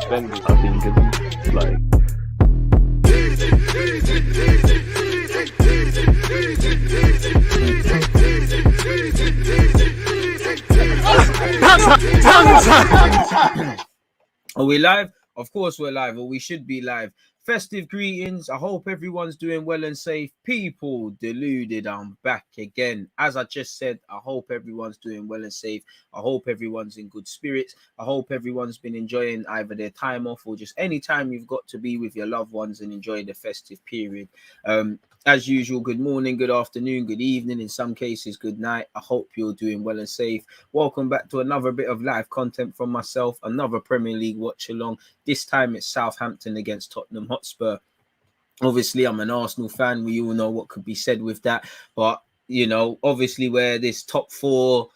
defending, I think, is like. Are we live? Of course we're live, or we should be live. Festive greetings. I hope everyone's doing well and safe. People, Deluded, I'm back again. As I just said, I hope everyone's doing well and safe. I hope everyone's in good spirits. I hope everyone's been enjoying either their time off or just any time you've got to be with your loved ones and enjoy the festive period. As usual, good morning, good afternoon, good evening, in some cases, good night. I hope you're doing well and safe. Welcome back to another bit of live content from myself, another Premier League watch along. This time it's Southampton against Tottenham Hotspur. Obviously, I'm an Arsenal fan. We all know what could be said with that. But, you know, obviously where this top four,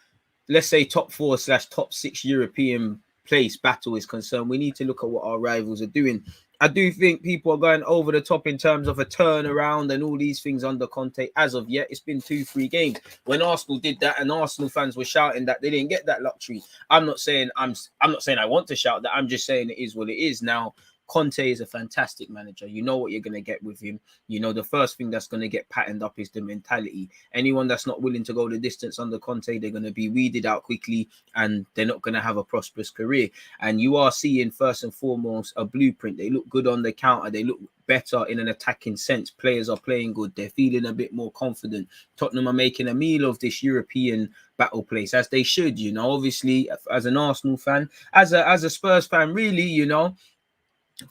let's say top 4/top 6 European place battle is concerned, we need to look at what our rivals are doing. I do think people are going over the top in terms of a turnaround and all these things under Conte. As of yet, it's been 2-3 games. When Arsenal did that and Arsenal fans were shouting that they didn't get that luxury. I'm not saying I want to shout that. I'm just saying it is what it is. Now, Conte is a fantastic manager. You know what you're going to get with him. You know, the first thing that's going to get patterned up is the mentality. Anyone that's not willing to go the distance under Conte, they're going to be weeded out quickly and they're not going to have a prosperous career. And you are seeing, first and foremost, a blueprint. They look good on the counter. They look better in an attacking sense. Players are playing good. They're feeling a bit more confident. Tottenham are making a meal of this European battle place, as they should. You know, obviously, as an Arsenal fan, as a Spurs fan, really, you know,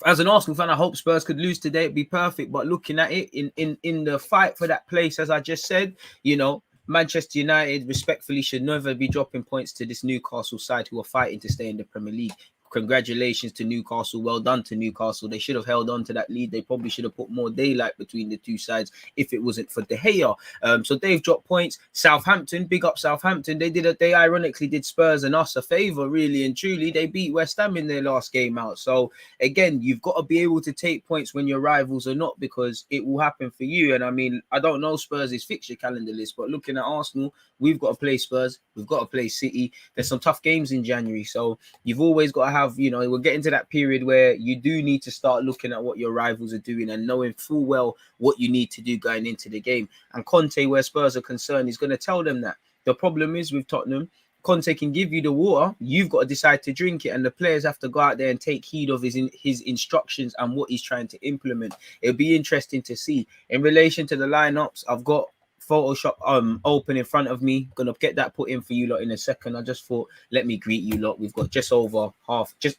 as an Arsenal fan, I hope Spurs could lose today. It'd be perfect. But looking at it in the fight for that place, as I just said, you know, Manchester United respectfully should never be dropping points to this Newcastle side who are fighting to stay in the Premier League. Congratulations to Newcastle. Well done to Newcastle. They should have held on to that lead. They probably should have put more daylight between the two sides if it wasn't for De Gea. So they've dropped points. Southampton, big up Southampton. They ironically did Spurs and us a favour, really and truly. They beat West Ham in their last game out. So again, you've got to be able to take points when your rivals are not, because it will happen for you. And I mean, I don't know Spurs' fixture calendar list, but looking at Arsenal, we've got to play Spurs. We've got to play City. There's some tough games in January. So you've always got to have, you know, we're getting to that period where you do need to start looking at what your rivals are doing and knowing full well what you need to do going into the game. And Conte, where Spurs are concerned, is going to tell them that. The problem is with Tottenham, Conte can give you the water. You've got to decide to drink it, and the players have to go out there and take heed of his instructions and what he's trying to implement. It'll be interesting to see. In relation to the lineups, I've got Photoshop open in front of me. Gonna get that put in for you lot in a second. I just thought, let me greet you lot. We've got just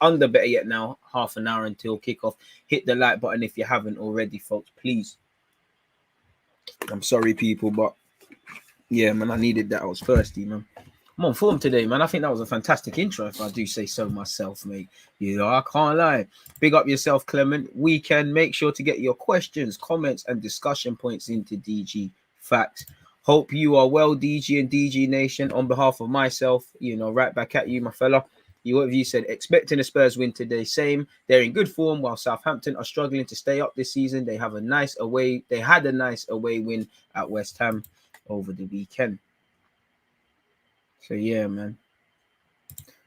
under better yet now, half an hour until kickoff. Hit the like button if you haven't already, folks, please. I'm sorry, people, but yeah, man, I needed that. I was thirsty, man. I'm on form today, man. I think that was a fantastic intro, if I do say so myself, mate. You know, I can't lie. Big up yourself, Clement. Weekend, make sure to get your questions, comments, and discussion points into DG Facts. Hope you are well, DG and DG Nation. On behalf of myself, you know, right back at you, my fella. What have you said? Expecting a Spurs win today. Same. They're in good form while Southampton are struggling to stay up this season. They had a nice away win at West Ham over the weekend. So yeah, man.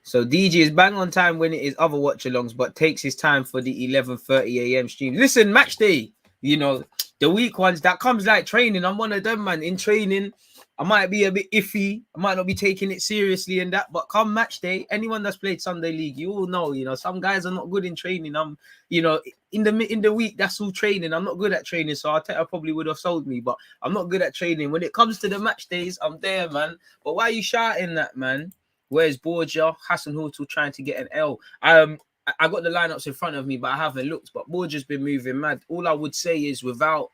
So DG is bang on time when it is other watch-alongs, but takes his time for the 11:30 a.m. stream. Listen, match day, you know, the weak ones, that comes like training. I'm one of them, man. In training, I might be a bit iffy. I might not be taking it seriously and that, but come match day, anyone that's played Sunday League, you all know, you know, some guys are not good in training. I'm, you know, in the week, that's all training. I'm not good at training, so I probably would have sold me, but I'm not good at training. When it comes to the match days, I'm there, man. But why are you shouting that, man? Where's Borgia? Hassan Hurtel trying to get an L. I got the lineups in front of me, but I haven't looked. But Borgia's been moving mad. All I would say is,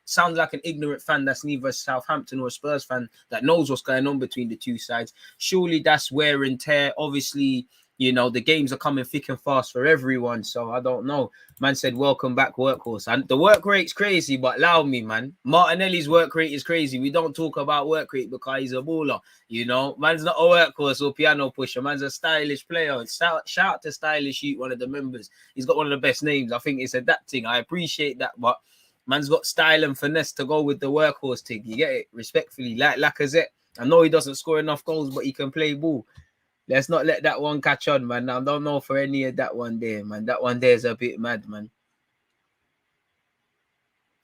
sounds like an ignorant fan that's neither Southampton or a Spurs fan that knows what's going on between the two sides. Surely that's wear and tear. Obviously, you know, the games are coming thick and fast for everyone. So I don't know. Man said, welcome back, workhorse. And the work rate's crazy, but allow me, man. Martinelli's work rate is crazy. We don't talk about work rate because he's a baller. You know, man's not a workhorse or piano pusher. Man's a stylish player. Shout out to Stylish Youth, one of the members. He's got one of the best names. I think it's adapting. I appreciate that, but man's got style and finesse to go with the workhorse thing. You get it? Respectfully, like Lacazette. I know he doesn't score enough goals, but he can play ball. Let's not let that one catch on, man. I don't know for any of that one there, man. That one there is a bit mad, man.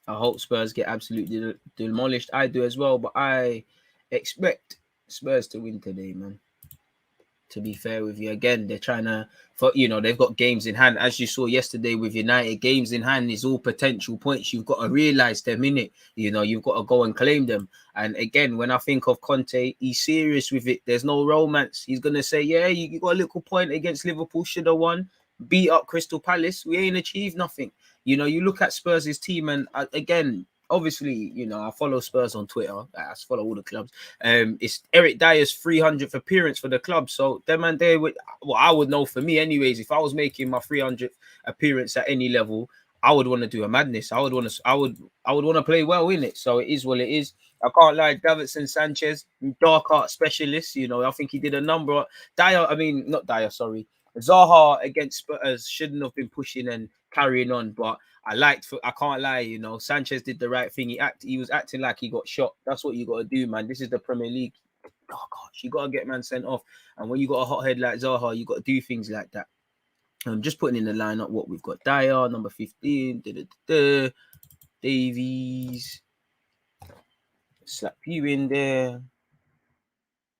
I hope Spurs get absolutely demolished. I do as well, but I expect Spurs to win today, man. To be fair with you, again, they're trying to, they've got games in hand. As you saw yesterday with United, games in hand is all potential points. You've got to realize them in it. You've got to go and claim them. And again, when I think of Conte, he's serious with it. There's no romance. He's gonna say, yeah, you got a little point against Liverpool, should have won. Beat up Crystal Palace. We ain't achieved nothing. You look at Spurs' team, and again, obviously, I follow Spurs on Twitter. I follow all the clubs. It's Eric Dyer's 300th appearance for the club. So them and they would, I would know for me anyways, if I was making my 300th appearance at any level, I would want to do a madness. I would want to play well in it. So it is what it is. I can't lie. Davinson Sanchez, dark art specialist. I think he did a number. Not Dyer, sorry. Zaha against Spurs shouldn't have been pushing and carrying on, but I can't lie, Sanchez did the right thing. He was acting like he got shot. That's what you got to do, man. This is the Premier League. Oh gosh, you got to get man sent off. And when you got a hothead like Zaha, you got to do things like that. I'm just putting in the lineup what we've got. Dyer, number 15. Davies. Slap you in there.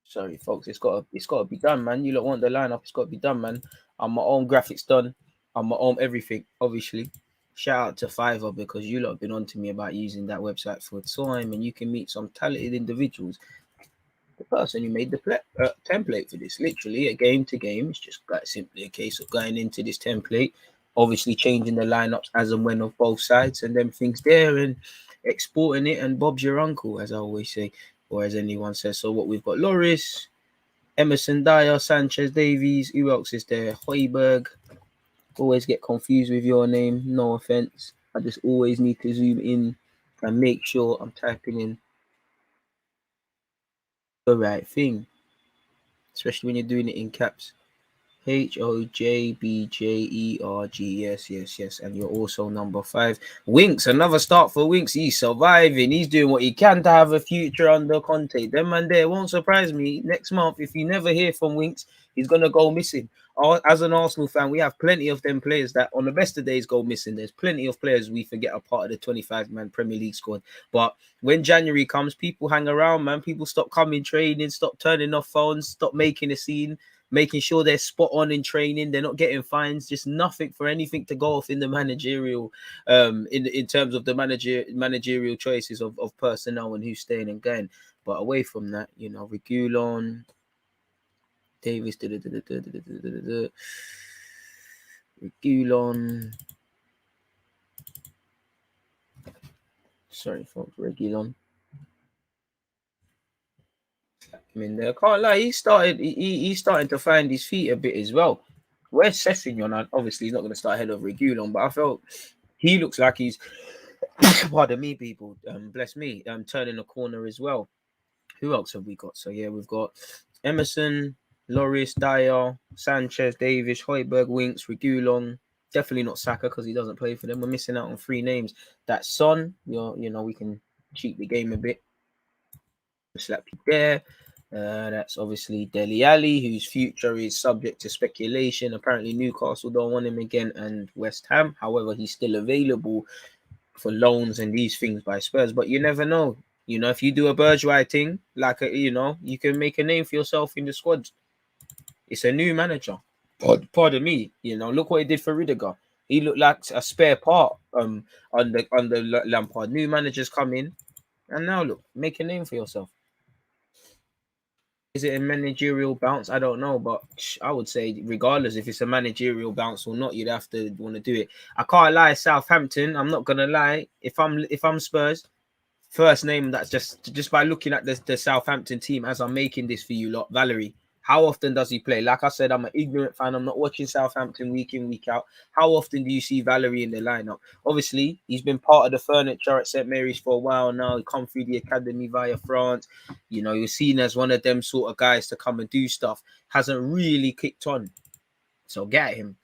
Sorry, folks. It's got to be done, man. You lot want the lineup. It's got to be done, man. I'm my own graphics done. I'm my own everything, obviously. Shout out to Fiverr because you lot have been on to me about using that website for time, and you can meet some talented individuals. The person who made the template for this, literally a game to game, it's just quite simply a case of going into this template, obviously changing the lineups as and when of both sides, and then things there and exporting it, and Bob's your uncle, as I always say, or as anyone says. So what we've got: Loris, Emerson, Dyer, Sanchez, Davies. Who else is there? Højbjerg. Always get confused with your name. No offense. I just always need to zoom in and make sure I'm typing in the right thing, especially when you're doing it in caps. Hojbjerg. Yes. And you're also number 5. Winks, another start for Winks. He's surviving. He's doing what he can to have a future under Conte. Them man there won't surprise me. Next month, if you never hear from Winks, he's going to go missing. As an Arsenal fan, we have plenty of them players that on the best of days go missing. There's plenty of players we forget are part of the 25-man Premier League squad. But when January comes, people hang around, man. People stop coming training, stop turning off phones, stop making a scene, making sure they're spot on in training. They're not getting fines, just nothing for anything to go off in the managerial, in terms of the managerial choices of personnel and who's staying and going. But away from that, Regulon, Davis, Regulon. Sorry, folks, Regulon. I mean, I can't lie. He's starting to find his feet a bit as well. Where's Sessegnon? Obviously, he's not going to start ahead of Regulon, but I felt he looks like he's, pardon me, people, bless me, turning a corner as well. Who else have we got? So yeah, we've got Emerson, Loris, Dyer, Sanchez, Davis, Højbjerg, Winks, Regulon. Definitely not Saka because he doesn't play for them. We're missing out on 3 names. That's Son. We can cheat the game a bit. Slap you there. That's obviously Dele Alli, whose future is subject to speculation. Apparently, Newcastle don't want him again, and West Ham. However, he's still available for loans and these things by Spurs. But you never know. If you do a Bergwijn thing, you can make a name for yourself in the squad. It's a new manager. Pardon me. Look what he did for Rudiger. He looked like a spare part under Lampard. New managers come in, and now look, make a name for yourself. Is it a managerial bounce? I don't know, but I would say regardless if it's a managerial bounce or not, you'd have to want to do it. I can't lie, Southampton. I'm not gonna lie. If I'm Spurs, first name that's just by looking at the Southampton team as I'm making this for you lot, Valerie. How often does he play? Like I said, I'm an ignorant fan. I'm not watching Southampton week in, week out. How often do you see Valerie in the lineup? Obviously, he's been part of the furniture at St. Mary's for a while now. He come through the academy via France. You're seen as one of them sort of guys to come and do stuff. Hasn't really kicked on. So get him.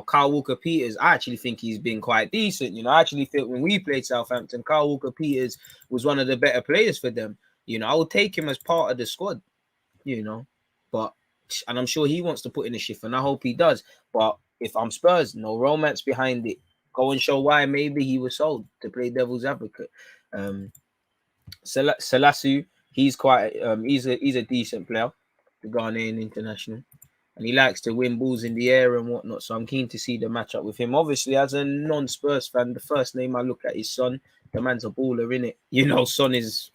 Kyle Walker-Peters, I actually think he's been quite decent. I actually think when we played Southampton, Kyle Walker-Peters was one of the better players for them. I would take him as part of the squad, but and I'm sure he wants to put in a shift, and I hope he does. But if I'm Spurs, no romance behind it. Go and show why maybe he was sold to play devil's advocate. Selassie, he's quite he's a decent player, the Ghanaian international, and he likes to win balls in the air and whatnot. So I'm keen to see the matchup with him. Obviously, as a non-Spurs fan, the first name I look at is Son. The man's a baller, innit? You know, Son is.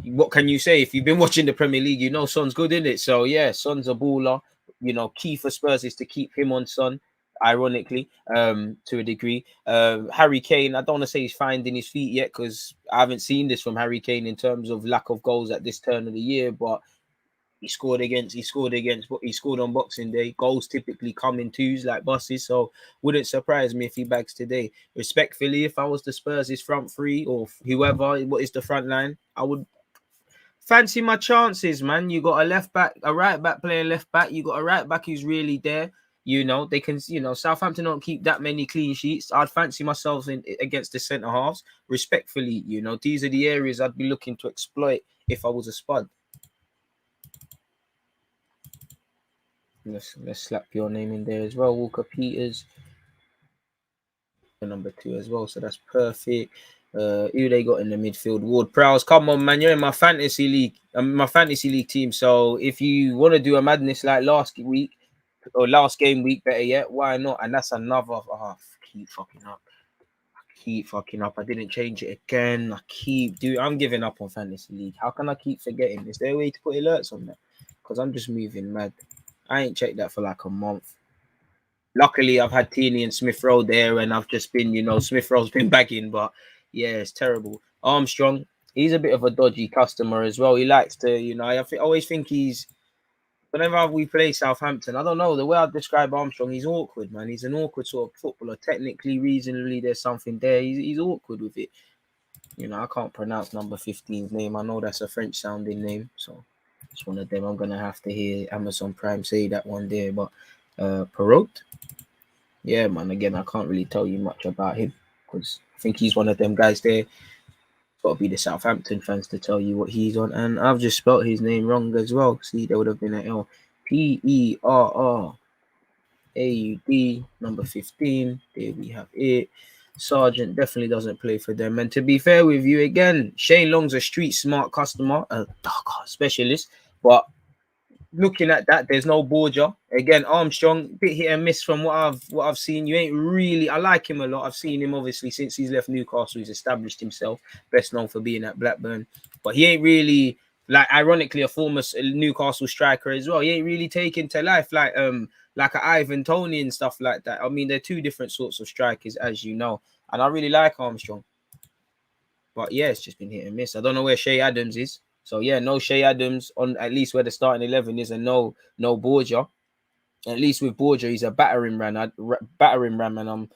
What can you say? If you've been watching the Premier League, you know Son's good, in it. So yeah, Son's a baller. You know, key for Spurs is to keep him on Son. Ironically, to a degree, Harry Kane. I don't want to say he's finding his feet yet because I haven't seen this from Harry Kane in terms of lack of goals at this turn of the year. But he scored on Boxing Day. Goals typically come in twos like buses, so wouldn't surprise me if he bags today. Respectfully, if I was the Spurs' front three or whoever, what is the front line, I would fancy my chances, man. You got a right back playing left back. You got a right back who's really there. You know, they can, Southampton don't keep that many clean sheets. I'd fancy myself in against the centre halves. Respectfully, these are the areas I'd be looking to exploit if I was a Spud. Let's slap your name in there as well. Walker Peters, number 2 as well. So that's perfect. Who they got in the midfield? Ward Prowse. Come on, man. You're in my fantasy league team. So if you want to do a madness like last week or last game week, better yet, why not? And that's another. Keep fucking up. I didn't change it again. I'm giving up on fantasy league. How can I keep forgetting? Is there a way to put alerts on that? Because I'm just moving mad. I ain't checked that for like a month. Luckily, I've had Teeny and Smith Rowe there, and I've just been, Smith Rowe's been bagging, but yeah, it's terrible. Armstrong, he's a bit of a dodgy customer as well. He likes to, I always think whenever we play Southampton, I don't know, the way I describe Armstrong, he's awkward, man. He's an awkward sort of footballer. Technically, reasonably, there's something there. He's awkward with it. I can't pronounce number 15's name. I know that's a French sounding name, so it's one of them. I'm going to have to hear Amazon Prime say that one there, but Perot. Yeah, man. Again, I can't really tell you much about him because I think he's one of them guys there. Got to be the Southampton fans to tell you what he's on. And I've just spelt his name wrong as well. See, there would have been an L. Perraud, number 15. There we have it. Sargent definitely doesn't play for them. And to be fair with you, again, Shane Long's a street smart customer, a specialist, but looking at that, there's no Borgia. Again, Armstrong, bit hit and miss from what I've seen. You ain't really. I like him a lot. I've seen him obviously since he's left Newcastle. He's established himself, best known for being at Blackburn. But he ain't really, like, ironically, a former Newcastle striker as well. He ain't really taken to life like an Ivan Toney and stuff like that. I mean, they're two different sorts of strikers, as you know. And I really like Armstrong. But yeah, it's just been hit and miss. I don't know where Shea Adams is. So yeah, no Shea Adams on at least where the starting 11 is, and no Borgia. At least with Borgia, he's a battering ram, and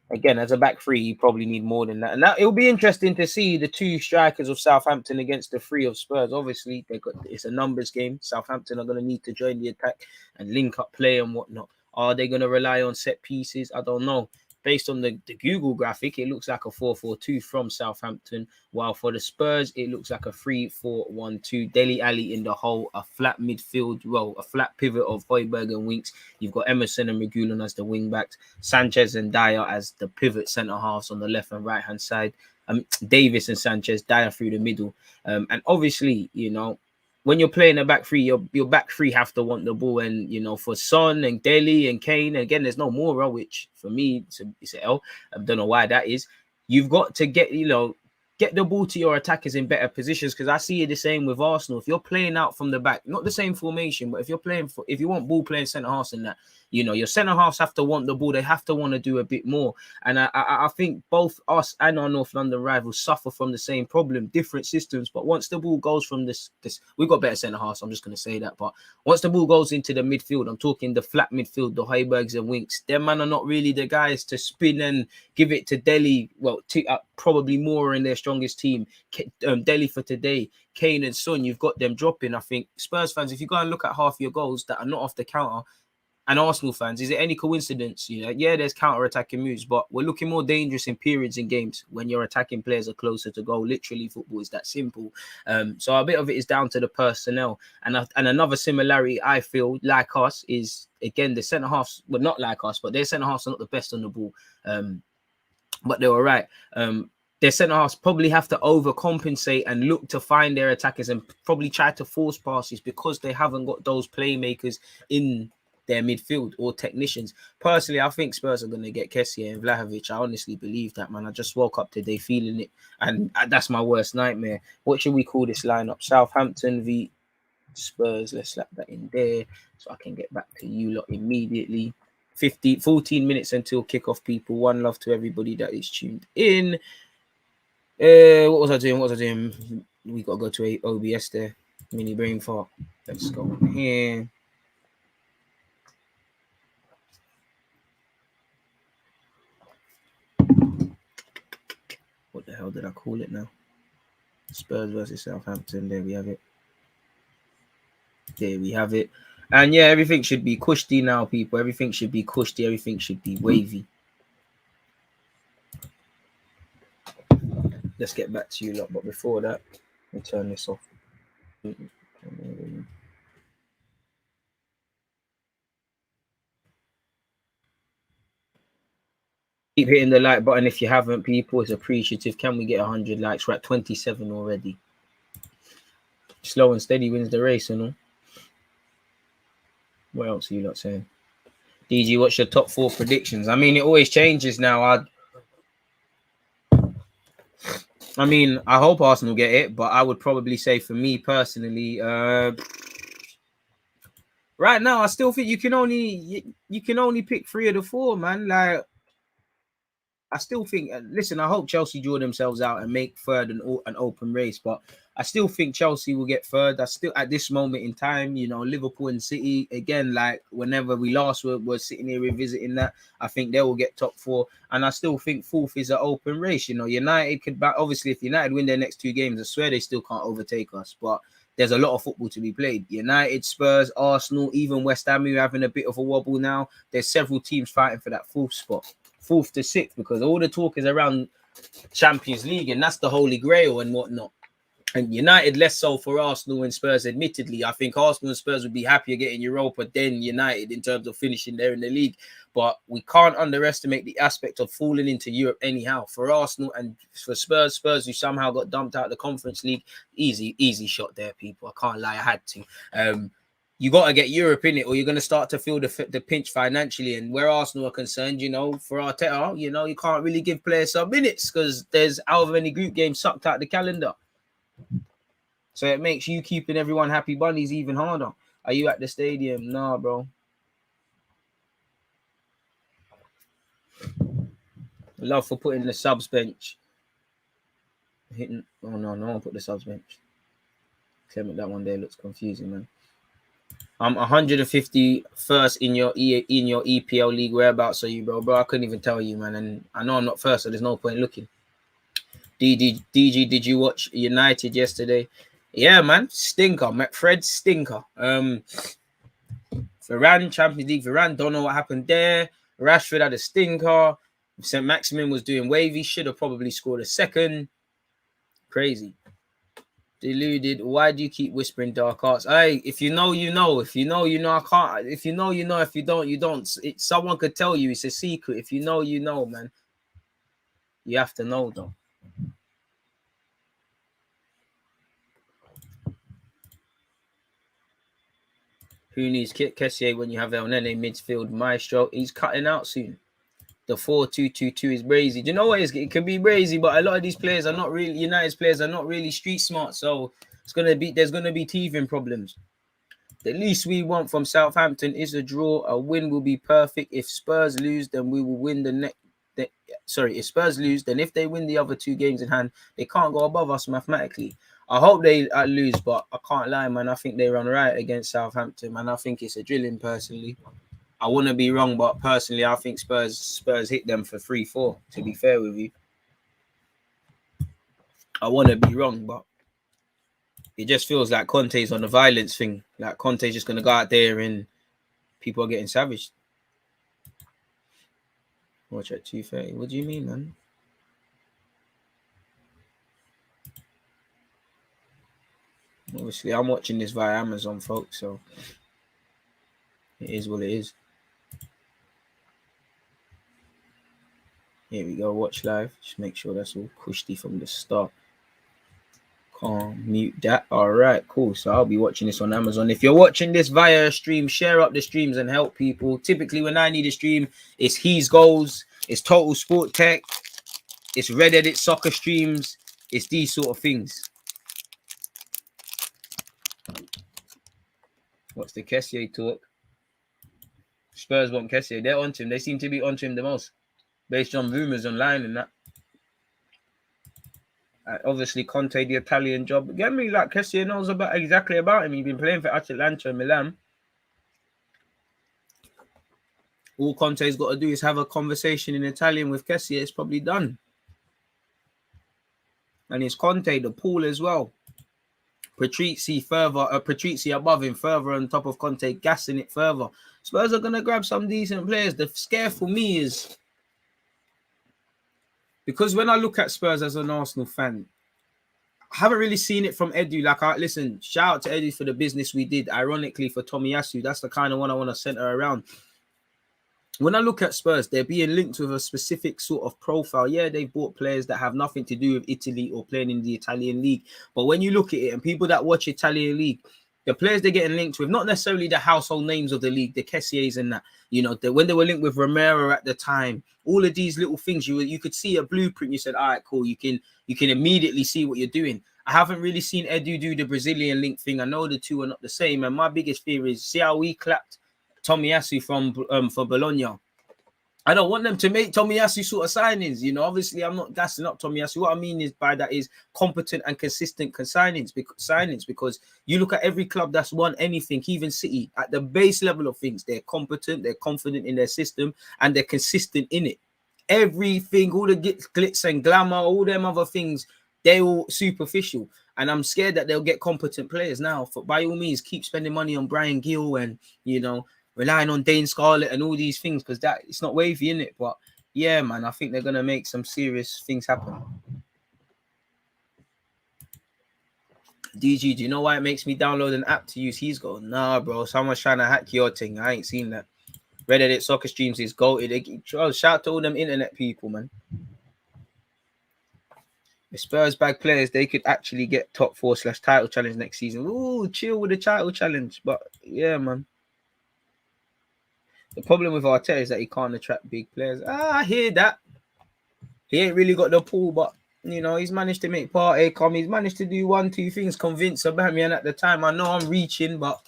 again, as a back three, you probably need more than that. And that it'll be interesting to see the two strikers of Southampton against the three of Spurs. Obviously, it's a numbers game. Southampton are going to need to join the attack and link up play and whatnot. Are they going to rely on set pieces? I don't know. Based on the Google graphic, it looks like a 4-4-2 from Southampton, while for the Spurs, it looks like a 3-4-1-2. Dele Alli in the hole, a flat midfield, a flat pivot of Højbjerg and Winks. You've got Emerson and Reguilon as the wing backs, Sanchez and Dyer as the pivot centre halves on the left and right hand side. Davis and Sanchez, Dyer through the middle. And obviously, when you're playing a back three, your back three have to want the ball. And, for Son and Dele and Kane, again, there's no Moura, which for me, it's an L. I don't know why that is. You've got to get the ball to your attackers in better positions, because I see it the same with Arsenal. If you're playing out from the back, not the same formation, but if you want ball playing centre halves and that, your centre halves have to want the ball. They have to want to do a bit more. And I think both us and our North London rivals suffer from the same problem, different systems. But once the ball goes from this, we've got better centre halves. I'm just going to say that. But once the ball goes into the midfield, I'm talking the flat midfield, the Højbjergs and Winks. Them man are not really the guys to spin and give it to Dele. Well, probably more in their strongest team. Dele for today, Kane and Son. You've got them dropping. I think Spurs fans, if you go and look at half your goals that are not off the counter, and Arsenal fans, is it any coincidence? Yeah, there's counter-attacking moves, but we're looking more dangerous in periods in games when your attacking players are closer to goal. Literally, football is that simple. So a bit of it is down to the personnel. And another similarity I feel like us is, again, the centre-halves, well, not like us, but their centre-halves are not the best on the ball. But they were right. Their centre-halves probably have to overcompensate and look to find their attackers and probably try to force passes because they haven't got those playmakers in their midfield or technicians. Personally, I think Spurs are going to get Kessie and Vlahovic. I honestly believe that, man. I just woke up today feeling it, and that's my worst nightmare. What should we call this lineup? Southampton v Spurs. Let's slap that in there so I can get back to you lot immediately. 14 minutes until kickoff, people. One love to everybody that is tuned in. What was I doing? We got to go to OBS there. Mini brain fart. Let's go in here. What the hell did I call it now? Spurs versus Southampton. There we have it. And yeah, everything should be cushy now, people. Everything should be cushy. Everything should be wavy. Let's get back to you lot. But before that, let me turn this off. Keep hitting the like button if you haven't, people. It's appreciative. Can we get 100 likes? We're at 27 already. Slow and steady wins the race, and all. What else are you lot saying? DG, what's your top 4 predictions? I mean, it always changes now. I mean, I hope Arsenal get it, but I would probably say for me personally, right now I still think you can only pick 3 of the 4, man. Like, I still think, listen, I hope Chelsea draw themselves out and make third an open race, but I still think Chelsea will get third. I still, at this moment in time, Liverpool and City, again, like whenever we last were sitting here revisiting that, I think they will get top 4. And I still think fourth is an open race. United could back, obviously, if United win their next 2 games, I swear they still can't overtake us. But there's a lot of football to be played. United, Spurs, Arsenal, even West Ham, who are having a bit of a wobble now. There's several teams fighting for that 4th spot. 4th to 6th, because all the talk is around Champions League, and that's the holy grail and whatnot. And United less so for Arsenal and Spurs. Admittedly, I think Arsenal and Spurs would be happier getting Europa than United in terms of finishing there in the league. But we can't underestimate the aspect of falling into Europe anyhow. For Arsenal and for Spurs who somehow got dumped out of the Conference League, easy shot there, people. I can't lie, I had to. You got to get Europe in it, or you're going to start to feel the pinch financially. And where Arsenal are concerned, for Arteta, you can't really give players some minutes because there's however many group games sucked out the calendar. So it makes you keeping everyone happy bunnies even harder. Are you at the stadium? Nah, bro. Love for putting the subs bench. Oh, no one put the subs bench. Clement, that one there looks confusing, man. I'm 151st in your EPL league. Whereabouts are you, bro? Bro, I couldn't even tell you, man. And I know I'm not first, so there's no point looking. DG, did you watch United yesterday? Yeah, man. Stinker. Fred Stinker. Varane, Champions League. Varane, don't know what happened there. Rashford had a stinker. St. Maximin was doing wavy. Should have probably scored a second. Crazy. Deluded. Why do you keep whispering dark arts? Hey, if you know, you know. If you know, you know. I can't. If you know, you know. If you don't, you don't. Someone could tell you. It's a secret. If you know, you know, man. You have to know, though. Who needs Kessier when you have El Nene midfield maestro? He's cutting out soon. The 4-2-2-2 is brazy. Do you know what? It can be brazy, but a lot of these players are not really, United's players are not really street smart. So there's gonna be teething problems. The least we want from Southampton is a draw. A win will be perfect. If Spurs lose, then we will win the next. If Spurs lose, then if they win the other 2 games in hand, they can't go above us mathematically. I hope they lose, but I can't lie, man. I think they run right against Southampton, man. I think it's a drilling, personally. I want to be wrong, but personally, I think Spurs hit them for 3-4, to be fair with you. I want to be wrong, but it just feels like Conte's on the violence thing. Like Conte's just going to go out there and People are getting savaged. Watch at 2:30. What do you mean, man? Obviously, I'm watching this via Amazon, folks, so it is what it is. Here we go, watch live. Just make sure that's all cushy from the start. Can't mute that. All right, cool. So I'll be watching this on Amazon. If you're watching this via a stream, share up the streams and help people. Typically, when I need a stream, it's He's Goals, it's Total Sport Tech, it's Red Edit Soccer streams, it's these sort of things. What's the Kessié talk? Spurs want Kessié. They're onto him. They seem to be onto him the most, based on rumors online and that. Obviously, Conte, the Italian job. Get me, like, Kessié knows exactly about him. He's been playing for Atalanta and Milan. All Conte's got to do is have a conversation in Italian with Kessié. It's probably done. And it's Conte, the pool as well. Patrizzi above him, further on top of Conte, gassing it further. Spurs are going to grab some decent players. The scare for me is, because when I look at Spurs as an Arsenal fan, I haven't really seen it from Edu. Listen, shout out to Edu for the business we did. Ironically, for Tomiyasu, that's the kind of one I want to center around. When I look at Spurs, they're being linked with a specific sort of profile. Yeah, they've bought players that have nothing to do with Italy or playing in the Italian league. But when you look at it, and people that watch Italian league, the players they're getting linked with, not necessarily the household names of the league, the Kessiés and that, you know, when they were linked with Romero at the time, all of these little things, you could see a blueprint. You said, all right, cool. You can immediately see what you're doing. I haven't really seen Edu do the Brazilian link thing. I know the two are not the same. And my biggest fear is, see how we clapped Tomiyasu for Bologna. I don't want them to make Tomiyasu sort of signings. You know, obviously, I'm not gassing up Tomiyasu. What I mean is by that is competent and consistent signings. Because you look at every club that's won anything, even City, at the base level of things, they're competent, they're confident in their system, and they're consistent in it. Everything, all the glitz and glamour, all them other things, they're all superficial. And I'm scared that they'll get competent players now. By all means, keep spending money on Brian Gill and, you know, relying on Dane Scarlett and all these things, because that it's not wavy, in it. But yeah, man, I think they're gonna make some serious things happen. DG, do you know why it makes me download an app to use He's Goal? Nah, bro, someone's trying to hack your thing. I ain't seen that. Red Edit Soccer Streams is goated. Shout out to all them internet people, man. The Spurs bag players, they could actually get top 4/title challenge next season. Ooh, chill with the title challenge. But yeah, man. The problem with Arteta is that he can't attract big players. I hear that. He ain't really got the pull, but, you know, he's managed to make Partey come. He's managed to do 1-2 things, convince Aubameyang at the time. I know I'm reaching, but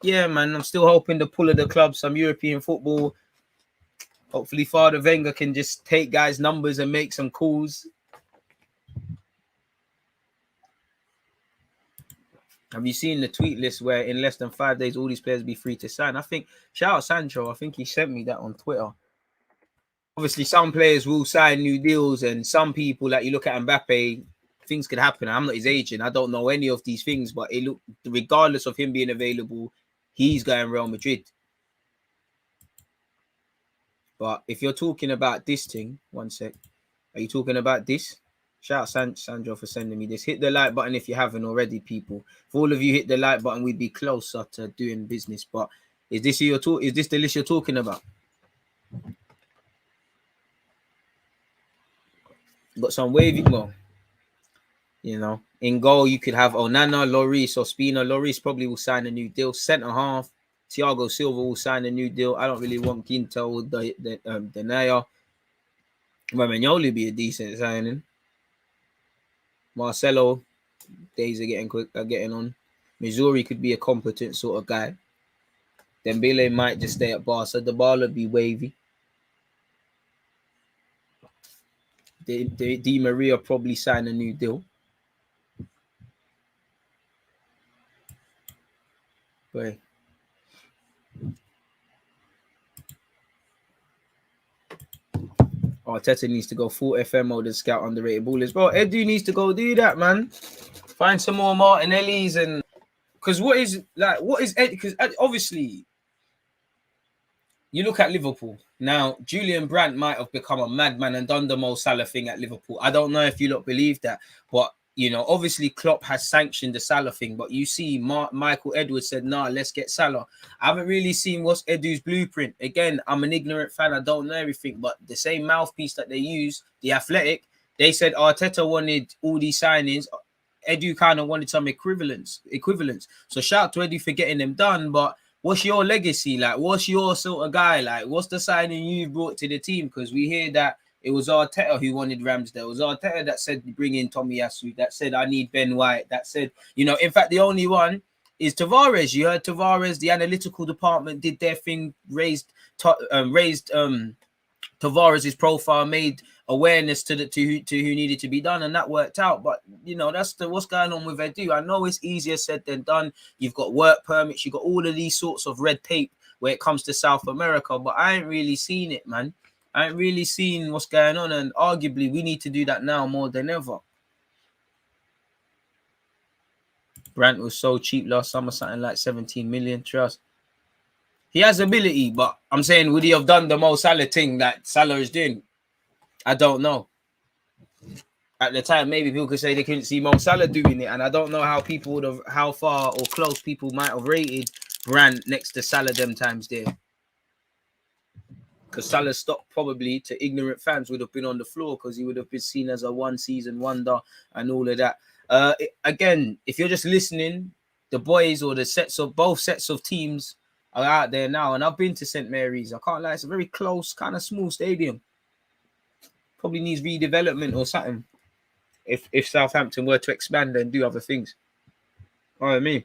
yeah, man, I'm still hoping the pull of the club, some European football. Hopefully Father Wenger can just take guys' numbers and make some calls. Have you seen the tweet list where in less than 5 days, all these players be free to sign? I think, shout out Sancho, I think he sent me that on Twitter. Obviously, some players will sign new deals, and some people, like you look at Mbappe, things could happen. I'm not his agent. I don't know any of these things, but regardless of him being available, he's going Real Madrid. But if you're talking about this thing, one sec, are you talking about this? Shout out Sandro for sending me this. Hit the like button if you haven't already, people. If all of you hit the like button, we'd be closer to doing business. But is this Is this the list you're talking about? Got some wavy, well, you know, in goal you could have Onana, Lloris, or Spina. Lloris probably will sign a new deal. Centre half, Thiago Silva will sign a new deal. I don't really want Quinto or Denaya. Romagnoli be a decent signing. Marcelo, days are getting on. Missouri could be a competent sort of guy. Dembele might just stay at Barca. The ball would be wavy. Di Maria probably sign a new deal. But Arteta needs to go full FM mode and scout underrated ballers. Bro, Edu needs to go do that, man. Find some more Martin, and because what is Ed? Because obviously you look at Liverpool now. Julian Brandt might have become a madman and done the Mo Salah thing at Liverpool. I don't know if you lot believe that, but you know, obviously Klopp has sanctioned the Salah thing. But you see, Michael Edwards said, "Nah, let's get Salah." I haven't really seen what's Edu's blueprint. Again, I'm an ignorant fan. I don't know everything, but the same mouthpiece that they use, the Athletic, they said Arteta wanted all these signings. Edu kind of wanted some equivalents. So shout out to Edu for getting them done, but what's your legacy? Like, what's your sort of guy? Like, what's the signing you brought to the team? Because we hear that it was Arteta who wanted Ramsdale. It was Arteta that said bring in Tomiyasu. That said I need Ben White. That said, you know, in fact, the only one is Tavares. You heard Tavares. The analytical department did their thing, raised Tavares' profile, made awareness to who needed to be done, and that worked out. But you know, that's what's going on with Edu. I know it's easier said than done. You've got work permits, you've got all of these sorts of red tape where it comes to South America, but I ain't really seen it, man. I ain't really seen what's going on, and arguably we need to do that now more than ever. Brandt was so cheap last summer, something like 17 million. Trust. He has ability, but I'm saying, would he have done the Mo Salah thing that Salah is doing? I don't know. At the time, maybe people could say they couldn't see Mo Salah doing it, and I don't know how people would have, how far or close people might have rated Brandt next to Salah them times there. Because Salah's stock probably to ignorant fans would have been on the floor because he would have been seen as a one-season wonder and all of that. Again, if you're just listening, the boys or the both sets of teams are out there now, and I've been to St. Mary's. I can't lie, it's a very close, kind of small stadium. Probably needs redevelopment or something. If Southampton were to expand and do other things. You know what I mean?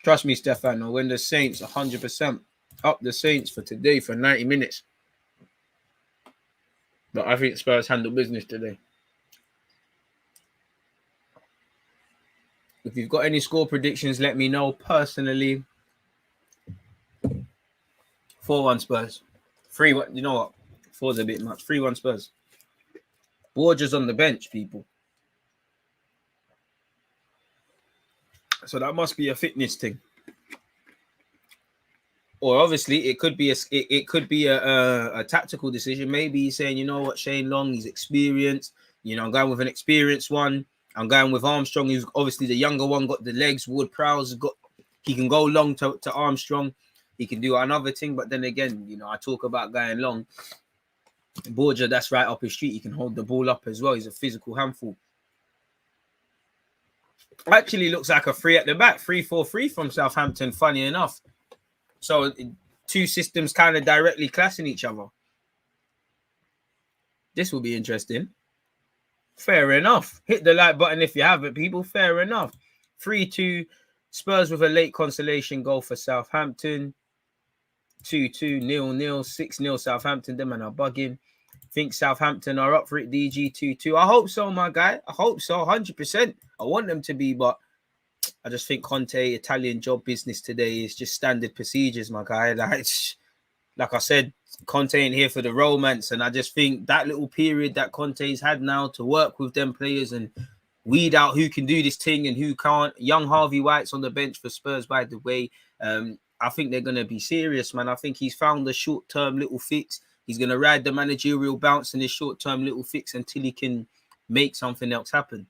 Trust me, Stefano, when the Saints 100% up the Saints for today for 90 minutes. But I think Spurs handle business today. If you've got any score predictions, let me know. Personally, 4-1 Spurs. 3-1. You know what? 4's a bit much. 3-1 Spurs. Borges on the bench, people. So that must be a fitness thing. Or obviously, it could be a tactical decision. Maybe he's saying, you know what, Shane Long, he's experienced. You know, I'm going with an experienced one. I'm going with Armstrong, who's obviously the younger one, got the legs. Ward-Prowse he can go long to Armstrong. He can do another thing, but then again, you know, I talk about going long. Borja, that's right up his street. He can hold the ball up as well. He's a physical handful. Actually, looks like a 3 at the back, 3-4-3 from Southampton. Funny enough. So two systems kind of directly clashing each other. This will be interesting. Fair enough. Hit the like button if you haven't, people. Fair enough. 3-2. Spurs with a late consolation goal for Southampton. 2-2, 0-0, 6-0 Southampton. Them and are bugging. Think Southampton are up for it, DG 2-2. I hope so, my guy. I hope so, 100%. I want them to be, but I just think Conte, Italian job business today is just standard procedures, my guy. Like I said, Conte ain't here for the romance, and I just think that little period that Conte's had now to work with them players and weed out who can do this thing and who can't. Young Harvey White's on the bench for Spurs, by the way. I think they're going to be serious, man. I think he's found a short-term little fix. He's going to ride the managerial bounce in this short-term little fix until he can make something else happen.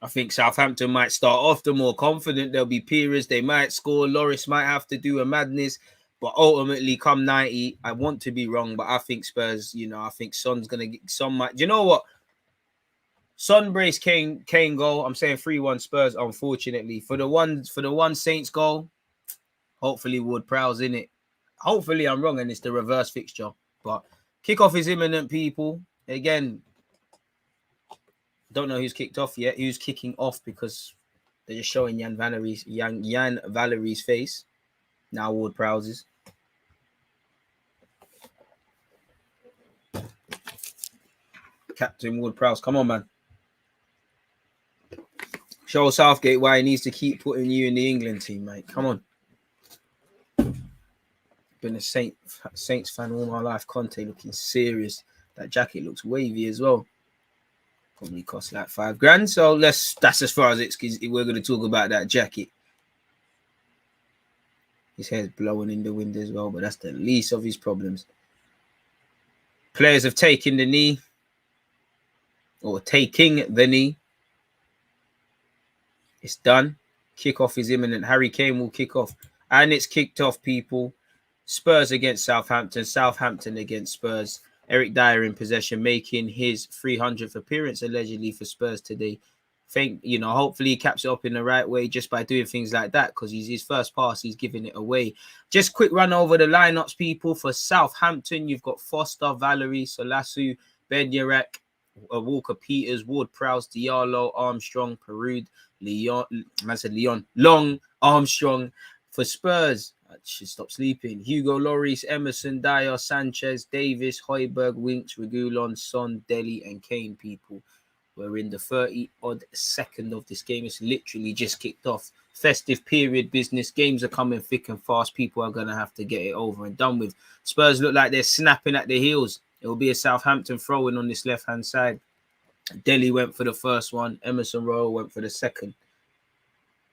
I think Southampton might start off the more confident. There'll be periods they might score. Lloris might have to do a madness. But ultimately, come 90, I want to be wrong, but I think Spurs, you know, I think Son's going to get some. You know what? Son brace Kane goal. I'm saying 3-1 Spurs, unfortunately. For the one Saints goal, hopefully Ward-Prowse in it. Hopefully I'm wrong and it's the reverse fixture. But kickoff is imminent, people. Again, don't know who's kicked off yet. Who's kicking off because they're just showing Jan Valerie's face. Now Ward-Prowse's. Captain Ward-Prowse, come on, man. Show Southgate why he needs to keep putting you in the England team, mate. Come on. Been a Saints fan all my life. Conte looking serious. That jacket looks wavy as well. Probably cost like $5,000. So that's as far as we're going to talk about that jacket. His hair's blowing in the wind as well, but that's the least of his problems. Players have taken the knee, or taking the knee. It's done. Kickoff is imminent. Harry Kane will kick off. And it's kicked off, people. Spurs against Southampton. Southampton against Spurs. Eric Dyer in possession, making his 300th appearance allegedly for Spurs today. Hopefully he caps it up in the right way just by doing things like that, because he's his first pass, he's giving it away. Just quick run over the lineups, people. For Southampton, you've got Foster, Valerie, Solasu, Ben-Yedder, Walker Peters, Ward-Prowse, Diallo, Armstrong, Perud, Leon, Long, Armstrong. For Spurs, I should stop sleeping. Hugo Lloris, Emerson, Dyer, Sanchez, Davis, Højbjerg, Winks, Reguilon, Son, Dele, and Kane, people. We're in the 30-odd second of this game. It's literally just kicked off. Festive period business. Games are coming thick and fast. People are going to have to get it over and done with. Spurs look like they're snapping at the heels. It will be a Southampton throw-in on this left-hand side. Dele went for the first one. Emerson Royal went for the second.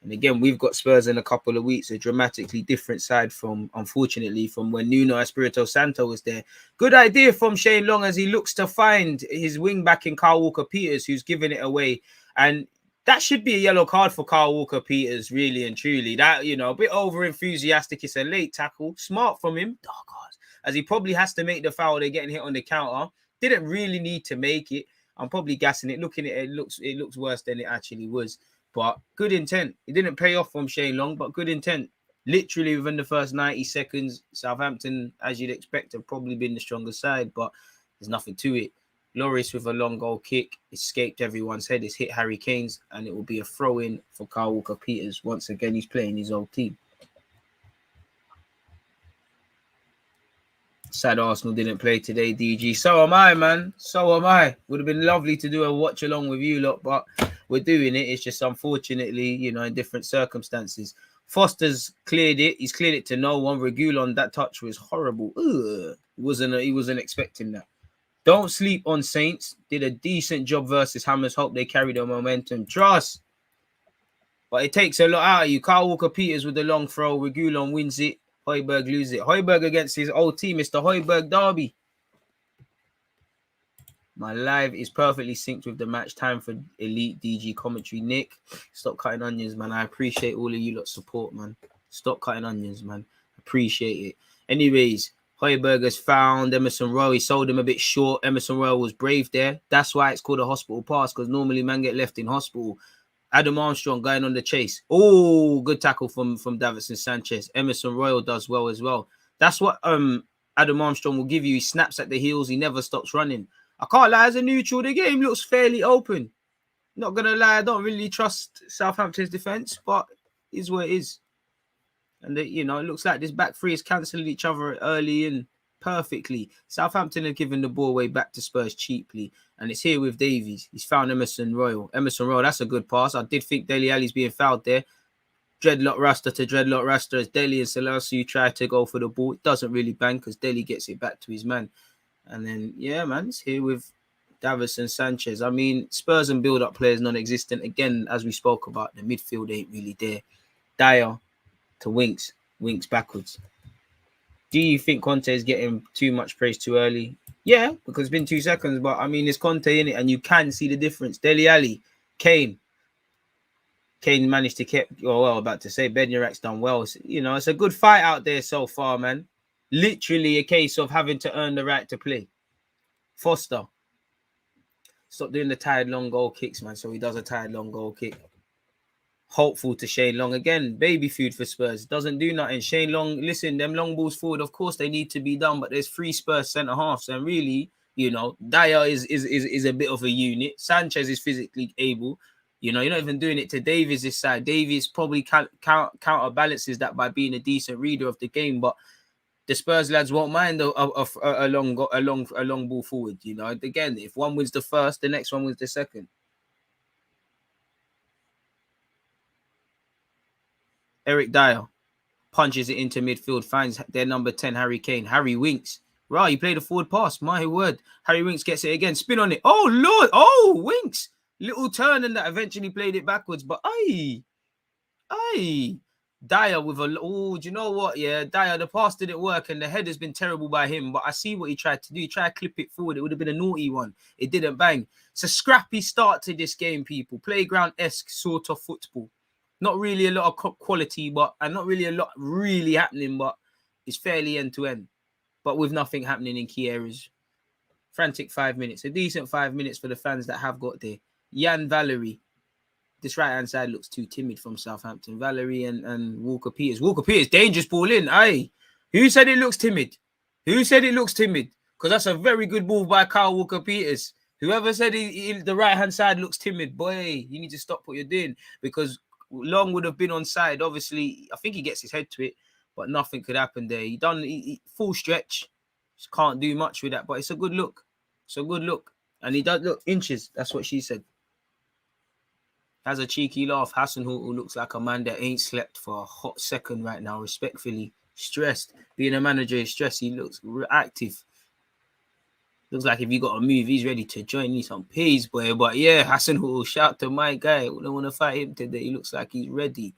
And again, we've got Spurs in a couple of weeks, a dramatically different side unfortunately, from when Nuno Espirito Santo was there. Good idea from Shane Long as he looks to find his wing back in Kyle Walker-Peters, who's giving it away. And that should be a yellow card for Kyle Walker-Peters, really and truly. That, a bit over-enthusiastic. It's a late tackle. Smart from him. Oh, God. As he probably has to make the foul. They're getting hit on the counter. Didn't really need to make it. I'm probably gassing it. Looking at it, it looks worse than it actually was. But good intent. It didn't pay off from Shane Long, but good intent. Literally within the first 90 seconds, Southampton, as you'd expect, have probably been the stronger side, but there's nothing to it. Lloris with a long goal kick, escaped everyone's head. It's hit Harry Kane's, and it will be a throw-in for Kyle Walker-Peters. Once again, he's playing his old team. Sad Arsenal didn't play today, DG. So am I, man. So am I. Would have been lovely to do a watch along with you lot, but we're doing it. It's just unfortunately, in different circumstances. Foster's cleared it. He's cleared it to no one. Reguilon, that touch was horrible. Ugh. He wasn't expecting that. Don't sleep on Saints. Did a decent job versus Hammers. Hope they carry the momentum. Trust. But it takes a lot out of you. Kyle Walker-Peters with the long throw. Reguilon wins it. Højbjerg loses it. Højbjerg against his old team. It's the Højbjerg derby. My live is perfectly synced with the match. Time for elite DG commentary. Nick, stop cutting onions, man. I appreciate all of you lot support, man. Stop cutting onions, man. Appreciate it. Anyways, Højbjerg has found Emerson Royal. He sold him a bit short. Emerson Royal was brave there. That's why it's called a hospital pass, because normally man get left in hospital. Adam Armstrong going on the chase. Oh, good tackle from Davinson Sanchez. Emerson Royal does well as well. That's what Adam Armstrong will give you. He snaps at the heels. He never stops running. I can't lie, as a neutral, the game looks fairly open. Not going to lie, I don't really trust Southampton's defence, but it is what it is. And, it looks like this back three is cancelling each other early and perfectly. Southampton have given the ball away back to Spurs cheaply, and it's here with Davies. He's found Emerson Royal. Emerson Royal, that's a good pass. I did think Dele Alli's being fouled there. Dreadlock Rasta to Dreadlock Rasta as Dele and Selasu try to go for the ball. It doesn't really bang because Dele gets it back to his man. And then, yeah, man, it's here with Davinson Sanchez. I mean, Spurs and build-up players non-existent. Again, as we spoke about, the midfield ain't really there. Dyer to Winks backwards. Do you think Conte is getting too much praise too early? Yeah, because it's been 2 seconds. But, I mean, it's Conte in it, and you can see the difference. Dele Alli, Kane. Kane managed to keep, about to say, Ben-Yedder's done well. It's a good fight out there so far, man. Literally a case of having to earn the right to play. Foster. Stop doing the tired long goal kicks, man. So he does a tired long goal kick. Hopeful to Shane Long. Again, baby food for Spurs. Doesn't do nothing. Shane Long, listen, them long balls forward, of course they need to be done, but there's 3 Spurs centre-halves. And really, Dyer is a bit of a unit. Sanchez is physically able. You're not even doing it to Davies this side. Davies probably counterbalances that by being a decent reader of the game, but the Spurs lads won't mind a long ball forward. Again, if one wins the first, the next one wins the second. Eric Dyer punches it into midfield, finds their number 10, Harry Kane. Harry Winks. Right, he played a forward pass. My word. Harry Winks gets it again. Spin on it. Oh, Lord. Oh, Winks. Little turn and that eventually played it backwards. But, aye. Dyer with a... Oh, do you know what? Yeah, Dyer, the pass didn't work and the head has been terrible by him, but I see what he tried to do. He tried to clip it forward. It would have been a naughty one. It didn't bang. It's a scrappy start to this game, people. Playground-esque sort of football. Not really a lot of quality, and not really a lot really happening, but it's fairly end-to-end. But with nothing happening in key areas. Frantic 5 minutes. A decent 5 minutes for the fans that have got there. Jan Valery. This right-hand side looks too timid from Southampton. Valery and Walker Peters. Walker Peters, dangerous ball in. Aye. Who said it looks timid? Who said it looks timid? Because that's a very good move by Kyle Walker Peters. Whoever said the right-hand side looks timid, boy, you need to stop what you're doing. Because Long would have been on side. Obviously, I think he gets his head to it, but nothing could happen there. He done full stretch. Just can't do much with that, but it's a good look. It's a good look. And he does look inches. That's what she said. Has a cheeky laugh. Hassan, who looks like a man that ain't slept for a hot second right now, respectfully. Stressed. Being a manager is stressed. He looks active. Looks like if you got a move, he's ready to join you some peas, boy. But yeah, Hassan, who shout to my guy. I don't want to fight him today. He looks like he's ready.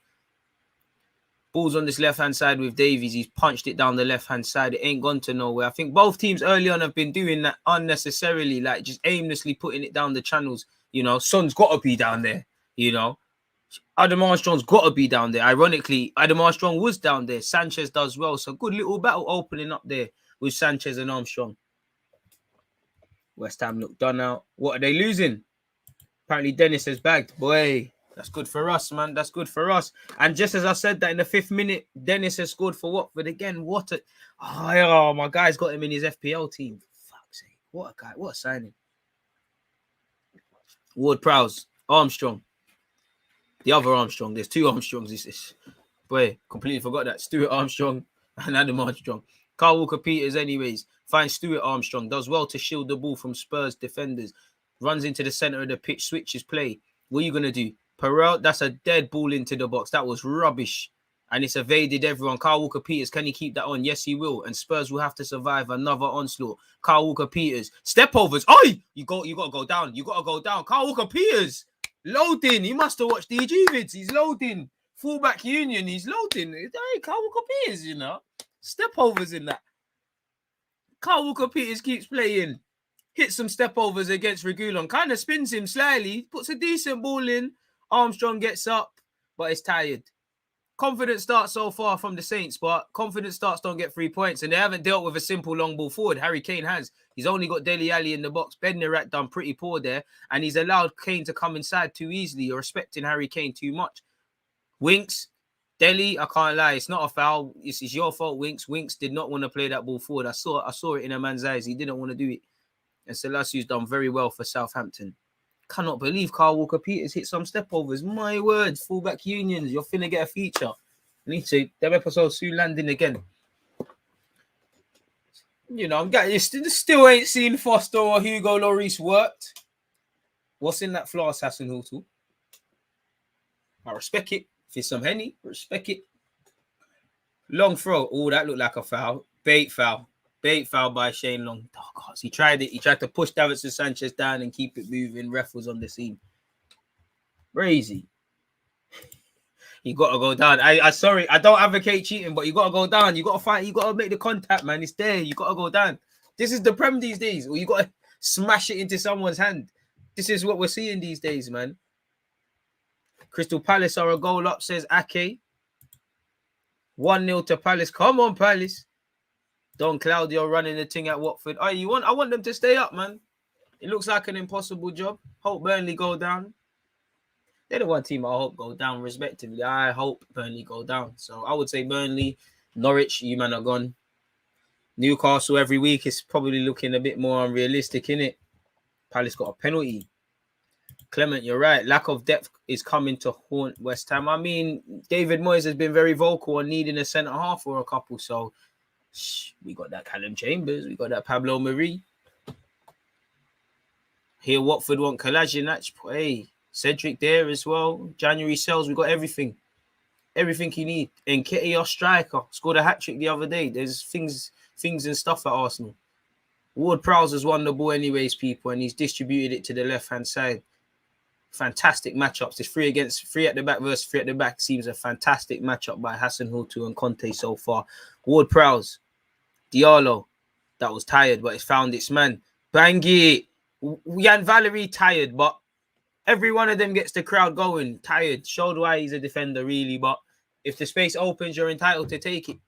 Ball's on this left-hand side with Davies. He's punched it down the left-hand side. It ain't gone to nowhere. I think both teams early on have been doing that unnecessarily, like just aimlessly putting it down the channels. You know, Son's got to be down there. You know, Adam Armstrong's got to be down there. Ironically, Adam Armstrong was down there. Sanchez does well. So good little battle opening up there with Sanchez and Armstrong. West Ham look done out. What are they losing? Apparently Dennis has bagged. Boy, that's good for us, man. That's good for us. And just as I said that in the 5th minute, Dennis has scored for Watford again. What a... Oh, my guy's got him in his FPL team. Fuck's sake. What a guy. What a signing. Ward-Prowse. Armstrong. The other Armstrong. There's 2 Armstrongs. This boy, completely forgot that. Stuart Armstrong and Adam Armstrong. Carl Walker-Peters anyways. Finds Stuart Armstrong. Does well to shield the ball from Spurs defenders. Runs into the centre of the pitch. Switches play. What are you going to do? Perel, that's a dead ball into the box. That was rubbish. And it's evaded everyone. Carl Walker-Peters, can he keep that on? Yes, he will. And Spurs will have to survive another onslaught. Carl Walker-Peters. Step overs. Oh, you got to go down. You got to go down. Carl Walker-Peters. Loading. He must have watched DG vids. He's loading. Fullback union. He's loading. Hey, Carl Walker-Peters, you know. Step overs in that. Carl Walker-Peters keeps playing. Hits some step overs against Reguilon. Kind of spins him slightly. Puts a decent ball in. Armstrong gets up, but it's tired. Confident start so far from the Saints, but confident starts don't get 3 points. And they haven't dealt with a simple long ball forward. Harry Kane has. He's only got Dele Alli in the box. Bednarak done pretty poor there. And he's allowed Kane to come inside too easily. You're respecting Harry Kane too much. Winks. Dele, I can't lie. It's not a foul. It's your fault, Winks. Winks did not want to play that ball forward. I saw it in a man's eyes. He didn't want to do it. And Selasiu's done very well for Southampton. Cannot believe Carl Walker-Peters hit some step overs. My words, fullback unions, you're finna get a feature. I need to. Them episodes soon landing again. You know, I'm getting still ain't seen Foster or Hugo Lloris worked. What's in that flask, Hassan Hutu? I respect it. If it's some Henny, respect it. Long throw. Oh, that looked like a foul. Bait foul. Bait foul by Shane Long. Oh, God. He tried it. He tried to push Davinson Sanchez down and keep it moving. Ref was on the scene. Crazy. You got to go down. Sorry. I don't advocate cheating, but you got to go down. You got to fight. You got to make the contact, man. It's there. You got to go down. This is the Prem these days. Or you got to smash it into someone's hand. This is what we're seeing these days, man. Crystal Palace are a goal up, says Ake. 1-0 to Palace. Come on, Palace. Don Claudio running the thing at Watford. I want them to stay up, man. It looks like an impossible job. Hope Burnley go down. They're the one team I hope go down, respectively. I hope Burnley go down. So I would say Burnley, Norwich, you man are gone. Newcastle every week is probably looking a bit more unrealistic, innit? Palace got a penalty. Clement, you're right. Lack of depth is coming to haunt West Ham. I mean, David Moyes has been very vocal on needing a centre-half for a couple, so we got that Callum Chambers. We got that Pablo Marie. Here, Watford want Kolasinac. Hey, Cedric there as well. January sales. We got everything. Everything you need. Nketiah, striker. Scored a hat-trick the other day. There's things and stuff at Arsenal. Ward-Prowse has won the ball anyways, people, and he's distributed it to the left-hand side. Fantastic matchups. This 3 at the back versus 3 at the back seems a fantastic matchup by Hasenhuttl and Conte so far. Ward-Prowse, Diallo, that was tired, but it's found its man. Bangi, Jan Valery tired, but every one of them gets the crowd going. Tired, showed why he's a defender, really. But if the space opens, you're entitled to take it.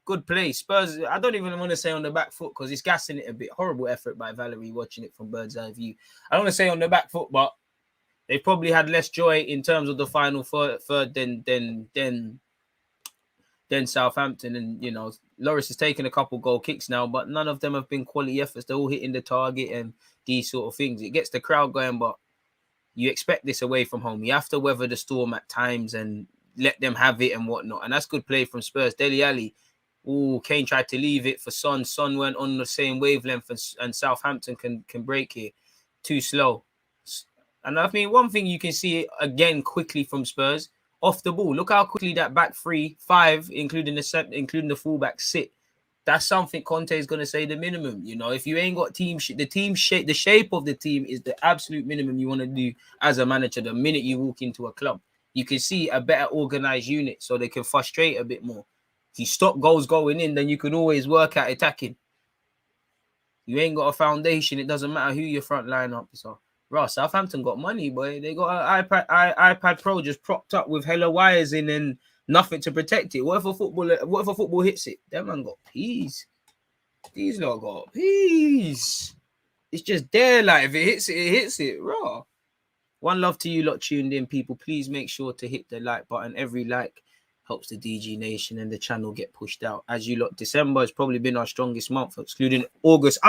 Good play. Spurs, I don't even want to say on the back foot because he's gassing it a bit. Horrible effort by Valery watching it from bird's eye view. I don't want to say on the back foot, but they probably had less joy in terms of the final third than Southampton. And, you know, Loris has taken a couple goal kicks now, but none of them have been quality efforts. They're all hitting the target and these sort of things. It gets the crowd going, but you expect this away from home. You have to weather the storm at times and let them have it and whatnot. And that's good play from Spurs. Dele Alli. Kane tried to leave it for Son. Son went on the same wavelength and Southampton can break here. Too slow. And I mean, one thing you can see again quickly from Spurs, off the ball. Look how quickly that back 3-5, including the fullback, sit. That's something Conte is going to say the minimum. You know, if you ain't got the shape of the team is the absolute minimum you want to do as a manager. The minute you walk into a club, you can see a better organized unit so they can frustrate a bit more. If you stop goals going in, then you can always work at attacking. You ain't got a foundation. It doesn't matter who your front lineup is. So, Southampton got money, boy. They got an iPad Pro just propped up with hella wires in and nothing to protect it. What if a football hits it? That man got peas. These lot got peas. It's just there, like if it hits it, raw. One love to you lot tuned in, people. Please make sure to hit the like button. Every like helps the DG Nation and the channel get pushed out. As you lot, December has probably been our strongest month, excluding August.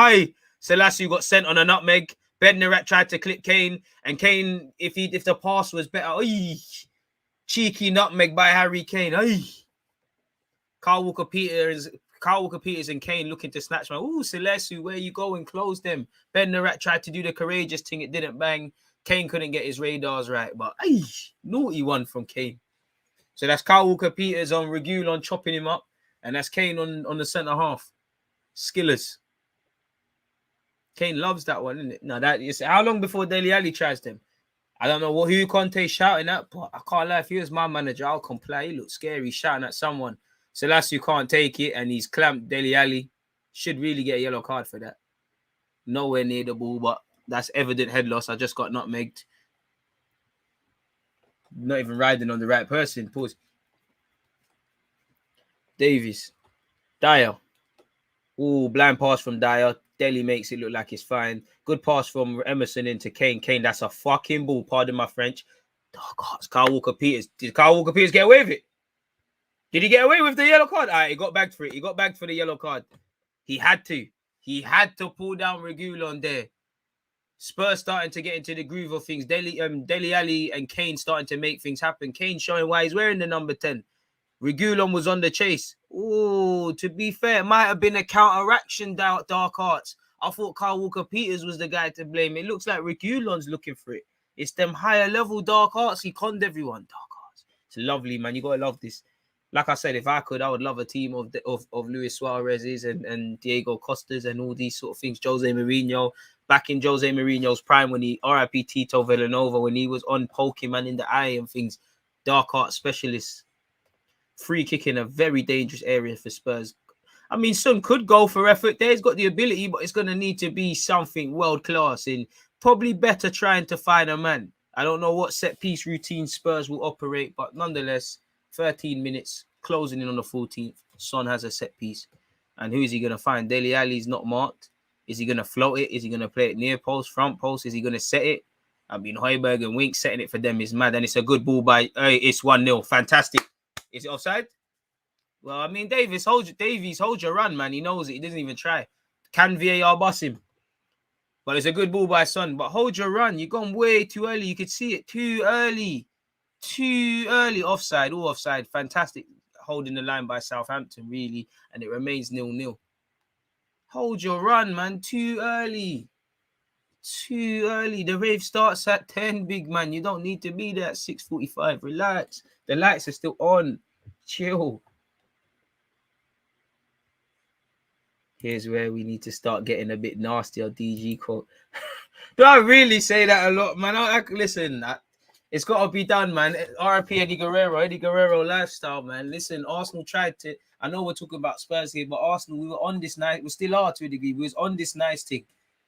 Selassie got sent on a nutmeg. Bednarak tried to clip Kane, and Kane, if the pass was better, cheeky nutmeg by Harry Kane. Carl Walker-Peters and Kane looking to snatch man. Selassie, where you going? Close them. Bednarak tried to do the courageous thing. It didn't bang. Kane couldn't get his radars right, but naughty one from Kane. So that's Carl Walker-Peters on Reguilon chopping him up, and that's Kane on the centre half. Skillers. Kane loves that one, isn't it? No, that is how long before Dele Alli tries them? I don't know who Conte's shouting at, but I can't lie. If he was my manager, I'll comply. He looks scary shouting at someone. Selassie can't take it, and he's clamped Dele Alli. Should really get a yellow card for that. Nowhere near the ball, but that's evident head loss. I just got nutmegged. Not even riding on the right person. Pause. Davies. Dyer. Blind pass from Dyer. Dele makes it look like it's fine. Good pass from Emerson into Kane. Kane, that's a fucking ball. Pardon my French. It's Carl Walker-Peters. Did Carl Walker-Peters get away with it? Did he get away with the yellow card? All right, he got bagged for it. He got bagged for the yellow card. He had to. He had to pull down Reguilon there. Spurs starting to get into the groove of things. Dele Alli and Kane starting to make things happen. Kane showing why he's wearing the number 10. Reguilon was on the chase. To be fair, it might have been a counteraction, Dark Arts. I thought Carl Walker-Peters was the guy to blame. It looks like Reguilon's looking for it. It's them higher level Dark Arts. He conned everyone. Dark Arts. It's lovely, man. You got to love this. Like I said, if I could, I would love a team of Luis Suarez's and Diego Costa's and all these sort of things. Jose Mourinho. Back in Jose Mourinho's prime when he, RIP Tito Villanova, when he was on poking man in the eye and things. Dark Arts specialists. Free kick in a very dangerous area for Spurs. I mean, Son could go for effort there. He's got the ability, but it's going to need to be something world-class in probably better trying to find a man. I don't know what set-piece routine Spurs will operate, but nonetheless, 13 minutes, closing in on the 14th. Son has a set-piece. And who is he going to find? Dele Alli's not marked. Is he going to float it? Is he going to play it near post, front post? Is he going to set it? I mean, Højbjerg and Wink setting it for them is mad. And it's a good ball by... it's 1-0. Fantastic. Is it offside? Well, I mean, Davies, hold your run, man. He knows it. He doesn't even try. Can VAR bust him? But it's a good ball by Son. But hold your run. You've gone way too early. You could see it. Too early. Offside. All offside. Fantastic holding the line by Southampton, really. And it remains 0-0. Hold your run, man. Too early. The rave starts at 10, big man. You don't need to be there at 6:45. Relax. The lights are still on. Chill. Here's where we need to start getting a bit nasty. Our DG quote. Do I really say that a lot, man? Listen, it's got to be done, man. RIP Eddie Guerrero lifestyle, man. Listen, Arsenal tried to. I know we're talking about Spurs here, but Arsenal, we were on this night. We still are to a degree. We was on this nice thing.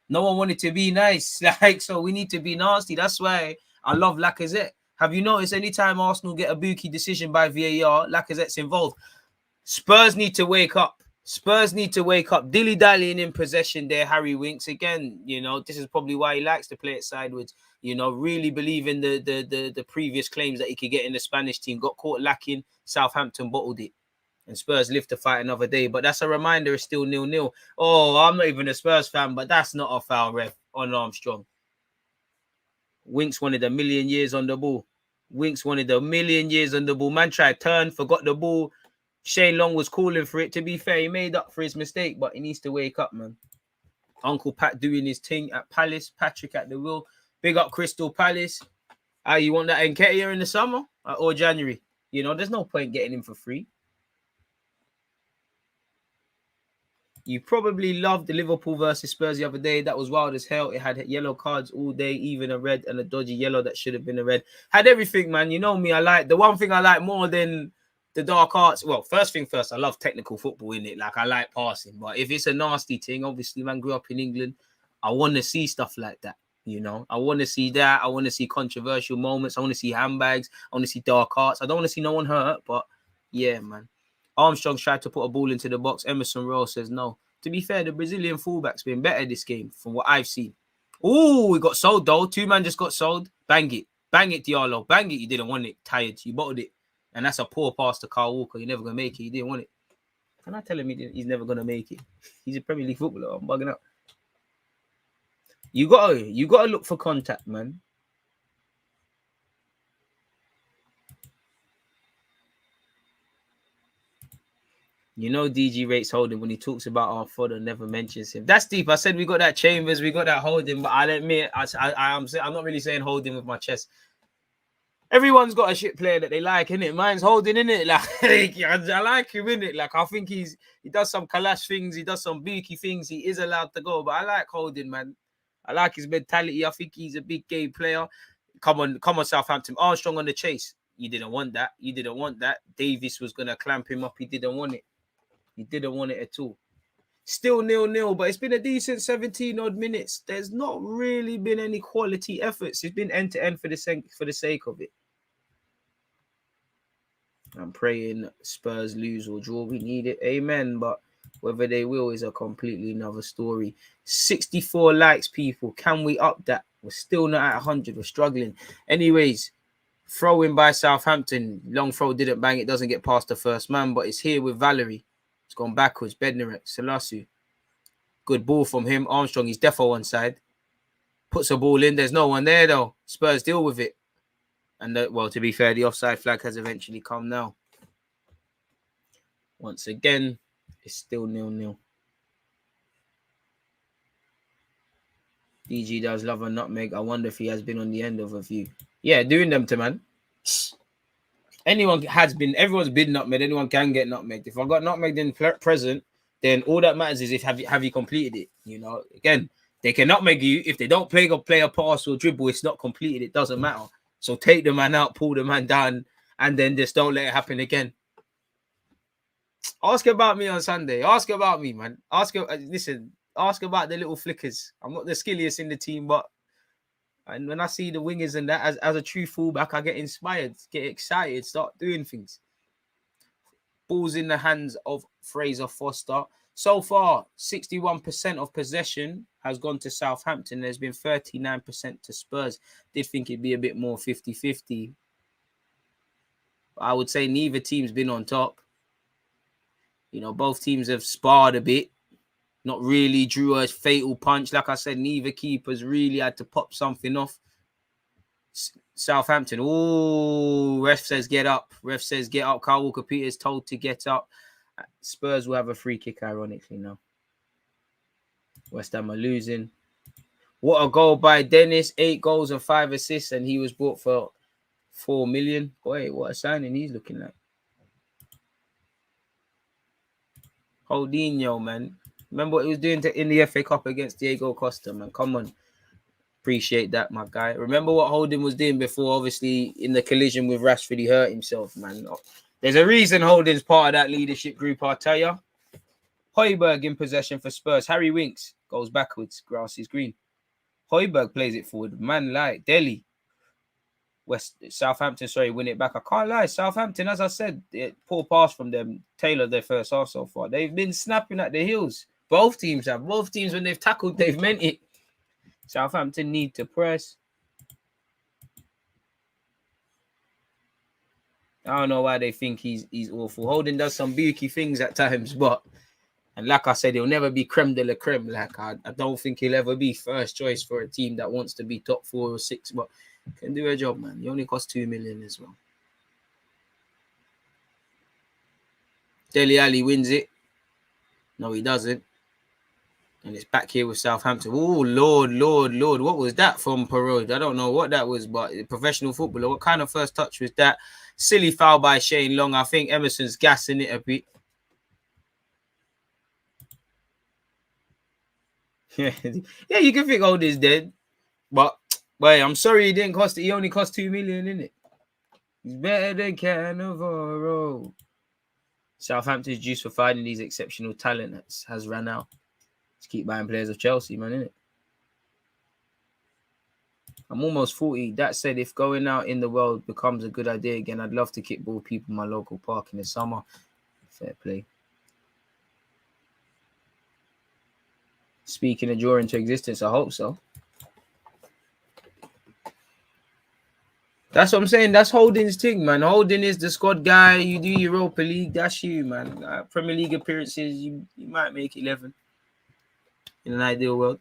No one wanted to be nice, like, so we need to be nasty. That's why I love Lacazette. Have you noticed anytime Arsenal get a bookie decision by VAR, Lacazette's involved? Spurs need to wake up. Spurs need to wake up. Dilly-dallying in possession there, Harry Winks. Again, you know, this is probably why he likes to play it sideways. You know, really believing the previous claims that he could get in the Spanish team. Got caught lacking. Southampton bottled it. And Spurs live to fight another day. But that's a reminder, it's still 0-0. Oh, I'm not even a Spurs fan, but that's not a foul, ref, on Armstrong. Winks wanted a million years on the ball. Winks wanted a million years on the ball. Man tried turn, forgot the ball. Shane Long was calling for it. To be fair, he made up for his mistake, but he needs to wake up, man. Uncle Pat doing his thing at Palace. Patrick at the wheel. Big up Crystal Palace. You want that Nketiah in the summer or January? You know, there's no point getting him for free. You probably loved the Liverpool versus Spurs the other day. That was wild as hell. It had yellow cards all day, even a red and a dodgy yellow that should have been a red. Had everything, man. You know me. The one thing I like more than the dark arts. Well, first thing first, I love technical football in it. Like, I like passing. But if it's a nasty thing, obviously, man, grew up in England. I want to see stuff like that. You know, I want to see that. I want to see controversial moments. I want to see handbags. I want to see dark arts. I don't want to see no one hurt. But yeah, man. Armstrong tried to put a ball into the box. Emerson Royal says no. To be fair, the Brazilian fullback's been better this game from what I've seen. Oh, we got sold though. Two man just got sold. Bang it. Bang it, Diallo. Bang it. You didn't want it. Tired. You bottled it. And that's a poor pass to Kyle Walker. You're never going to make it. You didn't want it. Can I tell him he's never going to make it? He's a Premier League footballer. I'm bugging out. You gotta look for contact, man. You know DG rates Holding when he talks about our fodder, never mentions him. That's deep. I said we got that Chambers, we got that Holding, but I'll admit I'm not really saying Holding with my chest. Everyone's got a shit player that they like, innit? Mine's Holding, innit? Like, I like him, innit? Like, I think he does some Kalash things, he does some beaky things, he is allowed to go, but I like Holding, man. I like his mentality. I think he's a big game player. Come on, Southampton. Armstrong on the chase. You didn't want that. Davis was going to clamp him up. He didn't want it. He didn't want it at all. Still 0-0, but it's been a decent 17 odd minutes. There's not really been any quality efforts. It's been end to end for the sake of it. I'm praying Spurs lose or draw. We need it. Amen. But whether they will is a completely another story. 64 likes, people. Can we up that? We're still not at 100. We're struggling. Anyways, throw in by Southampton. Long throw didn't bang. It doesn't get past the first man, but it's here with Valerie. It's gone backwards. Bednarek, Selassie. Good ball from him. Armstrong, he's defo one side. Puts a ball in. There's no one there, though. Spurs deal with it. And, well, to be fair, the offside flag has eventually come now. Once again, it's still 0-0. DG does love a nutmeg. I wonder if he has been on the end of a few. Yeah, doing them to man. Everyone's been nutmegged. Anyone can get nutmegged. If I got nutmegged in present, then all that matters is have you completed it. You know, again, they can nutmeg you if they don't play a pass or dribble. It's not completed. It doesn't matter. So take the man out, pull the man down, and then just don't let it happen again. Ask about me on Sunday. Ask about me, man. Ask about the little flickers. I'm not the skilliest in the team, but and when I see the wingers and that as a true fullback, I get inspired, get excited, start doing things. Balls in the hands of Fraser Foster. So far, 61% of possession has gone to Southampton. There's been 39% to Spurs. Did think it'd be a bit more 50-50. I would say neither team's been on top. You know, both teams have sparred a bit. Not really drew a fatal punch. Like I said, neither keepers really had to pop something off. Southampton. Oh, ref says get up. Kyle Walker-Peters told to get up. Spurs will have a free kick, ironically, now. West Ham are losing. What a goal by Dennis. 8 goals and 5 assists, and he was bought for 4 million. Boy, what a signing he's looking like. Holdinho, man. Remember what he was doing in the FA Cup against Diego Costa, man. Come on. Appreciate that, my guy. Remember what Holding was doing before, obviously, in the collision with Rashford, he hurt himself, man. There's a reason Holding's part of that leadership group, I'll tell you. Højbjerg in possession for Spurs. Harry Winks goes backwards. Grass is green. Højbjerg plays it forward. Man, like Delhi. Southampton, win it back. I can't lie. Southampton, as I said, poor pass from them. Taylor their first half so far. They've been snapping at the heels. Both teams have. Both teams, when they've tackled, they've meant it. Southampton need to press. I don't know why they think he's awful. Holding does some beaky things at times, and like I said, he'll never be creme de la creme. Like I don't think he'll ever be first choice for a team that wants to be top 4 or 6, but can do a job, man. He only costs 2 million as well. Dele Alli wins it. No, he doesn't. And it's back here with Southampton. Oh, Lord. What was that from Perraud? I don't know what that was, but professional footballer. What kind of first touch was that? Silly foul by Shane Long. I think Emerson's gassing it a bit. Yeah, you can think Holding's dead. But I'm sorry he only cost 2 million, innit? He's better than Cannavaro. Southampton's juice for finding these exceptional talent has run out. Let's keep buying players of Chelsea, man, innit? I'm almost 40. That said, if going out in the world becomes a good idea again, I'd love to kickball people in my local park in the summer. Fair play. Speaking of draw into existence, I hope so. That's what I'm saying. That's Holding's thing, man. Holding is the squad guy. You do Europa League. That's you, man. Premier League appearances, you might make 11 in an ideal world.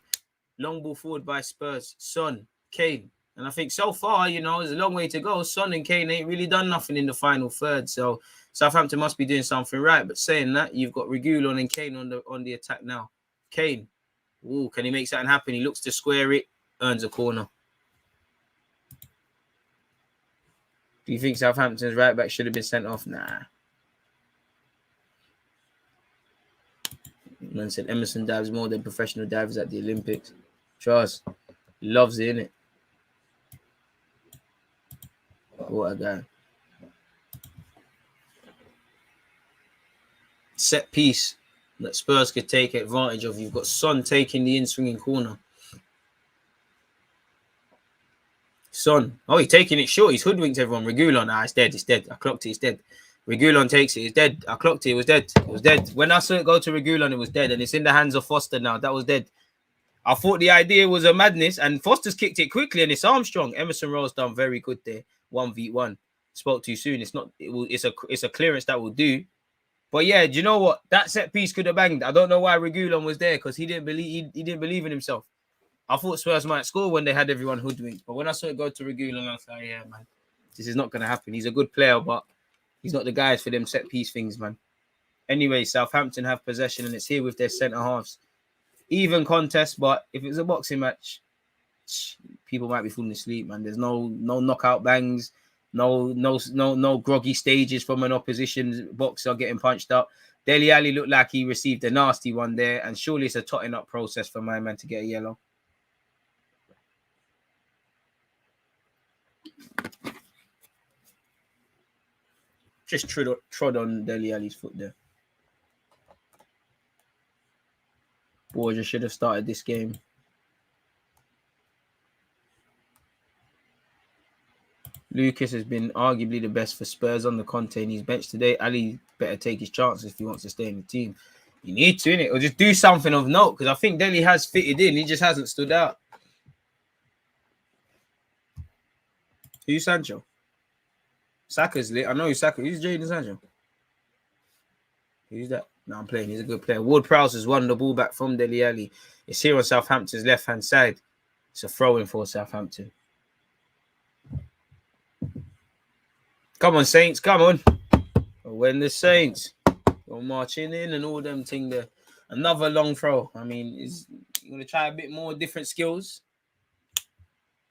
Long ball forward by Spurs. Son, Kane. And I think so far, there's a long way to go. Son and Kane ain't really done nothing in the final third. So Southampton must be doing something right. But saying that, you've got Reguilon and Kane on the attack now. Kane. Ooh, can he make something happen? He looks to square it. Earns a corner. Do you think Southampton's right back should have been sent off? Nah. Man said Emerson dives more than professional divers at the Olympics. Trust. He loves it, innit? What a guy. Set piece that Spurs could take advantage of. You've got Son taking the in-swinging corner. Son. Oh, he's taking it short. He's hoodwinked everyone. Reguilon. It's dead. I clocked it. It's dead. Reguilon takes it. It's dead. I clocked it. It was dead. When I saw it go to Reguilon, it was dead. And it's in the hands of Foster now. That was dead. I thought the idea was a madness. And Foster's kicked it quickly. And it's Armstrong. Emerson Rowe's done very good there. 1v1. Spoke too soon. It's a clearance that will do. But yeah, do you know what? That set piece could have banged. I don't know why Reguilon was there because he didn't believe in himself. I thought Spurs might score when they had everyone hoodwinked. But when I saw it go to Reguilon, I was like, yeah, man, this is not going to happen. He's a good player, but he's not the guys for them set piece things, man. Anyway, Southampton have possession and it's here with their centre halves. Even contest, but if it's a boxing match, people might be falling asleep, man. There's no knockout bangs, no groggy stages from an opposition boxer getting punched up. Dele Alli looked like he received a nasty one there, and surely it's a totting up process for my man to get a yellow. Just trod on Dele Alli's foot there. Borja should have started this game. Lucas has been arguably the best for Spurs on the Conte and he's benched today. Ali better take his chances if he wants to stay in the team. You need to, innit? Or just do something of note because I think Dele has fitted in. He just hasn't stood out. Who's Sancho? Saka's lit. I know who's Saka. Who's Jadon Sancho? Who's that? No, I'm playing. He's a good player. Ward-Prowse has won the ball back from Dele Alli. It's here on Southampton's left-hand side. It's a throw-in for Southampton. Come on, Saints. Come on. When the Saints go marching in and all them thing there. Another long throw. I mean, he's going to try a bit more different skills.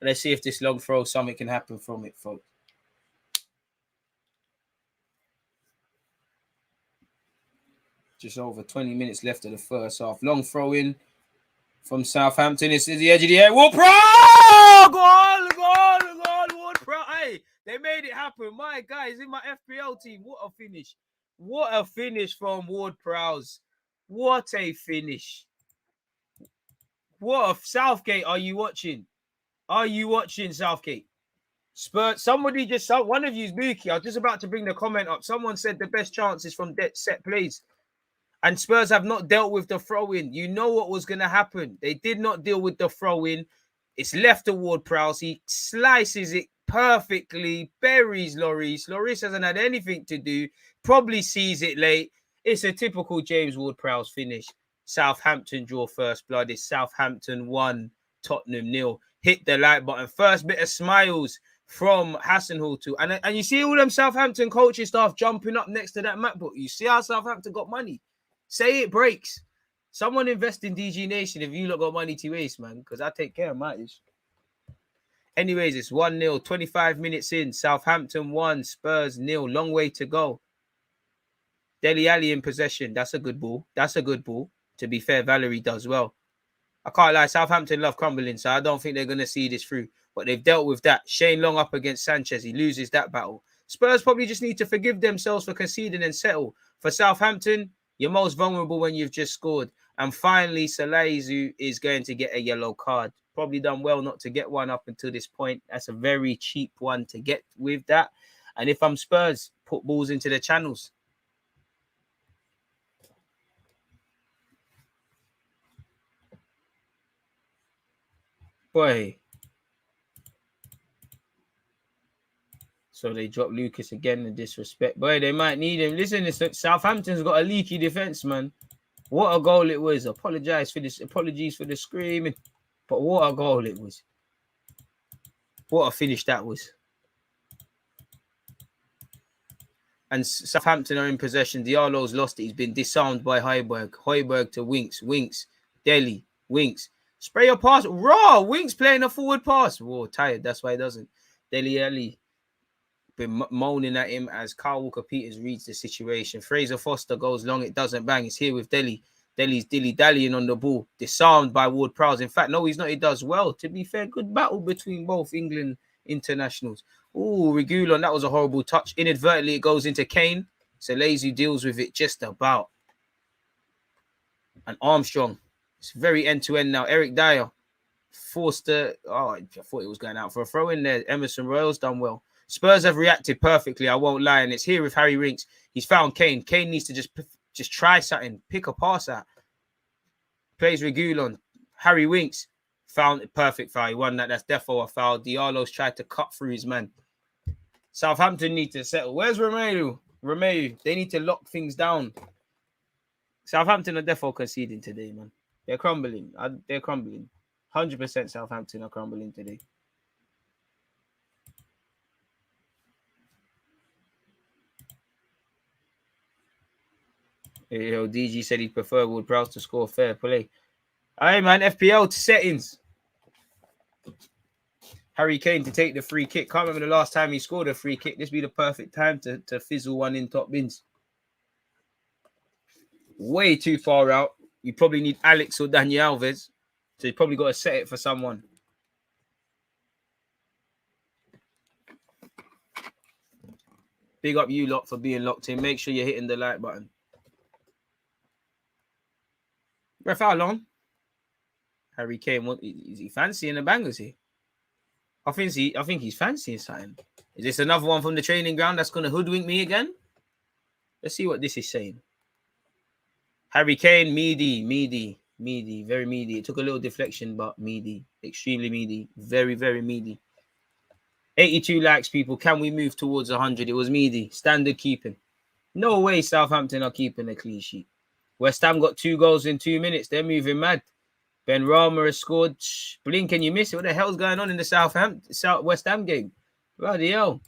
Let's see if this long throw, something can happen from it, folks. Just over 20 minutes left of the first half. Long throw in. from Southampton. It's the edge of the area. Ward-Prowse! Goal! Ward-Prowse. Hey, they made it happen. My guys in my FPL team. What a finish. What a finish from Ward-Prowse. What a finish. What a Southgate are you watching? Are you watching Southgate? Spurs, somebody just, one of you's Mookie. I was just about to bring the comment up. Someone said the best chances from set plays. And Spurs have not dealt with the throw-in. You know what was going to happen. They did not deal with the throw-in. It's left to Ward-Prowse. He slices it perfectly, buries Lloris. Lloris hasn't had anything to do. Probably sees it late. It's a typical James Ward-Prowse finish. Southampton draw first blood. It's Southampton 1, Tottenham 0. Hit the like button. First bit of smiles from Hassenhuttl. And you see all them Southampton coaching staff jumping up next to that MacBook. You see how Southampton got money. Say it breaks. Someone invest in DG Nation if you lot got money to waste, man, because I take care of my issue. Anyways, it's 1-0, 25 minutes in. Southampton 1, Spurs 0. Long way to go. Dele Alli in possession. That's a good ball. That's a good ball. To be fair, Valerie does well. I can't lie. Southampton love crumbling, so I don't think they're going to see this through. But they've dealt with that. Shane Long up against Sanchez. He loses that battle. Spurs probably just need to forgive themselves for conceding and settle. For Southampton, you're most vulnerable when you've just scored. And finally, Salaizu is going to get a yellow card. Probably done well not to get one up until this point. That's a very cheap one to get with that. And if I'm Spurs, put balls into the channels. Boy. So they drop Lucas again in disrespect. Boy, they might need him. Listen, Southampton's got a leaky defense, man. What a goal it was. Apologies for the screaming. But what a goal it was. What a finish that was. And Southampton are in possession. Diallo's lost it. He's been disarmed by Højbjerg. Højbjerg to Winks. Dele. Winks. Spray a pass. Raw. Winks playing a forward pass. Whoa, tired. That's why he doesn't. Dele Alli been moaning at him as Carl Walker-Peters reads the situation. Fraser Foster goes long. It doesn't bang. It's here with Dele. Dele's dilly-dallying on the ball. Disarmed by Ward-Prowse. In fact, no, he's not. He does well. To be fair, good battle between both England internationals. Ooh, Reguilon, that was a horrible touch. Inadvertently, it goes into Kane. Salaizu deals with it just about. And Armstrong. It's very end-to-end now. Eric Dyer. Forster. Oh, I thought it was going out for a throw in there. Emerson Royals done well. Spurs have reacted perfectly, I won't lie. And it's here with Harry Winks. He's found Kane. Kane needs to just try something. Pick a pass out. Plays Reguilon. Harry Winks. Found it perfect foul. He won that. That's defo a foul. Diallo's tried to cut through his man. Southampton need to settle. Where's Romelu? They need to lock things down. Southampton are defo conceding today, man. They're crumbling. 100% Southampton are crumbling today. Yo, DG said he'd prefer Ward-Prowse to score fair play. Hey, man, FPL settings. Harry Kane to take the free kick. Can't remember the last time he scored a free kick. This be the perfect time to fizzle one in top bins. Way too far out. You probably need Alex or Daniel Alves. So you probably got to set it for someone. Big up you lot for being locked in. Make sure you're hitting the like button. Ref, how long? Harry Kane, is he fancying the bangers here? I think he's fancying something. Is this another one from the training ground that's going to hoodwink me again? Let's see what this is saying. Harry Kane, meaty, very meaty. It took a little deflection, but meaty, extremely meaty, very, very meaty. 82 likes, people. Can we move towards 100? It was meaty. Standard keeping. No way Southampton are keeping a clean sheet. West Ham got 2 goals in 2 minutes. They're moving mad. Ben Rama has scored. Blink, can you miss it? What the hell's going on in the West Ham game? Bloody hell.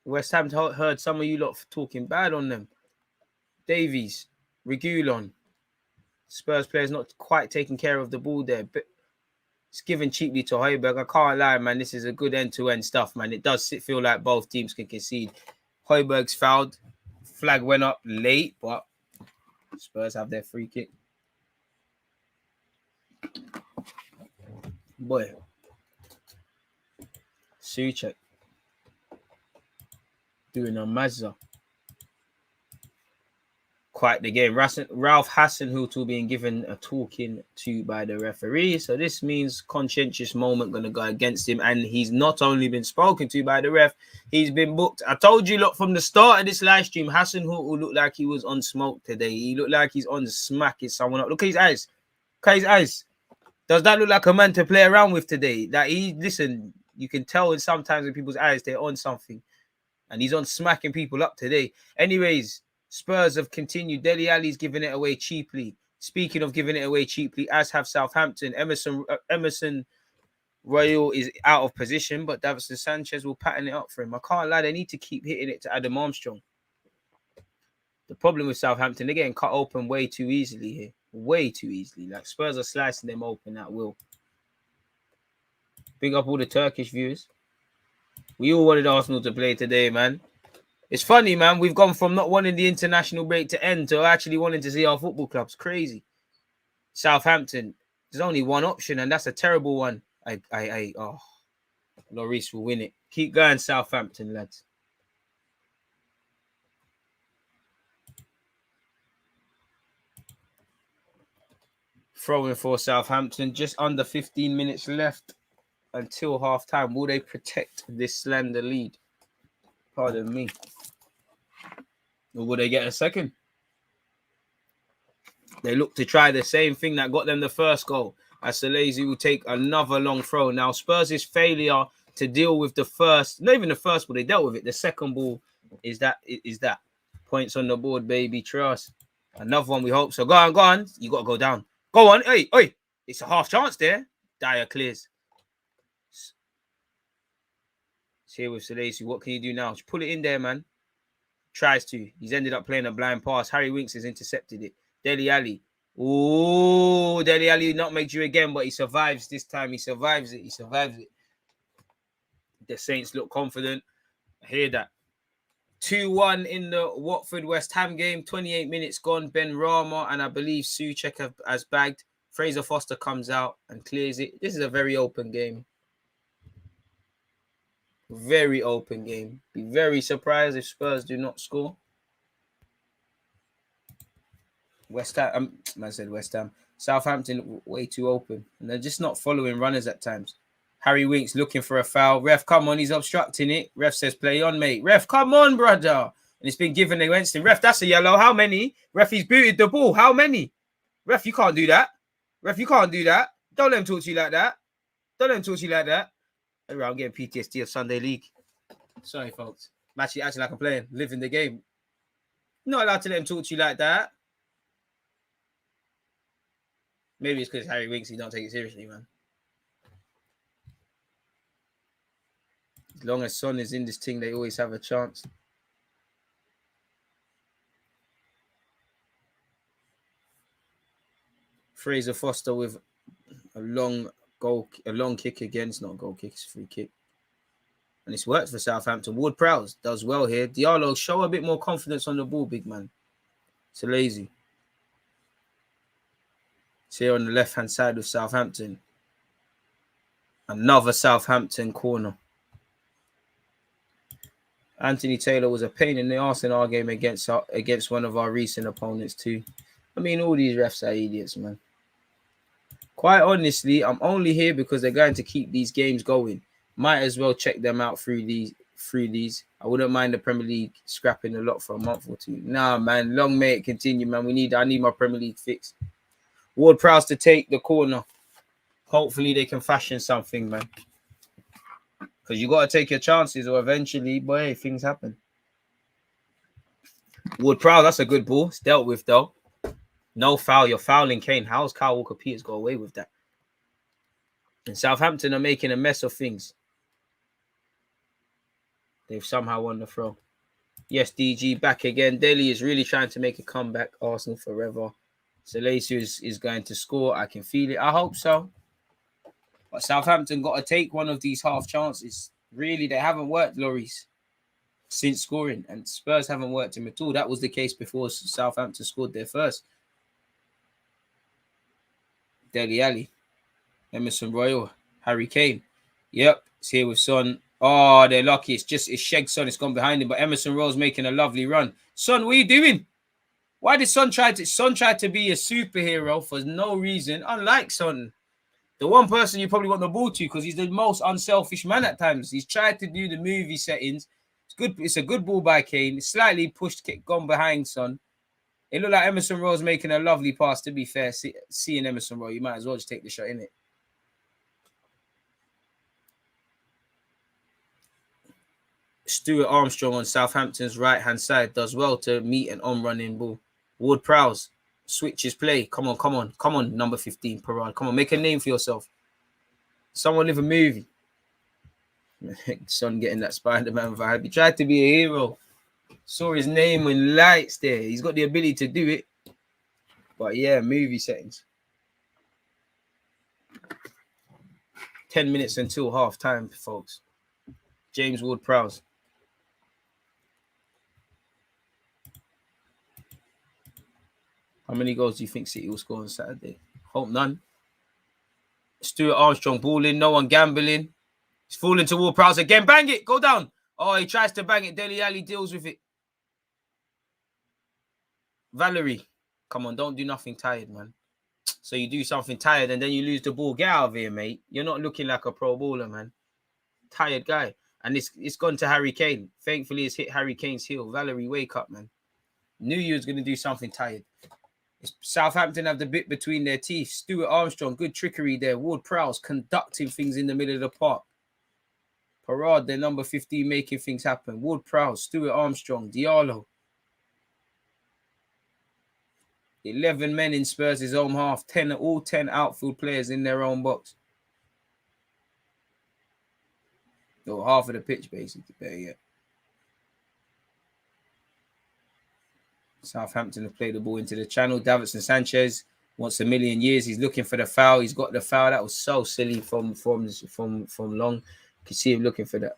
West Ham heard some of you lot talking bad on them. Davies, Reguilon. Spurs players not quite taking care of the ball there. But it's given cheaply to Højbjerg. I can't lie, man. This is a good end-to-end stuff, man. It does feel like both teams can concede. Højbjerg's fouled. Flag went up late, but Spurs have their free kick. Boy. Souček. Doing a mazza. Quite the game. Ralph Hasenhüttl being given a talking to by the referee. So this means conscientious moment going to go against him. And he's not only been spoken to by the ref, he's been booked. I told you, look, from the start of this live stream, Hasenhüttl looked like he was on smoke today. He looked like he's on smacking someone up. Look at his eyes. Look at his eyes. Does that look like a man to play around with today? That listen, you can tell sometimes in people's eyes they're on something. And he's on smacking people up today. Anyways, Spurs have continued. Dele Alli's giving it away cheaply. Speaking of giving it away cheaply, as have Southampton. Emerson Royal is out of position, but Davinson Sanchez will pattern it up for him. I can't lie, they need to keep hitting it to Adam Armstrong. The problem with Southampton, they're getting cut open way too easily here. Way too easily. Like Spurs are slicing them open at will. Big up all the Turkish viewers. We all wanted Arsenal to play today, man. It's funny, man. We've gone from not wanting the international break to end to actually wanting to see our football clubs. Crazy. Southampton, there's only one option, and that's a terrible one. Lloris will win it. Keep going, Southampton, lads. Throwing for Southampton. Just under 15 minutes left until half-time. Will they protect this slender lead? Pardon me. Or will they get a second? They look to try the same thing that got them the first goal. As Salesi will take another long throw. Now, Spurs' failure to deal with the first, not even the first ball, they dealt with it. The second ball is that. Points on the board, baby. Trust. Another one, we hope so. Go on. You got to go down. Go on. Hey. It's a half chance there. Dyer clears. It's here with Salesi. What can you do now? Just pull it in there, man. Tries to. He's ended up playing a blind pass. Harry Winks has intercepted it. Dele Alli. Oh, Dele Alli not made you again, but he survives this time. He survives it. The Saints look confident. I hear that. 2-1 in the Watford-West Ham game. 28 minutes gone. Ben Rama and I believe Souček has bagged. Fraser Foster comes out and clears it. This is a very open game. Very open game. Be very surprised if Spurs do not score. West Ham. Southampton way too open. And they're just not following runners at times. Harry Winks looking for a foul. Ref, come on. He's obstructing it. Ref says, play on, mate. Ref, come on, brother. And it's been given against him. Ref, that's a yellow. How many? Ref, he's booted the ball. How many? Ref, you can't do that. Ref, you can't do that. Don't let him talk to you like that. I'm getting PTSD of Sunday League. Sorry, folks. I'm actually acting like I'm playing. Living the game. Not allowed to let him talk to you like that. Maybe it's because Harry Winks, he don't take it seriously, man. As long as Son is in this thing, they always have a chance. Fraser Foster with a long kick again. It's not a goal kick, it's a free kick. And it's worked for Southampton. Ward-Prowse does well here. Diallo, show a bit more confidence on the ball, big man. It's lazy. It's here on the left-hand side of Southampton. Another Southampton corner. Anthony Taylor was a pain in the arse in our game against one of our recent opponents too. I mean, all these refs are idiots, man. Quite honestly, I'm only here because they're going to keep these games going. Might as well check them out through these. I wouldn't mind the Premier League scrapping a lot for a month or two. Nah, man. Long may it continue, man. I need my Premier League fixed. Ward-Prowse to take the corner. Hopefully they can fashion something, man. Because you got to take your chances or eventually, boy, things happen. Ward-Prowse, that's a good ball. It's dealt with, though. No foul. You're fouling Kane. How's Kyle Walker-Peters got away with that? And Southampton are making a mess of things. They've somehow won the throw. Yes, DG back again. Dele is really trying to make a comeback. Arsenal forever. Salesi is going to score. I can feel it. I hope so. But Southampton got to take one of these half chances. Really, they haven't worked Lloris since scoring. And Spurs haven't worked him at all. That was the case before Southampton scored their first. Dele Alli. Emerson Royal Harry Kane. Yep, it's here with Son. Oh, they're lucky. It's Sheg Son. It's gone behind him, but Emerson Rowe's making a lovely run. Son, what are you doing? Why did Son try to be a superhero for no reason? Unlike Son, the one person you probably want the ball to because he's the most unselfish man at times. He's tried to do the movie settings. It's good. It's a good ball by Kane. Slightly pushed, kick, gone behind Son. It looked like Emerson Rowe's making a lovely pass. To be fair, seeing Emerson Rowe, you might as well just take the shot, innit? Stuart Armstrong on Southampton's right-hand side does well to meet an on-running ball. Ward-Prowse switches play. Come on, number 15, Parade. Come on, make a name for yourself. Someone live a movie. Son getting that Spider-Man vibe. He tried to be a hero. Saw his name in lights there. He's got the ability to do it. But yeah, movie settings. 10 minutes until half time, folks. James Ward-Prowse. How many goals do you think City will score on Saturday? Hope none. Stuart Armstrong balling, no one gambling. He's falling to Ward-Prowse again. Bang it, go down. Oh, he tries to bang it. Dele Alli deals with it. Valerie, come on, don't do nothing tired, man. So you do something tired and then you lose the ball. Get out of here, mate. You're not looking like a pro bowler, man. Tired guy. And it's gone to Harry Kane. Thankfully, it's hit Harry Kane's heel. Valerie, wake up, man. Knew you was going to do something tired. Southampton have the bit between their teeth. Stuart Armstrong, good trickery there. Ward-Prowse conducting things in the middle of the park. Parade, their number 15, making things happen. Ward-Prowse, Stuart Armstrong, Diallo. 11 men in Spurs' own half. All 10 outfield players in their own box. Or half of the pitch, basically. There, yeah. Southampton have played the ball into the channel. Davinson Sanchez wants a million years. He's looking for the foul. He's got the foul. That was so silly from Long. You can see him looking for that.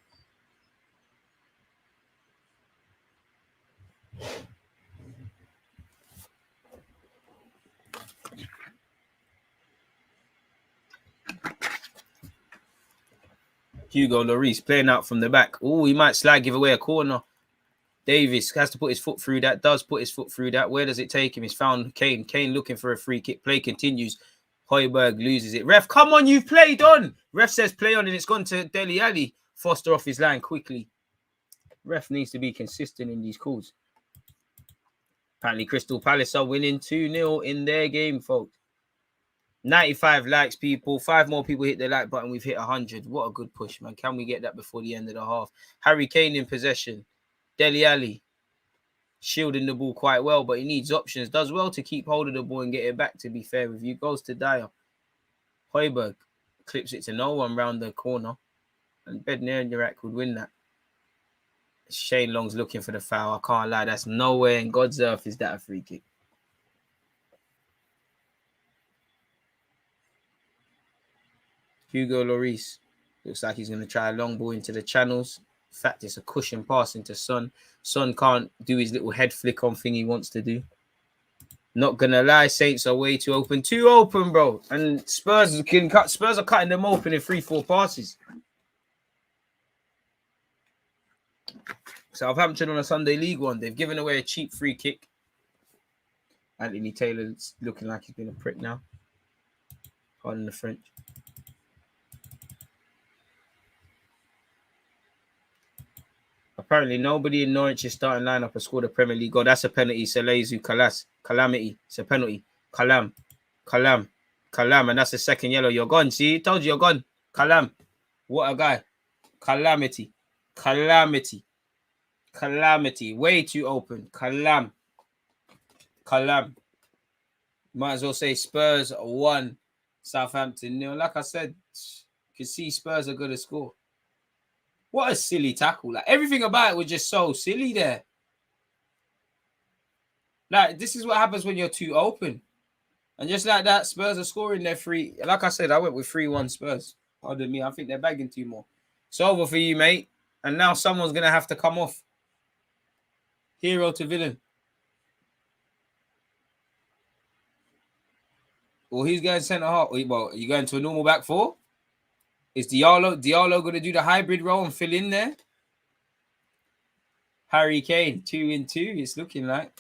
Hugo Lloris playing out from the back. Oh, he might give away a corner. Davis has to put his foot through that. Does put his foot through that. Where does it take him? He's found Kane. Kane looking for a free kick. Play continues. Højbjerg loses it. Ref, come on, you've played on. Ref says play on and it's gone to Dele Alli. Foster off his line quickly. Ref needs to be consistent in these calls. Apparently Crystal Palace are winning 2-0 in their game, folks. 95 likes, people. 5 more people hit the like button. We've hit 100. What a good push, man. Can we get that before the end of the half? Harry Kane in possession. Dele Alli shielding the ball quite well, but he needs options. Does well to keep hold of the ball and get it back, to be fair with you. Goes to Dyer. Højbjerg clips it to no one round the corner. And Bednarek would win that. Shane Long's looking for the foul. I can't lie. That's nowhere in God's earth is that a free kick. Hugo Lloris. Looks like he's going to try a long ball into the channels. In fact, it's a cushion pass into Son. Son can't do his little head flick on thing he wants to do. Not going to lie, Saints are way too open. Too open, bro. And Spurs are cutting them open in 3-4 passes. Southampton on a Sunday League one. They've given away a cheap free kick. Anthony Taylor's looking like he's been a prick now. Pardon the French. Apparently, nobody in Norwich's starting lineup has scored a Premier League goal. That's a penalty. Selezu, Calamity. It's a penalty. Kalam. And that's the second yellow. You're gone. See? Told you you're gone. Kalam. What a guy. Calamity. Way too open. Kalam. Might as well say Spurs 1, Southampton 0. Like I said, you can see Spurs are going to score. What a silly tackle. Like, everything about it was just so silly there. Like, this is what happens when you're too open. And just like that, Spurs are scoring their 3. Like I said, I went with 3-1 Spurs. Pardon me. I think they're bagging 2 more. It's over for you, mate. And now someone's going to have to come off. Hero to villain. Well, who's going centre half? Well, are you going to a normal back 4? Is Diallo going to do the hybrid role and fill in there? Harry Kane, 2-2. It's looking like.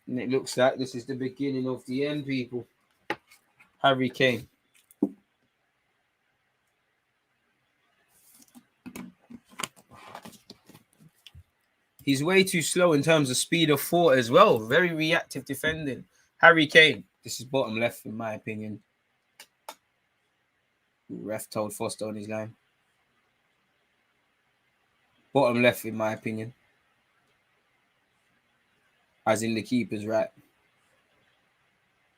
And it looks like this is the beginning of the end, people. Harry Kane. He's way too slow in terms of speed of thought as well. Very reactive defending. Harry Kane. This is bottom left, in my opinion. Ref told Foster on his line. Bottom left, in my opinion. As in the keeper's right.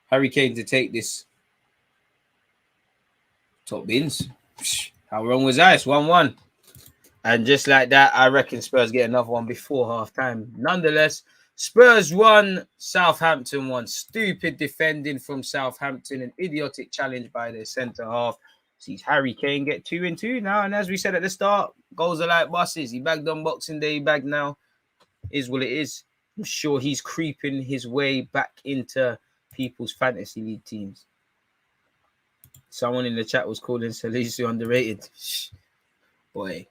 Harry Kane to take this. Top bins. How wrong was I? It's 1-1. And just like that, I reckon Spurs get another one before half-time. Nonetheless, Spurs won, Southampton won. Stupid defending from Southampton. An idiotic challenge by their centre-half. Sees Harry Kane get 2-2 now. And as we said at the start, goals are like buses. He bagged on Boxing Day, he bagged now. Is what it is. I'm sure he's creeping his way back into people's fantasy league teams. Someone in the chat was calling Salisu underrated. Boy.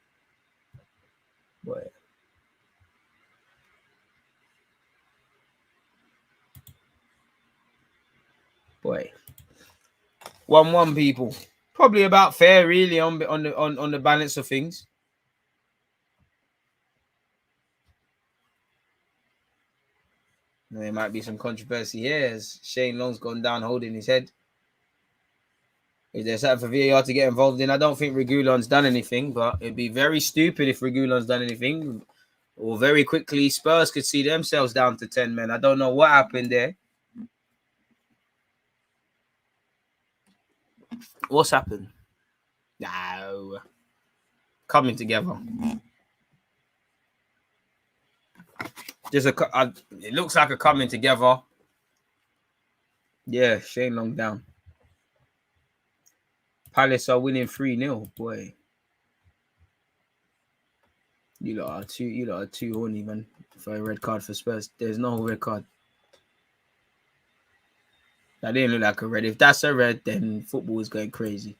1-1, people. Probably about fair, really, on the balance of things. There might be some controversy here as Shane Long's gone down holding his head. Is there something for VAR to get involved in? I don't think Reguilon's done anything, but it'd be very stupid if Reguilon's done anything. Or very quickly, Spurs could see themselves down to 10 men. I don't know what happened there. What's happened? No. Coming together. It looks like a coming together. Yeah, Shane Long down. Palace are winning 3-0, boy. You lot are too horny, man, for a red card for Spurs. There's no red card. That didn't look like a red. If that's a red, then football is going crazy.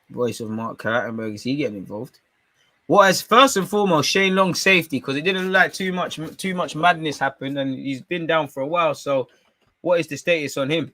Voice of Mark Kaltenberg, is he getting involved? What is first and foremost Shane Long's safety, because it didn't look like too much madness happened, and he's been down for a while. So, what is the status on him?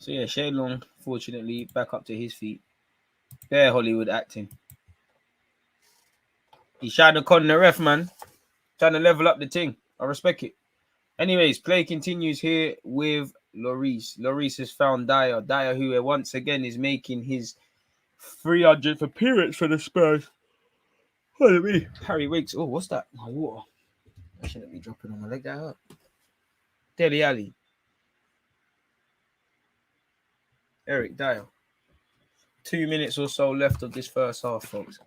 So yeah, Shane Long, fortunately, back up to his feet. Bare Hollywood acting. He's trying to con the ref, man. Trying to level up the thing. I respect it. Anyways, play continues here with Lloris. Lloris has found Dyer. Dyer, who once again is making his 300th appearance for the Spurs. Harry Wiggs. Oh, what's that? My water. I shouldn't be dropping on my leg. That hurt. Dele Alli. Eric Dyer. 2 minutes or so left of this first half, folks.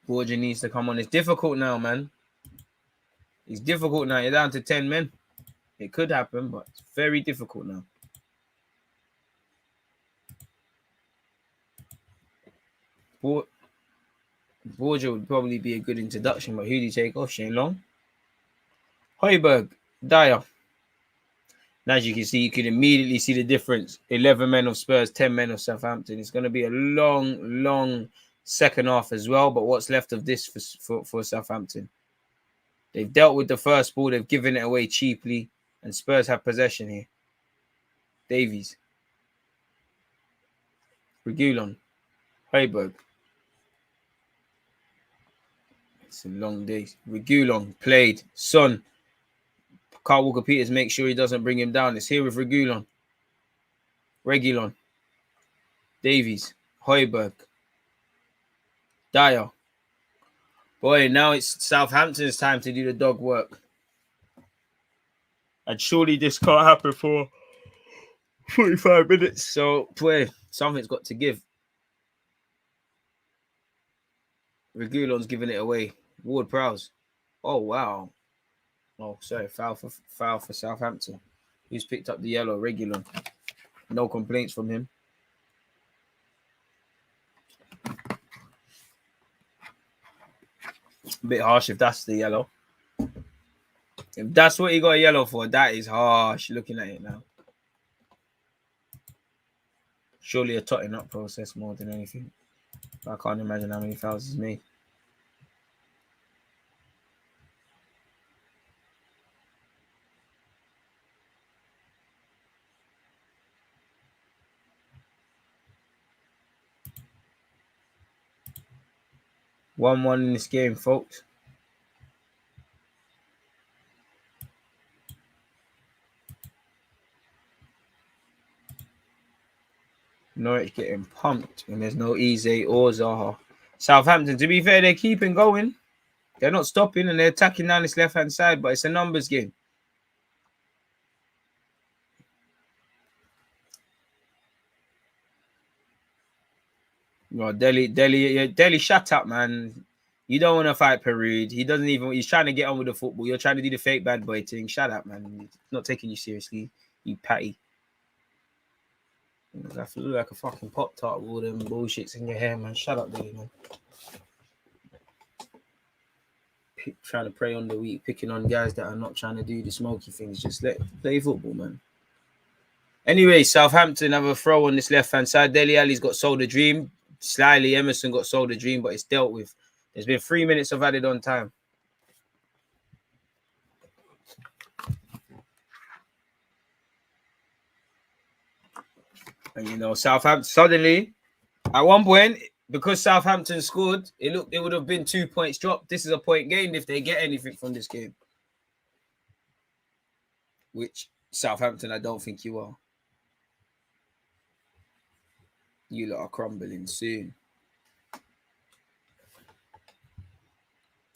Borja needs to come on. It's difficult now, man. It's difficult now. You're down to 10 men. It could happen, but it's very difficult now. Borja would probably be a good introduction, but who do you take off? Shane Long? Højbjerg, Dyer. And as you can see, you can immediately see the difference. 11 men of Spurs, 10 men of Southampton. It's going to be a long second half as well. But what's left of this for Southampton? They've dealt with the first ball. They've given it away cheaply. And Spurs have possession here. Davies. Reguilon. Højbjerg. It's a long day. Reguilon played. Son. Carl Walker-Peters, make sure he doesn't bring him down. It's here with Reguilon, Davies, Højbjerg, Dyer. Boy, now it's Southampton's time to do the dog work. And surely this can't happen for 45 minutes. So, boy, something's got to give. Reguilon's giving it away. Ward-Prowse. Oh, wow. Oh, sorry. Foul for Southampton. Who's picked up the yellow? Reguilon. No complaints from him. A bit harsh if that's the yellow. If that's what he got a yellow for, that is harsh looking at it now. Surely a totting up process more than anything. I can't imagine how many fouls he's made. One in this game, folks. Norwich getting pumped and there's no Eze or Zaha. Southampton, to be fair, they're keeping going. They're not stopping and they're attacking down this left-hand side, but it's a numbers game. No, Delhi, shut up, man. You don't want to fight Pereira. He's trying to get on with the football. You're trying to do the fake bad boy thing. Shut up, man. He's not taking you seriously. You patty. You have to look like a fucking Pop-Tart with all them bullshits in your hair, man. Shut up, Delhi, man. Trying to prey on the weak, picking on guys that are not trying to do the smoky things. Just play football, man. Anyway, Southampton have a throw on this left-hand side. Dele Alli's got sold a dream. Slyly, Emerson got sold a dream, but it's dealt with. There's been 3 minutes of added on time. And, you know, Southampton suddenly, at one point, because Southampton scored, it would have been 2 points dropped. This is a point gained if they get anything from this game. Which, Southampton, I don't think you are. You lot are crumbling soon.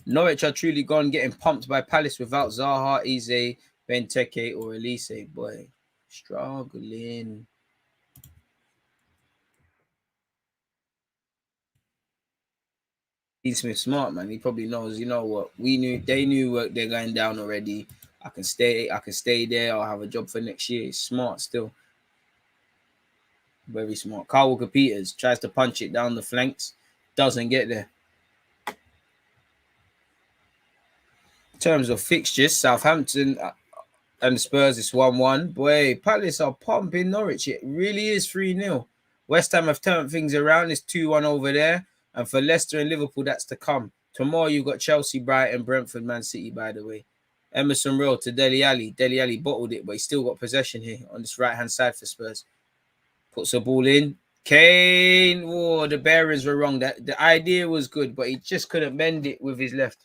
Norwich are truly gone, getting pumped by Palace without Zaha, Eze, Benteke, or Elise. Boy, struggling. Dean Smith smart, man. He probably knows, you know what? They knew they're going down already. I can stay there. I'll have a job for next year. He's smart still. Very smart. Carl Walker-Peters tries to punch it down the flanks. Doesn't get there. In terms of fixtures, Southampton and Spurs is 1-1. Boy, Palace are pumping Norwich. It really is 3-0. West Ham have turned things around. It's 2-1 over there. And for Leicester and Liverpool, that's to come. Tomorrow, you've got Chelsea, Brighton, Brentford, Man City, by the way. Emerson Royal to Dele Alli. Dele Alli bottled it, but he's still got possession here on this right-hand side for Spurs. Puts the ball in. Kane. Oh, the bearings were wrong. The idea was good, but he just couldn't bend it with his left.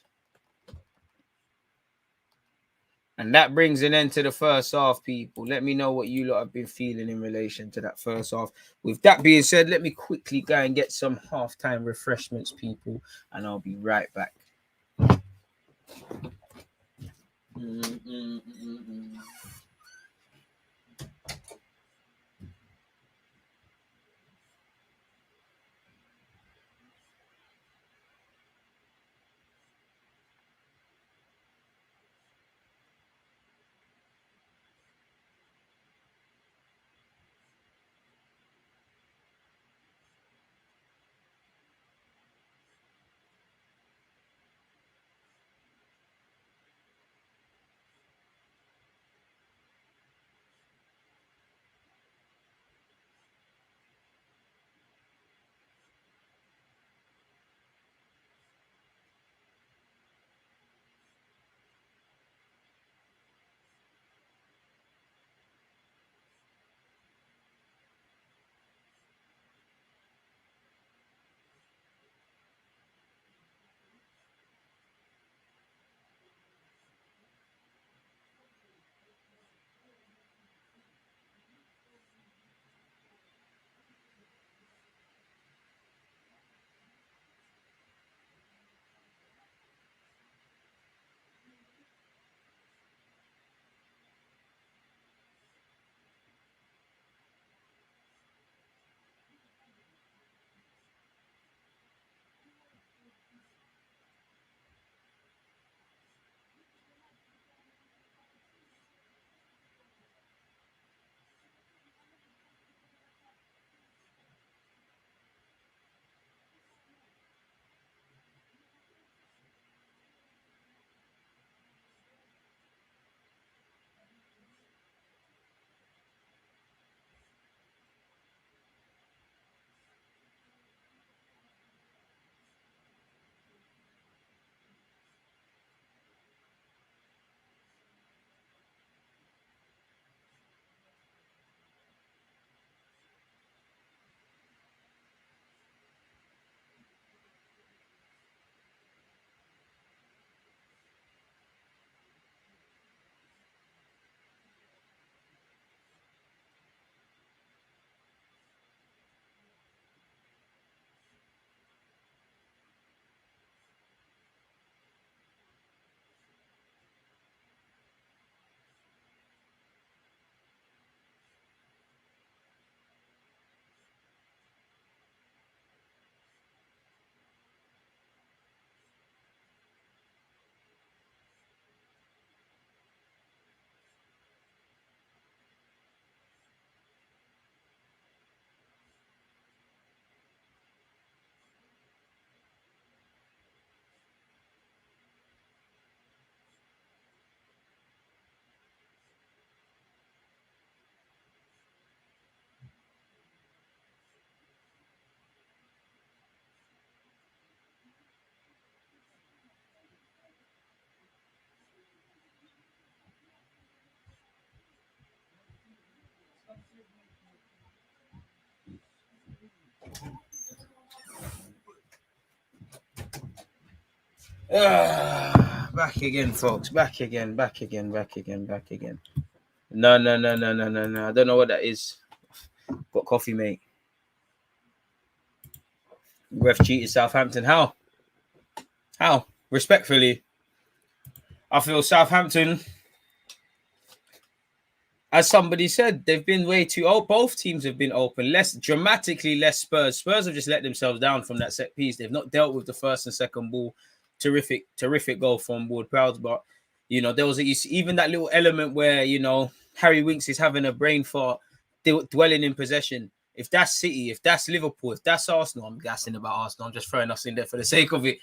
And that brings an end to the first half, people. Let me know what you lot have been feeling in relation to that first half. With that being said, let me quickly go and get some halftime refreshments, people, and I'll be right back. Back again, folks. Back again. No. I don't know what that is. Got coffee, mate. Ref cheated Southampton. How? Respectfully, I feel Southampton, as somebody said, they've been way too open. Both teams have been open. Dramatically less Spurs. Spurs have just let themselves down from that set piece. They've not dealt with the first and second ball. Terrific goal from Ward-Prowse. But, there was even that little element where, Harry Winks is having a brain fart, dwelling in possession. If that's City, if that's Liverpool, if that's Arsenal, I'm gassing about Arsenal. I'm just throwing us in there for the sake of it.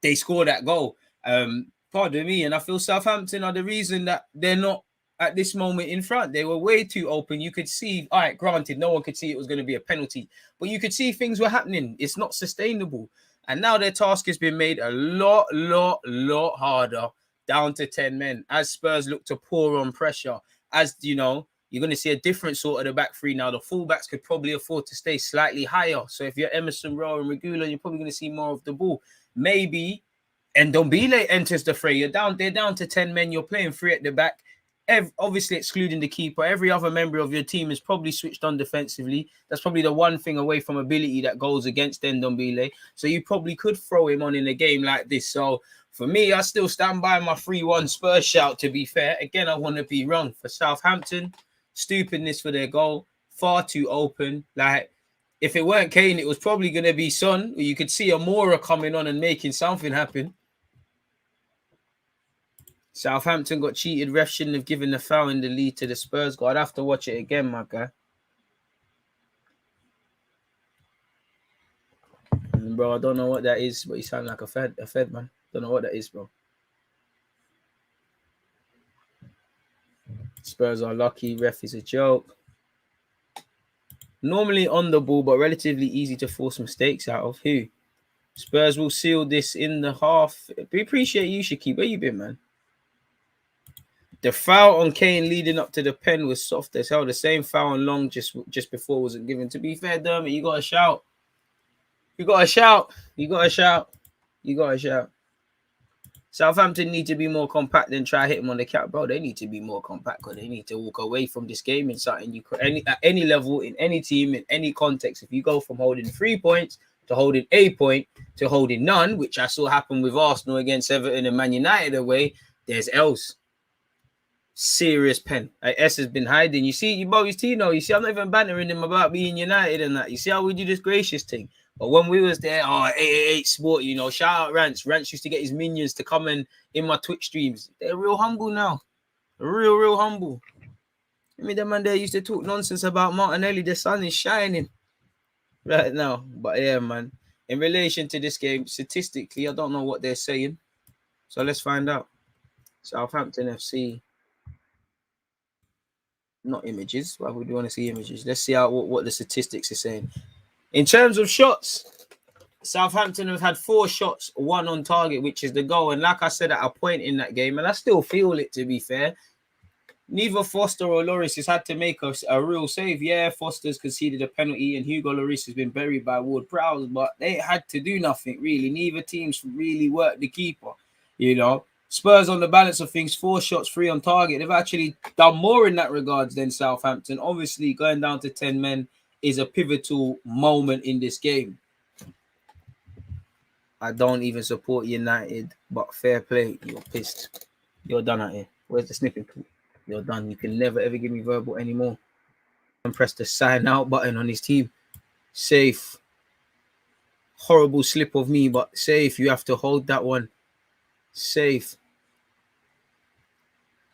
They score that goal. Pardon me. And I feel Southampton are the reason that they're not at this moment in front. They were way too open. You could see, all right, granted, no one could see it was going to be a penalty, but you could see things were happening. It's not sustainable. And now their task has been made a lot harder, down to 10 men, as Spurs look to pour on pressure. As, you're going to see a different sort of the back three now. The fullbacks could probably afford to stay slightly higher. So if you're Emerson, Rowe and Regula, you're probably going to see more of the ball. Maybe Ndombele enters the fray. They're down to 10 men. You're playing three at the back. Obviously excluding the keeper. Every other member of your team is probably switched on defensively. That's probably the one thing away from ability that goes against Ndombele. So you probably could throw him on in a game like this. So for me, I still stand by my 3-1 Spurs shout, to be fair. Again, I want to be wrong. For Southampton, stupidness for their goal. Far too open. Like, if it weren't Kane, it was probably going to be Son. You could see Amora coming on and making something happen. Southampton got cheated. Ref shouldn't have given the foul in the lead to the Spurs goal. I'd have to watch it again, my guy. Bro, I don't know what that is, but you sound like a fed man. Don't know what that is, bro. Spurs are lucky. Ref is a joke. Normally on the ball, but relatively easy to force mistakes out of. Who? Spurs will seal this in the half. We appreciate you, Shaki. Where you been, man? The foul on Kane leading up to the pen was soft as hell. The same foul on Long just before wasn't given. To be fair, Dermot, you got to shout. You got to shout. Southampton need to be more compact than try hit him on the cap, bro. They need to be more compact because they need to walk away from this game in something at any level, in any team, in any context. If you go from holding 3 points to holding a point to holding none, which I saw happen with Arsenal against Everton and Man United away, there's else. Serious pen. S has been hiding. You see, Tino. You see, I'm not even bantering him about being United and that. You see how we do this gracious thing. But when we was there, 888 Sport, shout out Rance. Rance used to get his minions to come in my Twitch streams. They're real humble now. Real humble. The man there used to talk nonsense about Martinelli. The sun is shining right now. But yeah, man. In relation to this game, statistically, I don't know what they're saying. So let's find out. Southampton FC. Not images. Why would you want to see images? Let's see what the statistics are saying. In terms of shots, Southampton have had 4 shots, 1 on target, which is the goal. And like I said at a point in that game, and I still feel it, to be fair, neither Foster or Lloris has had to make a real save. Yeah, Foster's conceded a penalty and Hugo Lloris has been buried by Ward-Prowse, but they had to do nothing, really. Neither team's really worked the keeper, Spurs on the balance of things, 4 shots, 3 on target. They've actually done more in that regards than Southampton. Obviously, going down to 10 men is a pivotal moment in this game. I don't even support United, but fair play. You're pissed. You're done out here. Where's the snipping tool? You're done. You can never, ever give me verbal anymore. And press the sign out button on his team. Safe. Horrible slip of me, but safe. You have to hold that one. Safe.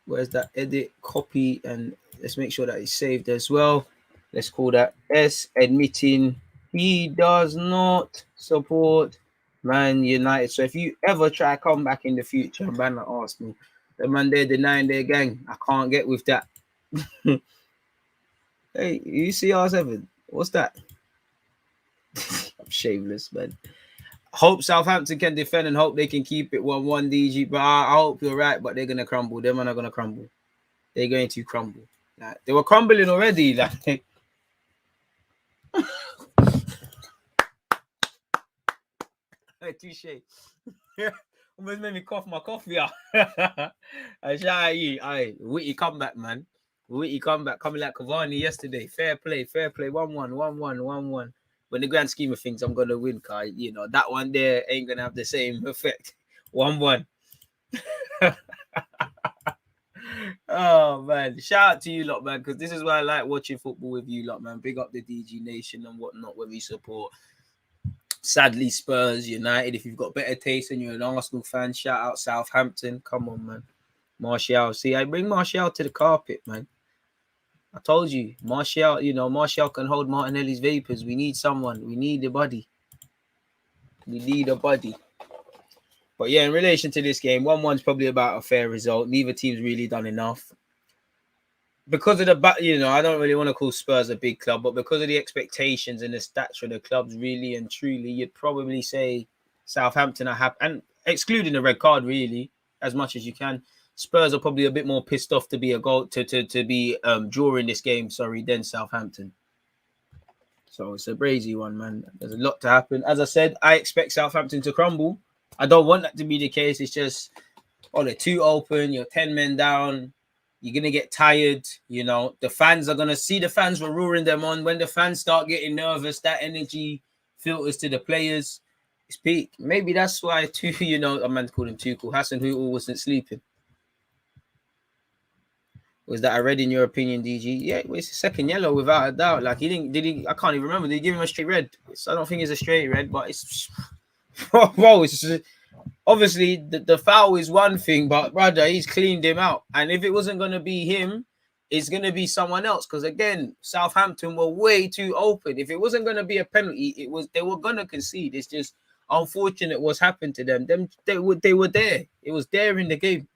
Where's that edit? Copy, and let's make sure that it's saved as well. Let's call that S, admitting he does not support Man United. So if you ever try to come back in the future and ban Arsenal, the man there denying their gang, I can't get with that. Hey, you see R7? What's that? I'm shameless, man. Hope Southampton can defend and hope they can keep it 1-1 DG. But I hope you're right, but they're going to crumble. Them men are going to crumble. They're going to crumble. Like, they were crumbling already. Like, touche. Almost made me cough my coffee out. I shout at you. Aye, witty comeback, man. Witty comeback, coming like Cavani yesterday. Fair play, fair play. 1-1, 1-1, 1-1. But in the grand scheme of things, I'm gonna win, cause you know that one there ain't gonna have the same effect. 1-1. Oh man, shout out to you lot, man, because this is why I like watching football with you lot, man. Big up the DG Nation and whatnot, where we support. Sadly, Spurs, United. If you've got better taste and you're an Arsenal fan, shout out Southampton. Come on, man. Martial. See, I bring Martial to the carpet, man. I told you, Martial, Martial can hold Martinelli's vapors. We need someone. We need a body. We need a body. But yeah, in relation to this game, 1-1's probably about a fair result. Neither team's really done enough. Because of the, I don't really want to call Spurs a big club, but because of the expectations and the stature of the clubs, really and truly, you'd probably say Southampton are happy, and excluding the red card, really, as much as you can. Spurs are probably a bit more pissed off to be a goal to be drawing this game, than Southampton. So it's a brazy one, man. There's a lot to happen. As I said, I expect Southampton to crumble. I don't want that to be the case. It's just, they're too open. You're 10 men down. You're going to get tired. The fans are going to see the fans were roaring them on. When the fans start getting nervous, that energy filters to the players. It's peak. Maybe that's why, a man called him Tuchel. Hassan Hutel wasn't sleeping. Was that a red in your opinion, DG? Yeah, it's a second yellow without a doubt. Like, I can't even remember. Did he give him a straight red? I don't think it's a straight red, but it's... Bro, it's just, obviously the foul is one thing, but brother, he's cleaned him out. And if it wasn't going to be him, it's going to be someone else. Because again, Southampton were way too open. If it wasn't going to be a penalty, they were going to concede. It's just unfortunate what's happened to them. They were there. It was there in the game.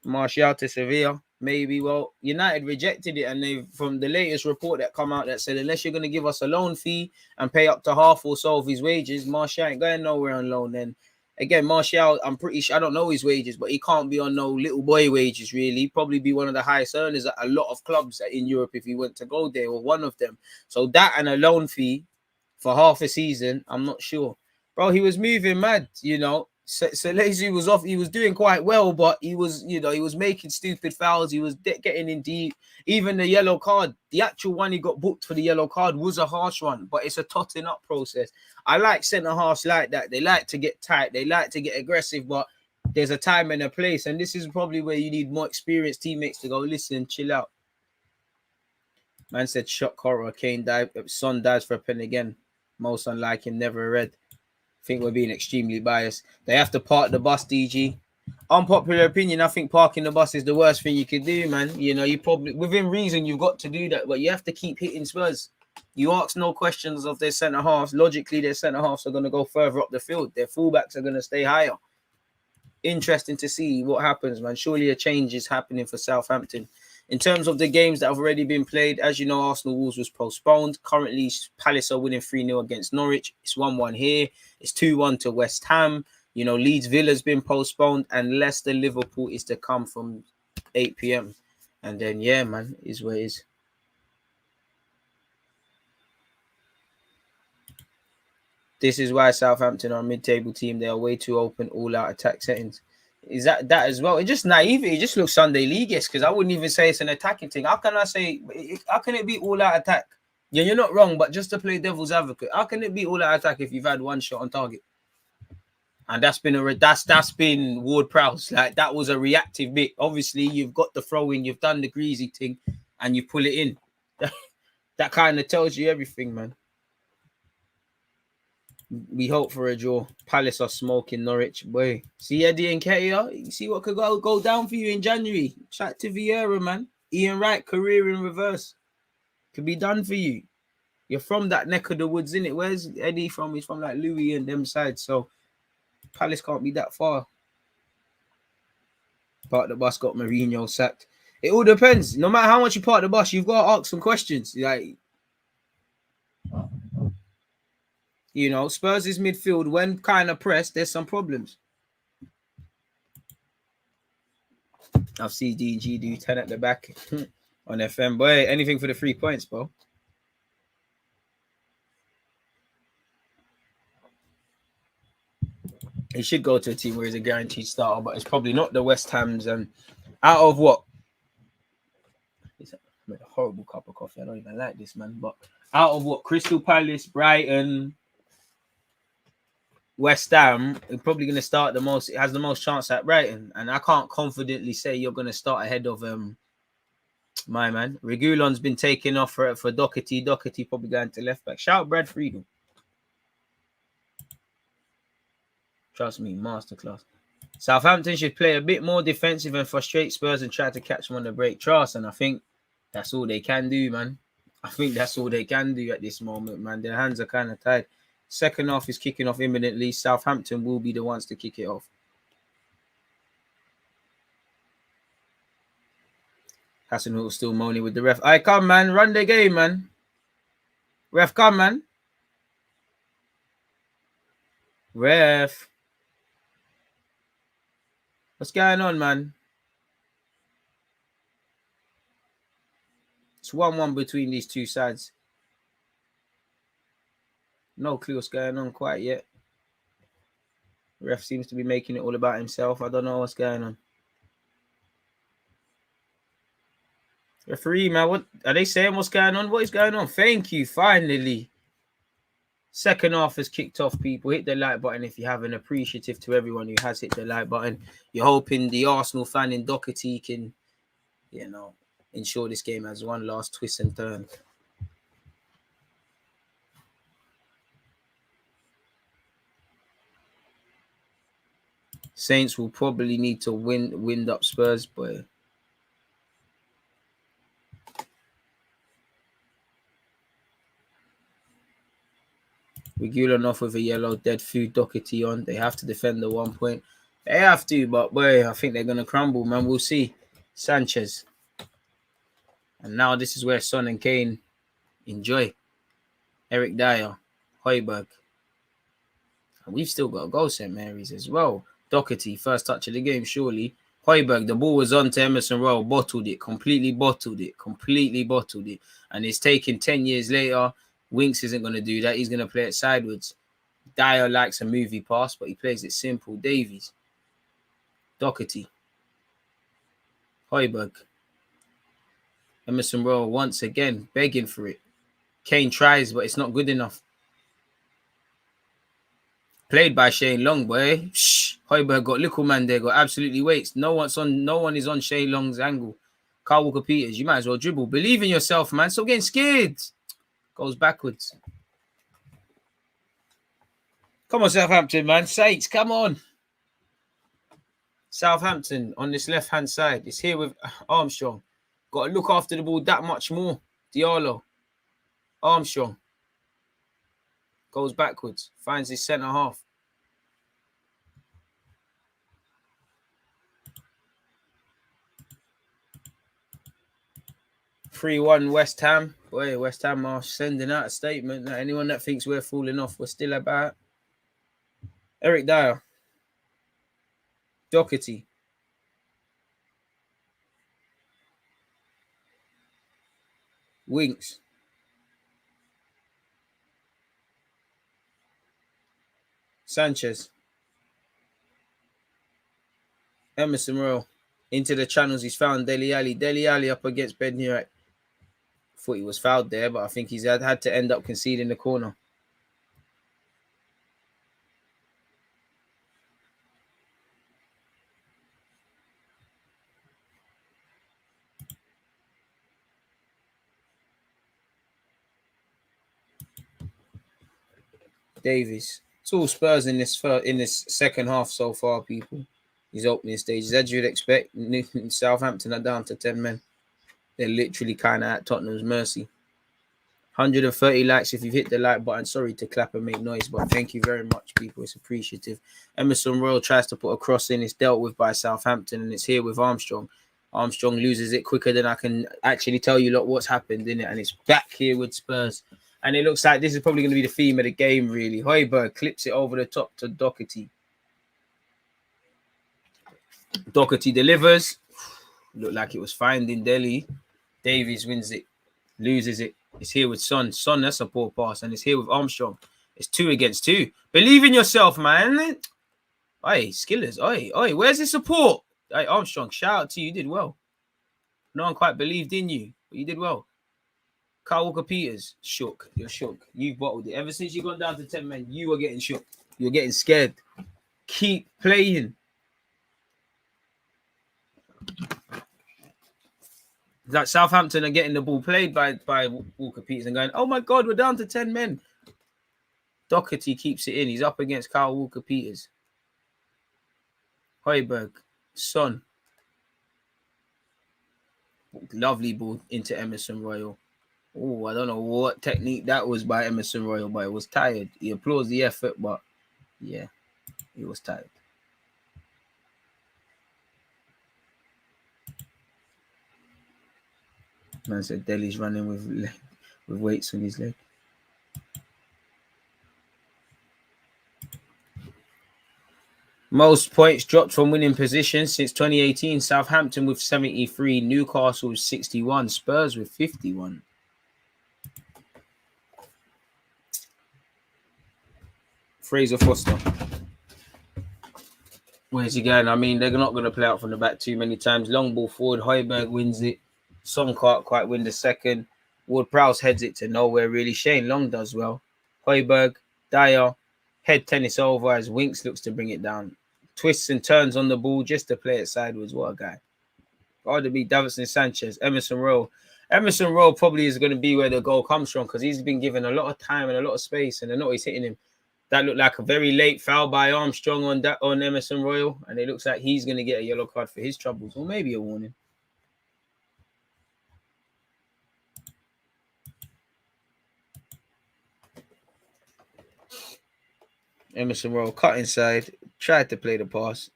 Martial to Sevilla, maybe. Well, United rejected it, and they, from the latest report that come out, that said unless you're going to give us a loan fee and pay up to half or so of his wages, Martial ain't going nowhere on loan. Then again, Martial, I'm pretty sure, I don't know his wages, but he can't be on no little boy wages, really. He'd probably be one of the highest earners at a lot of clubs in Europe if he went to go there, or one of them. So that and a loan fee for half a season, I'm not sure. Bro, he was moving mad, So Lazy was off. He was doing quite well, but he was, he was making stupid fouls. He was getting in deep. Even the yellow card, the actual one he got booked for the yellow card was a harsh one, but it's a totting up process. I like centre halves like that. They like to get tight. They like to get aggressive, but there's a time and a place. And this is probably where you need more experienced teammates to go, listen, chill out. Man said, shock horror. Son dies for a pen again. Most unlike him, never read. Think we're being extremely biased. They have to park the bus, DG. Unpopular opinion, I think parking the bus is the worst thing you could do, man. You probably, within reason, you've got to do that, but you have to keep hitting Spurs. You ask no questions of their centre halves. Logically, their centre halves are going to go further up the field. Their fullbacks are going to stay higher. Interesting to see what happens, man. Surely a change is happening for Southampton. In terms of the games that have already been played, as you know, Arsenal Wolves was postponed. Currently, Palace are winning 3-0 against Norwich. It's 1-1 here. It's 2-1 to West Ham. Leeds Villa's been postponed, and Leicester Liverpool is to come from 8 p.m. And then, yeah, man, is where it is. This is why Southampton are a mid-table team. They are way too open, all-out attack settings. Is that as well? It's just naive. It just looks Sunday League-esque, because I wouldn't even say it's an attacking thing. How can it be all-out attack? Yeah, you're not wrong, but just to play devil's advocate, how can it be all-out attack if you've had one shot on target? And that's been Ward-Prowse. Like, that was a reactive bit. Obviously, you've got the throw-in, you've done the greasy thing, and you pull it in. That kind of tells you everything, man. We hope for a draw. Palace are smoking Norwich. Boy, see Eddie and Nketiah? You see what could go down for you in January? Chat to Vieira, man. Ian Wright, career in reverse. Could be done for you. You're from that neck of the woods, innit? Where's Eddie from? He's from like Louis and them sides. So Palace can't be that far. Park the bus got Mourinho sacked. It all depends. No matter how much you park the bus, you've got to ask some questions. Like, Spurs' midfield, when kind of pressed, there's some problems. I've seen DG do 10 at the back on FM. Boy, anything for the 3 points, bro. He should go to a team where he's a guaranteed starter, but it's probably not the West Ham's. And out of what? It's a horrible cup of coffee. I don't even like this, man. But out of what? Crystal Palace, Brighton, West Ham, he's probably going to start the most. It has the most chance at Brighton, and I can't confidently say you're going to start ahead of my man. Reguilon's been taken off for Doherty. Doherty probably going to left back. Shout Brad Friedel. Trust me, masterclass. Southampton should play a bit more defensive and frustrate Spurs and try to catch them on the break. Trust, and I think that's all they can do, man. I think that's all they can do at this moment, man. Their hands are kind of tied. Second half is kicking off imminently. Southampton will be the ones to kick it off. Hassan still moaning with the ref. I come, man. Run the game, man. Ref, come, man. Ref. What's going on, man? It's 1-1 between these two sides. No clue what's going on quite yet. Ref seems to be making it all about himself. I don't know what's going on. Referee, man, what are they saying? What's going on? What is going on? Thank you. Finally. Second half has kicked off, people. Hit the like button if you haven't. Appreciative to everyone who has hit the like button. You're hoping the Arsenal fan in Doherty can, ensure this game has one last twist and turn. Saints will probably need to wind up Spurs, but Reguilon off with a yellow, dead food, Doherty on. They have to defend the 1 point. They have to, but boy, I think they're going to crumble, man. We'll see. Sanchez. And now this is where Son and Kane enjoy. Eric Dyer, Højbjerg. And we've still got a goal, St. Mary's as well. Doherty, first touch of the game, surely. Højbjerg, the ball was on to Emerson Royal, completely bottled it. And it's taken 10 years later. Winks isn't going to do that. He's going to play it sideways. Dyer likes a movie pass, but he plays it simple. Davies. Doherty. Højbjerg. Emerson Royal once again begging for it. Kane tries, but it's not good enough. Played by Shane Long, boy. Shh. Højbjerg got little man there, got absolutely waits. No one is on Shane Long's angle. Carl Walker-Peters, you might as well dribble. Believe in yourself, man. Stop getting scared. Goes backwards. Come on, Southampton, man. Saints, come on. Southampton on this left-hand side. It's here with Armstrong. Got to look after the ball that much more. Diallo. Armstrong. Goes backwards. Finds his centre half. (3-1) West Ham. Boy, West Ham are sending out a statement that anyone that thinks we're falling off, we're still about. Eric Dyer. Doherty. Winks. Sanchez. Emerson Royal. Into the channels. He's found Dele Alli. Dele Alli up against Bednarek. Thought he was fouled there, but I think he's had to end up conceding the corner. Davies. It's all Spurs in this second half so far, people. These opening stages. As you'd expect, Southampton are down to 10 men. They're literally kind of at Tottenham's mercy. 130 likes if you've hit the like button. Sorry to clap and make noise, but thank you very much, people. It's appreciative. Emerson Royal tries to put a cross in. It's dealt with by Southampton, and it's here with Armstrong. Armstrong loses it quicker than I can actually tell you what's happened in it, and it's back here with Spurs. And it looks like this is probably going to be the theme of the game, really. Højbjerg clips it over the top to Doherty. Doherty delivers. Looked like it was finding Delhi. Davies wins it. Loses it. It's here with Son. Son, that's a poor pass. And it's here with Armstrong. It's 2 against 2. Believe in yourself, man. Oi, Skillers. Oi, where's the support? Hey, Armstrong, shout out to you. You did well. No one quite believed in you, but you did well. Kyle Walker-Peters, shook. You're shook. You've bottled it. Ever since you got down to 10 men, you were getting shook. You were getting scared. Keep playing. Like Southampton are getting the ball played by Walker-Peters and going, oh my God, we're down to 10 men. Doherty keeps it in. He's up against Kyle Walker-Peters. Højbjerg, Son. Lovely ball into Emerson Royal. Oh, I don't know what technique that was by Emerson Royal, but it was tired. He applauds the effort, but yeah, he was tired. Man said Delhi's running with weights on his leg. Most points dropped from winning positions since 2018. Southampton with 73, Newcastle with 61, Spurs with 51. Fraser Foster. Where's he going? I mean, they're not going to play out from the back too many times. Long ball forward. Højbjerg wins it. Son can't quite win the second. Ward-Prowse heads it to nowhere, really. Shane Long does well. Højbjerg, Dyer, head tennis over as Winks looks to bring it down. Twists and turns on the ball just to play it sideways. What a guy. Got to be Davinson Sanchez, Emerson Royal. Emerson Royal probably is going to be where the goal comes from because he's been given a lot of time and a lot of space, and I know he's hitting him. That looked like a very late foul by Armstrong on Emerson Royal, and it looks like he's going to get a yellow card for his troubles, or maybe a warning. Emerson Royal cut inside, tried to play the pass.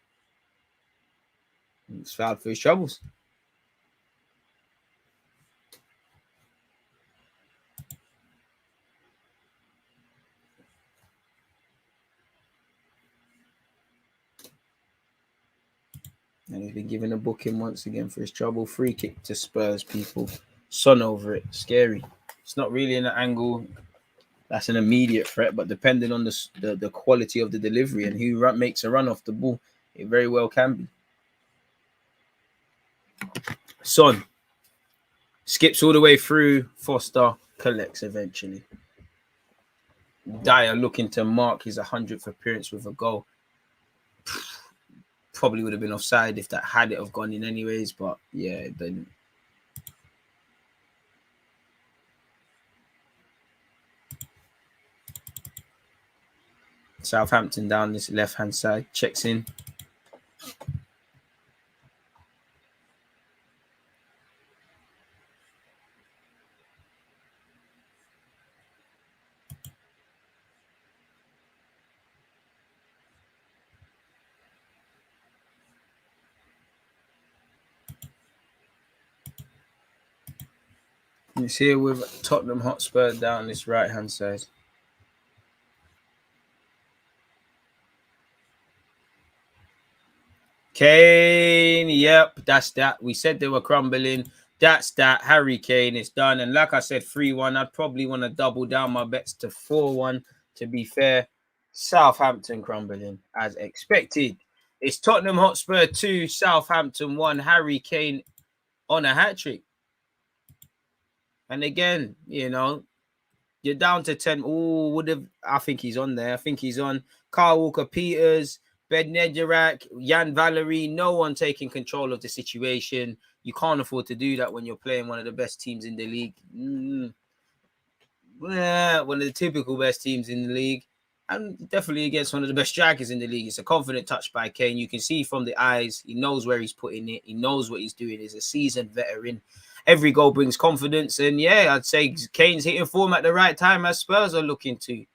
He's fouled for his troubles. And he's been given a booking once again for his trouble. Free kick to Spurs, people. Son over it. Scary. It's not really in an angle that's an immediate threat, but depending on the quality of the delivery and who makes a run off the ball, it very well can be. Son skips all the way through. Foster collects eventually. Dyer looking to mark his 100th appearance with a goal. Probably would have been offside if that had it have gone in anyways, but yeah, it didn't. Southampton down this left-hand side, checks in. It's here with Tottenham Hotspur down this right-hand side. Kane, yep, that's that. We said they were crumbling. That's that. Harry Kane is done. And like I said, 3-1. I'd probably want to double down my bets to 4-1, to be fair. Southampton crumbling, as expected. It's Tottenham Hotspur 2, Southampton 1. Harry Kane on a hat-trick. And again, you know, you're down to 10. Oh, I think he's on there. I think he's on. Kyle Walker-Peters, Ben Nedjerak, Jan Valery, no one taking control of the situation. You can't afford to do that when you're playing one of the best teams in the league. One of the typical best teams in the league. And definitely against one of the best strikers in the league. It's a confident touch by Kane. You can see from the eyes, he knows where he's putting it. He knows what he's doing. He's a seasoned veteran. Every goal brings confidence. And yeah, I'd say Kane's hitting form at the right time as Spurs are looking to.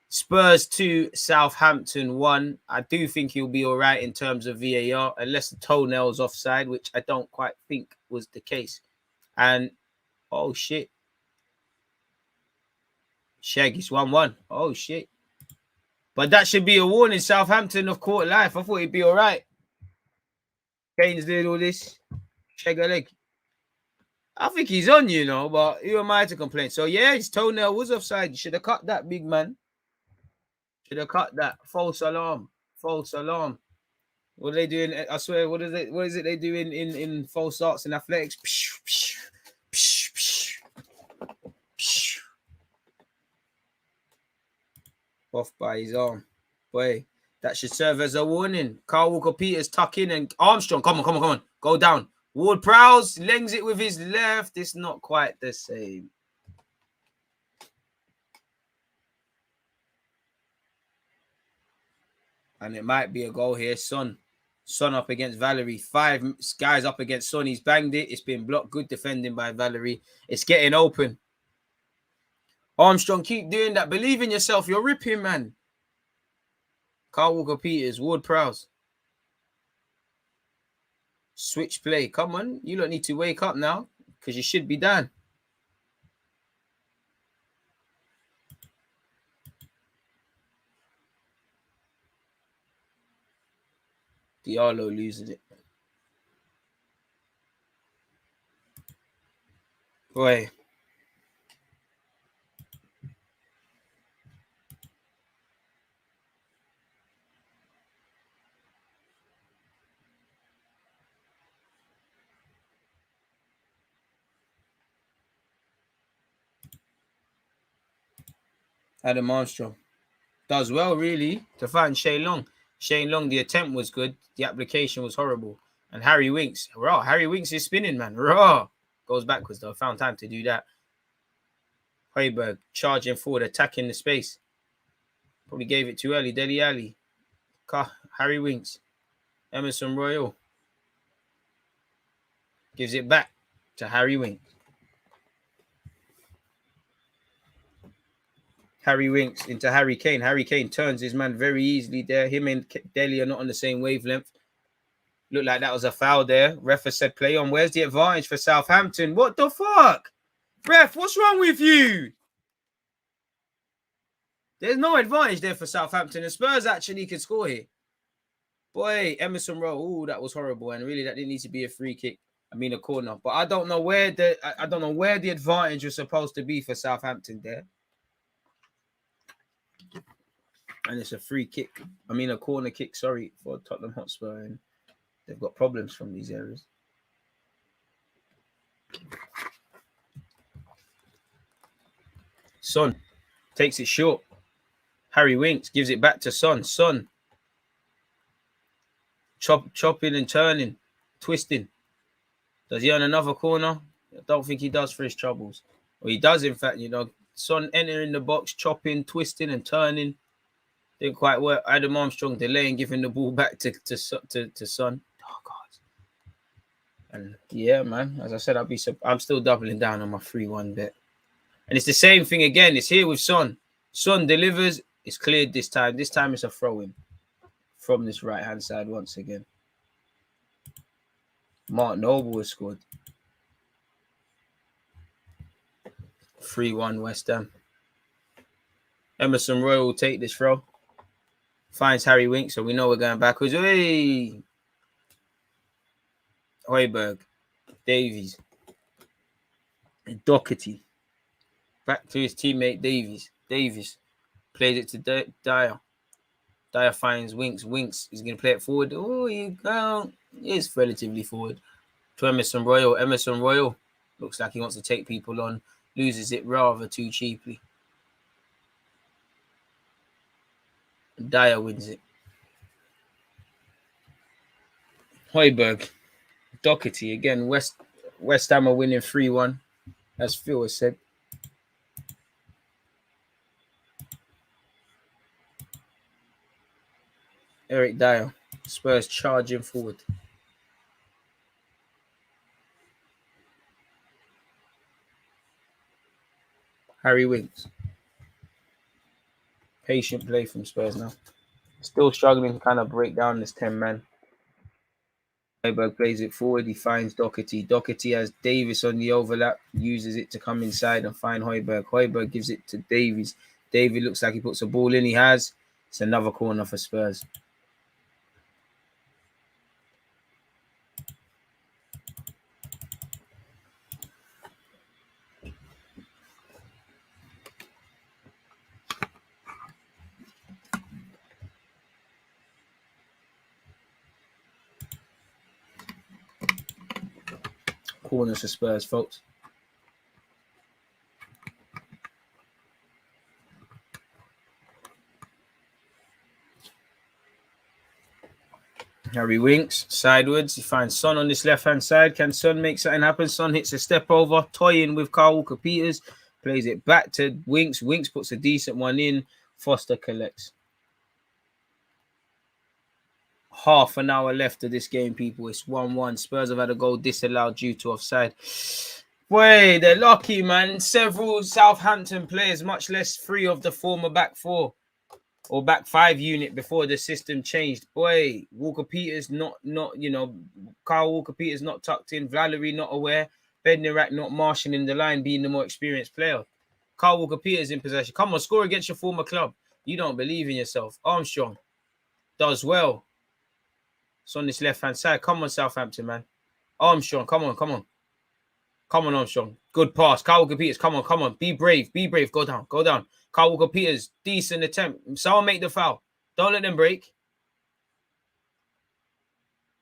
Spurs 2, Southampton 1. I do think he'll be all right in terms of VAR, unless the toenail's offside, which I don't quite think was the case. And, oh, shit. Shaggy's 1-1. Oh, shit. But that should be a warning. Southampton have caught life. I thought he'd be all right. Kane's doing all this. Shag a leg. I think he's on, you know, but who am I to complain? So, yeah, his toenail was offside. You should have cut that, big man. Should have cut that. False alarm. False alarm. What are they doing? I swear, what is it they do in false starts in athletics? Off by his arm. Boy, that should serve as a warning. Carl Walker-Peters tuck in and Armstrong. Come on. Go down. Ward-Prowse lends it with his left. It's not quite the same. And it might be a goal here. Son up against Valerie. 5 guys up against Son. He's banged it. It's been blocked. Good defending by Valerie. It's getting open. Armstrong, keep doing that. Believe in yourself. You're ripping, man. Carl Walker-Peters. Ward-Prowse. Switch play. Come on. You don't need to wake up now because you should be down. Diallo loses it. Boy. Adam Armstrong does well, really, to find Shane Long. Shane Long, the attempt was good. The application was horrible. And Harry Winks. Raw. Harry Winks is spinning, man. Raw. Goes backwards, though. Found time to do that. Højbjerg charging forward, attacking the space. Probably gave it too early. Dele Alli. Harry Winks. Emerson Royal. Gives it back to Harry Winks. Harry Winks into Harry Kane. Harry Kane turns his man very easily there. Him and Dele are not on the same wavelength. Looked like that was a foul there. Ref has said play on. Where's the advantage for Southampton? What the fuck? Ref, what's wrong with you? There's no advantage there for Southampton. The Spurs actually could score here. Boy, Emerson Rowe. Ooh, that was horrible. And really, that didn't need to be a free kick. I mean, a corner. But I don't know where the advantage was supposed to be for Southampton there. And it's a free kick. I mean, a corner kick, sorry, for Tottenham Hotspur. And they've got problems from these areas. Son takes it short. Harry Winks gives it back to Son. Son chopping and turning, twisting. Does he earn another corner? I don't think he does for his troubles. Well, he does, in fact, Son entering the box, chopping, twisting and turning. Didn't quite work. Adam Armstrong delaying, giving the ball back to Son. Oh, God. And yeah, man, as I said, I'm still doubling down on my 3-1 bet. And it's the same thing again. It's here with Son. Son delivers. It's cleared this time. This time it's a throw-in from this right-hand side once again. Mark Noble has scored. 3-1 West Ham. Emerson Royal will take this throw. Finds Harry Winks, so we know we're going backwards. Hey! Højbjerg. Davies. Doherty. Back to his teammate Davies. Davies plays it to Dyer. Dyer finds Winks. Winks is going to play it forward. Oh, you go. It's relatively forward. To Emerson Royal. Emerson Royal looks like he wants to take people on. Loses it rather too cheaply. Dyer wins it. Højbjerg. Doherty again. West Ham are winning 3-1, as Phil has said. Eric Dyer. Spurs charging forward. Harry Winks. Patient play from Spurs now. Still struggling to kind of break down this 10-man. Højbjerg plays it forward. He finds Doherty. Doherty has Davis on the overlap. Uses it to come inside and find Højbjerg. Højbjerg gives it to Davies. Davies looks like he puts a ball in. He has. It's another corner for Spurs. corners for Spurs, folks. Harry winks sideways. He finds Son on this left-hand side. Can Son make something happen? Son hits a step over, toying with Kyle Walker-Peters. Plays it back to Winks. Winks puts a decent one in. Foster collects. Half an hour left of this game, people. It's 1-1. Spurs have had a goal disallowed due to offside. Boy, they're lucky, man. Several Southampton players, much less 3 of the former back 4 or back 5 unit before the system changed. Boy, Walker-Peters not, Kyle Walker-Peters not tucked in. Valerie not aware. Bednarak not marshalling the line, being the more experienced player. Kyle Walker-Peters in possession. Come on, score against your former club. You don't believe in yourself. Armstrong does well. It's on this left-hand side. Come on, Southampton, man. Armstrong, come on. Come on, Armstrong. Good pass. Kyle Walker-Peters, come on. Be brave. Go down. Kyle Walker-Peters, decent attempt. Someone make the foul. Don't let them break.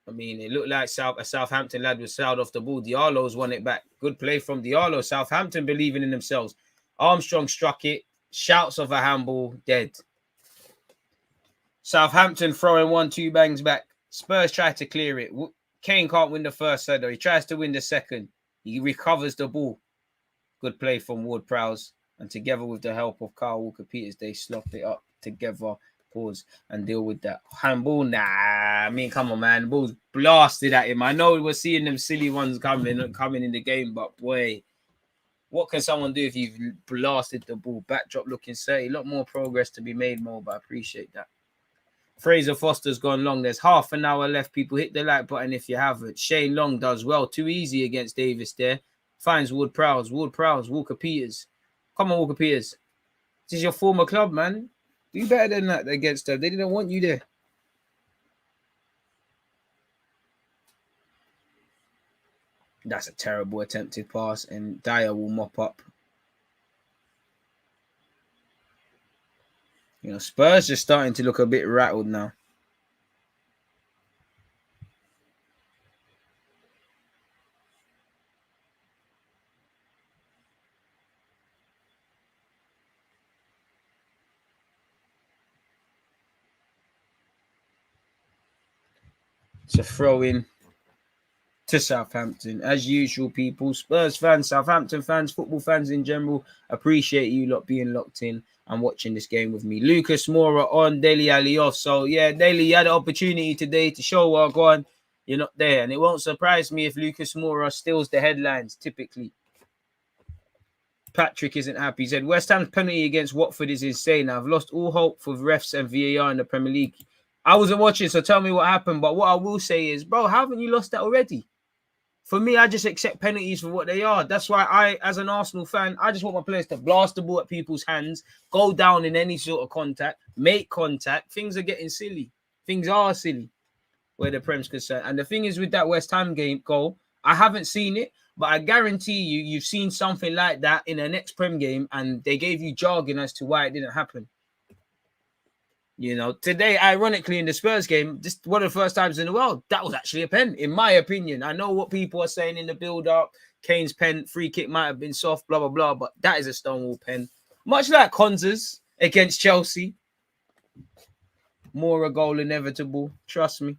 I mean, it looked like a Southampton lad was fouled off the ball. Diallo's won it back. Good play from Diallo. Southampton believing in themselves. Armstrong struck it. Shouts of a handball. Dead. Southampton throwing 1-2 bangs back. Spurs try to clear it. Kane can't win the first set, though. He tries to win the second. He recovers the ball. Good play from Ward-Prowse. And together with the help of Kyle Walker-Peters, they slop it up together. Pause and deal with that. Handball? Nah. I mean, come on, man. The ball's blasted at him. I know we're seeing them silly ones coming in the game, but boy, what can someone do if you've blasted the ball? Backdrop looking say. A lot more progress to be made, Mo, but I appreciate that. Fraser Foster's gone long. There's half an hour left. People hit the like button if you haven't. Shane Long does well. Too easy against Davis there. Finds Ward-Prowse. Walker-Peters. Come on, Walker-Peters. This is your former club, man. Do better than that against them. They didn't want you there. That's a terrible attempted pass, and Dyer will mop up. Spurs just starting to look a bit rattled now. It's a throw-in to Southampton. As usual, people, Spurs fans, Southampton fans, football fans in general, appreciate you lot being locked in and watching this game with me. Lucas Moura on, Dele Alli off. So, yeah, Dele, you had an opportunity today to show what going. You're not there. And it won't surprise me if Lucas Moura steals the headlines, typically. Patrick isn't happy. He said, West Ham's penalty against Watford is insane. I've lost all hope for refs and VAR in the Premier League. I wasn't watching, so tell me what happened. But what I will say is, bro, haven't you lost that already? For me, I just accept penalties for what they are. That's why I, as an Arsenal fan, I just want my players to blast the ball at people's hands, go down in any sort of contact, make contact. Things are getting silly. Things are silly where the Prem's concerned. And the thing is with that West Ham game goal, I haven't seen it, but I guarantee you've seen something like that in the next Prem game, and they gave you jargon as to why it didn't happen. Today, ironically, in the Spurs game, just one of the first times in the world, that was actually a pen, in my opinion. I know what people are saying in the build-up. Kane's pen, free kick might have been soft, blah, blah, blah, but that is a Stonewall pen. Much like Konza's against Chelsea. More a goal inevitable. Trust me.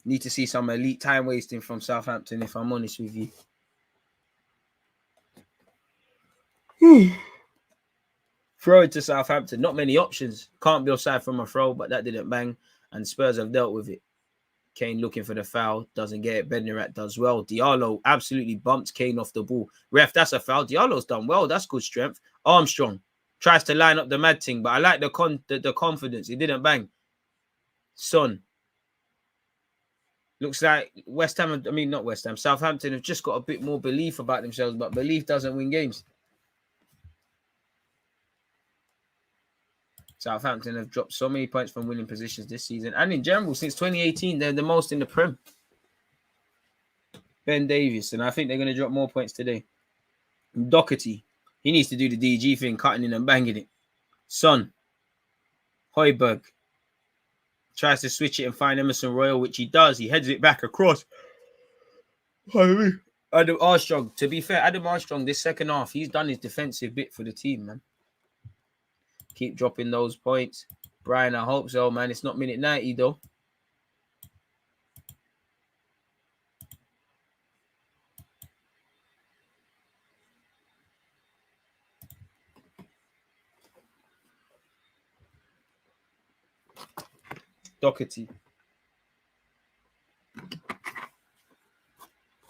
Need to see some elite time wasting from Southampton, if I'm honest with you. Throw it to Southampton. Not many options. Can't be offside from a throw, but that didn't bang. And Spurs have dealt with it. Kane looking for the foul. Doesn't get it. Bednarak does well. Diallo absolutely bumped Kane off the ball. Ref, that's a foul. Diallo's done well. That's good strength. Armstrong tries to line up the mad thing, but I like the confidence. It didn't bang. Son. Looks like Southampton have just got a bit more belief about themselves, but belief doesn't win games. Southampton have dropped so many points from winning positions this season. And in general, since 2018, they're the most in the Prem. Ben Davies. And I think they're going to drop more points today. Doherty. He needs to do the DG thing, cutting in and banging it. Son. Højbjerg. Tries to switch it and find Emerson Royal, which he does. He heads it back across. Adam Armstrong. To be fair, Adam Armstrong, this second half, he's done his defensive bit for the team, man. Keep dropping those points. Brian, I hope so, man. It's not minute 90, though. Doherty.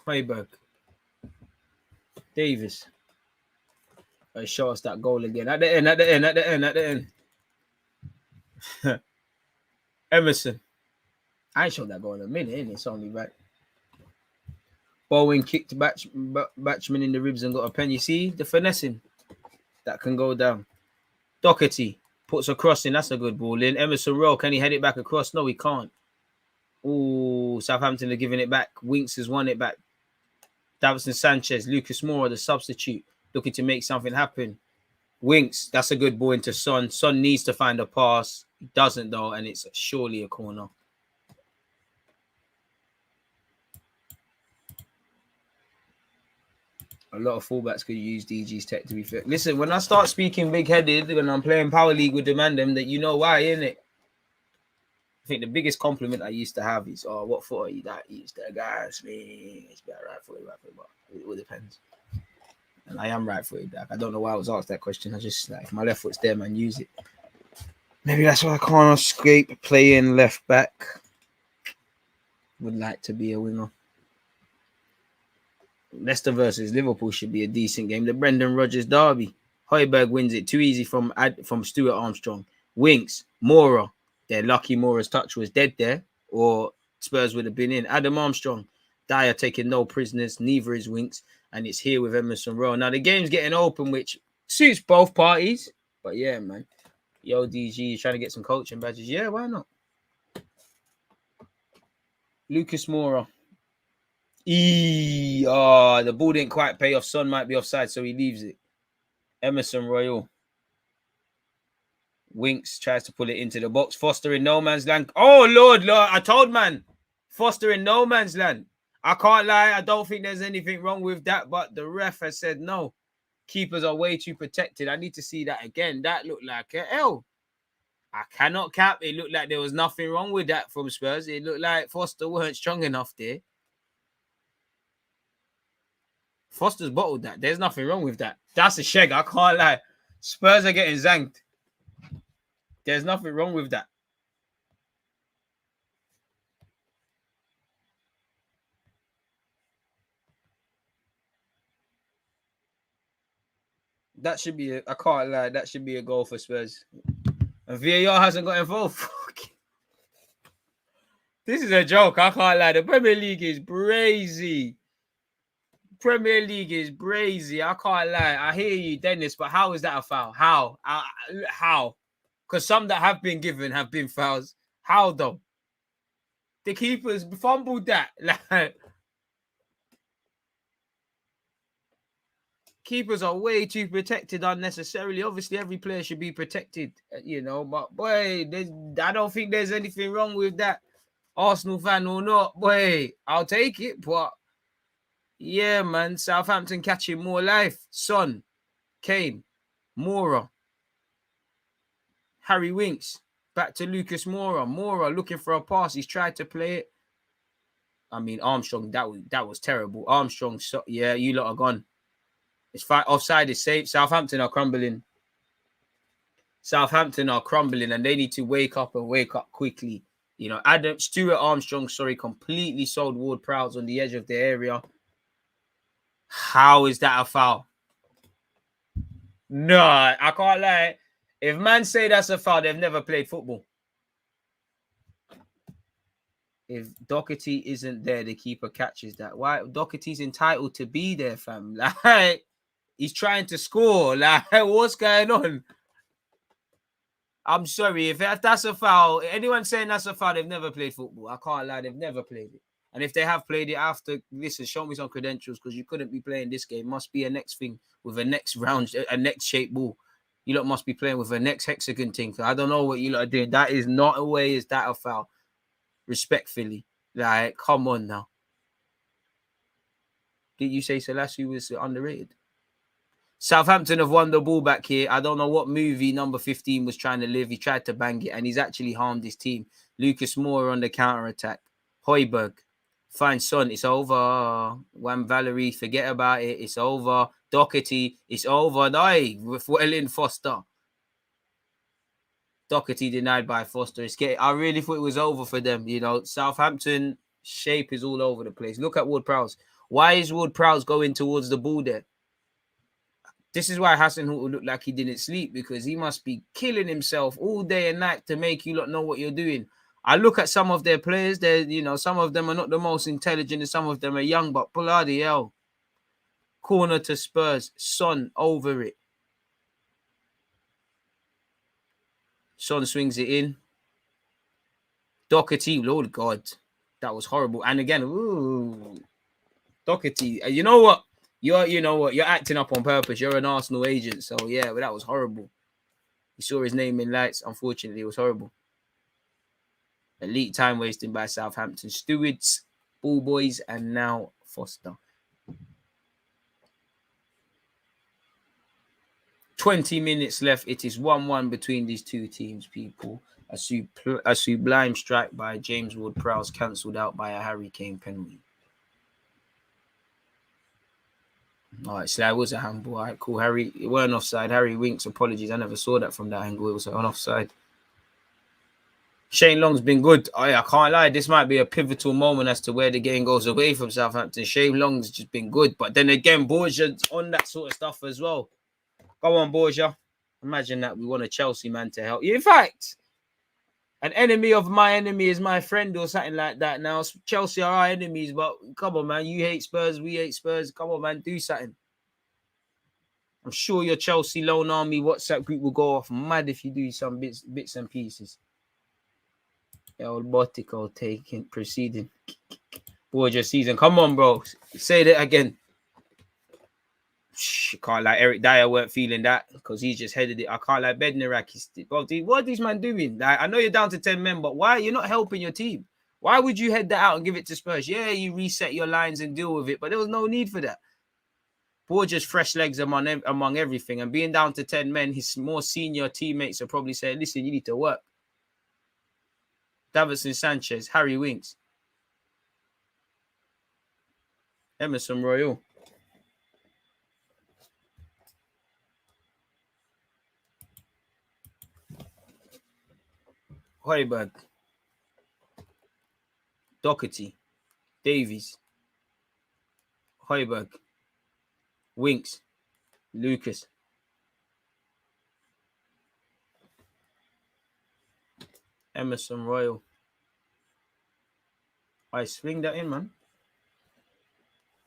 Højbjerg. Davis. Show us that goal again. At the end. Emerson. I ain't showed that goal in a minute, innit? It's only right. Bowen kicked Batchman in the ribs and got a pen. You see the finessing that can go down. Doherty puts a cross in. That's a good ball in. Emerson Rowe, can he head it back across? No, he can't. Oh, Southampton are giving it back. Winks has won it back. Davison Sanchez, Lucas Moura, the substitute, looking to make something happen. Winks, that's a good ball into Son. Son needs to find a pass. He doesn't, though, and it's surely a corner. A lot of fullbacks could use DG's tech, to be fair. Listen, when I start speaking big-headed when I'm playing Power League with Demandem, that you know why, innit? I think the biggest compliment I used to have is, oh, what foot are you that? He's the guys, man. It's better right footed, but it all depends. And I am right-footed. Like, I don't know why I was asked that question. I just, like, if my left foot's there, man, use it. Maybe that's why I can't escape playing left back. Would like to be a winger. Leicester versus Liverpool should be a decent game. The Brendan Rodgers derby. Højbjerg wins it. Too easy from Stuart Armstrong. Winks. Moura. They're lucky Moura's touch was dead there, or Spurs would have been in. Adam Armstrong. Dyer taking no prisoners. Neither is Winks. And it's here with Emerson Royal. Now, the game's getting open, which suits both parties. But yeah, man. Yo, DG, trying to get some coaching badges. Yeah, why not? Lucas Moura. The ball didn't quite pay off. Son might be offside, so he leaves it. Emerson Royal. Winks tries to pull it into the box. Foster in no man's land. Oh, Lord. I told, man. Foster in no man's land. I can't lie. I don't think there's anything wrong with that, but the ref has said no. Keepers are way too protected. I need to see that again. That looked like a L. I cannot cap. It looked like there was nothing wrong with that from Spurs. It looked like Foster weren't strong enough there. Foster's bottled that. There's nothing wrong with that. That's a sheg. I can't lie. Spurs are getting zanked. There's nothing wrong with that. That should be I can't lie. That should be a goal for Spurs. And VAR hasn't got involved. This is a joke. I can't lie. The Premier League is brazy. Premier League is brazy. I can't lie. I hear you, Dennis, but how is that a foul? How? How? Because some that have been given have been fouls. How, though? The keepers fumbled that. Like, keepers are way too protected unnecessarily. Obviously, every player should be protected, but boy, I don't think there's anything wrong with that. Arsenal fan or not, boy, I'll take it. But yeah, man, Southampton catching more life. Son, Kane, Moura, Harry Winks, back to Lucas Moura. Moura looking for a pass. He's tried to play it. I mean, Armstrong, that was terrible. Armstrong, yeah, you lot are gone. It's offside is safe. Southampton are crumbling. And they need to wake up quickly. Stuart Armstrong, completely sold Ward-Prowse on the edge of the area. How is that a foul? No, I can't lie. If man say that's a foul, they've never played football. If Doherty isn't there, the keeper catches that. Why? Doherty's entitled to be there, fam. Like, he's trying to score. Like, what's going on? I'm sorry. If that's a foul, anyone saying that's a foul, they've never played football. I can't lie. They've never played it. And if they have played it after, listen, show me some credentials because you couldn't be playing this game. Must be a next thing with a next round, a next shape ball. You lot must be playing with a next hexagon thing. I don't know what you lot are doing. That is not a way. Is that a foul? Respectfully. Like, come on now. Did you say Selassie was underrated? Southampton have won the ball back here. I don't know what movie number 15 was trying to live. He tried to bang it, and he's actually harmed his team. Lucas Moore on the counter-attack. Højbjerg. Fine Son, it's over. Wham Valerie, forget about it. It's over. Doherty, it's over. No, with Welling Foster. Doherty denied by Foster. I really thought it was over for them. You know, Southampton shape is all over the place. Look at Ward-Prowse. Why is Ward-Prowse going towards the ball there? This is why Hassan looked like he didn't sleep, because he must be killing himself all day and night to make you lot know what you're doing. I look at some of their players. Some of them are not the most intelligent and some of them are young, but bloody hell. Corner to Spurs. Son over it. Son swings it in. Doherty, Lord God. That was horrible. And again, ooh, Doherty. You know what? You're acting up on purpose. You're an Arsenal agent. So, yeah, but that was horrible. You saw his name in lights. Unfortunately, it was horrible. Elite time wasting by Southampton stewards, ball boys, and now Foster. 20 minutes left. It is 1-1 between these two teams, people. A sublime strike by James Ward-Prowse cancelled out by a Harry Kane penalty. All right, so that was a handball. All right, cool. Harry, it weren't offside. Harry Winks, apologies. I never saw that from that angle. It was an offside. Shane Long's been good. I can't lie. This might be a pivotal moment as to where the game goes away from Southampton. Shane Long's just been good. But then again, Borgia's on that sort of stuff as well. Go on, Borgia. Imagine that we want a Chelsea man to help you. In fact, an enemy of my enemy is my friend or something like that. Now, Chelsea are our enemies, but come on, man. You hate Spurs. We hate Spurs. Come on, man. Do something. I'm sure your Chelsea Lone Army WhatsApp group will go off mad if you do some bits and pieces. El Botico taking proceeding. Borgia season. Come on, bro. Say that again. Can't like Eric Dyer weren't feeling that because he just headed it. I can't like Bednarak. What are these man doing? Like, I know you're down to 10 men, but why you're not helping your team? Why would you head that out and give it to Spurs? Yeah, you reset your lines and deal with it, but there was no need for that. Borgia's fresh legs among everything, and being down to 10 men, his more senior teammates are probably saying, listen, you need to work. Davinson Sanchez, Harry Winks, Emerson Royal. Højbjerg, Doherty, Davies, Højbjerg, Winks, Lucas, Emerson Royal. I swing that in, man.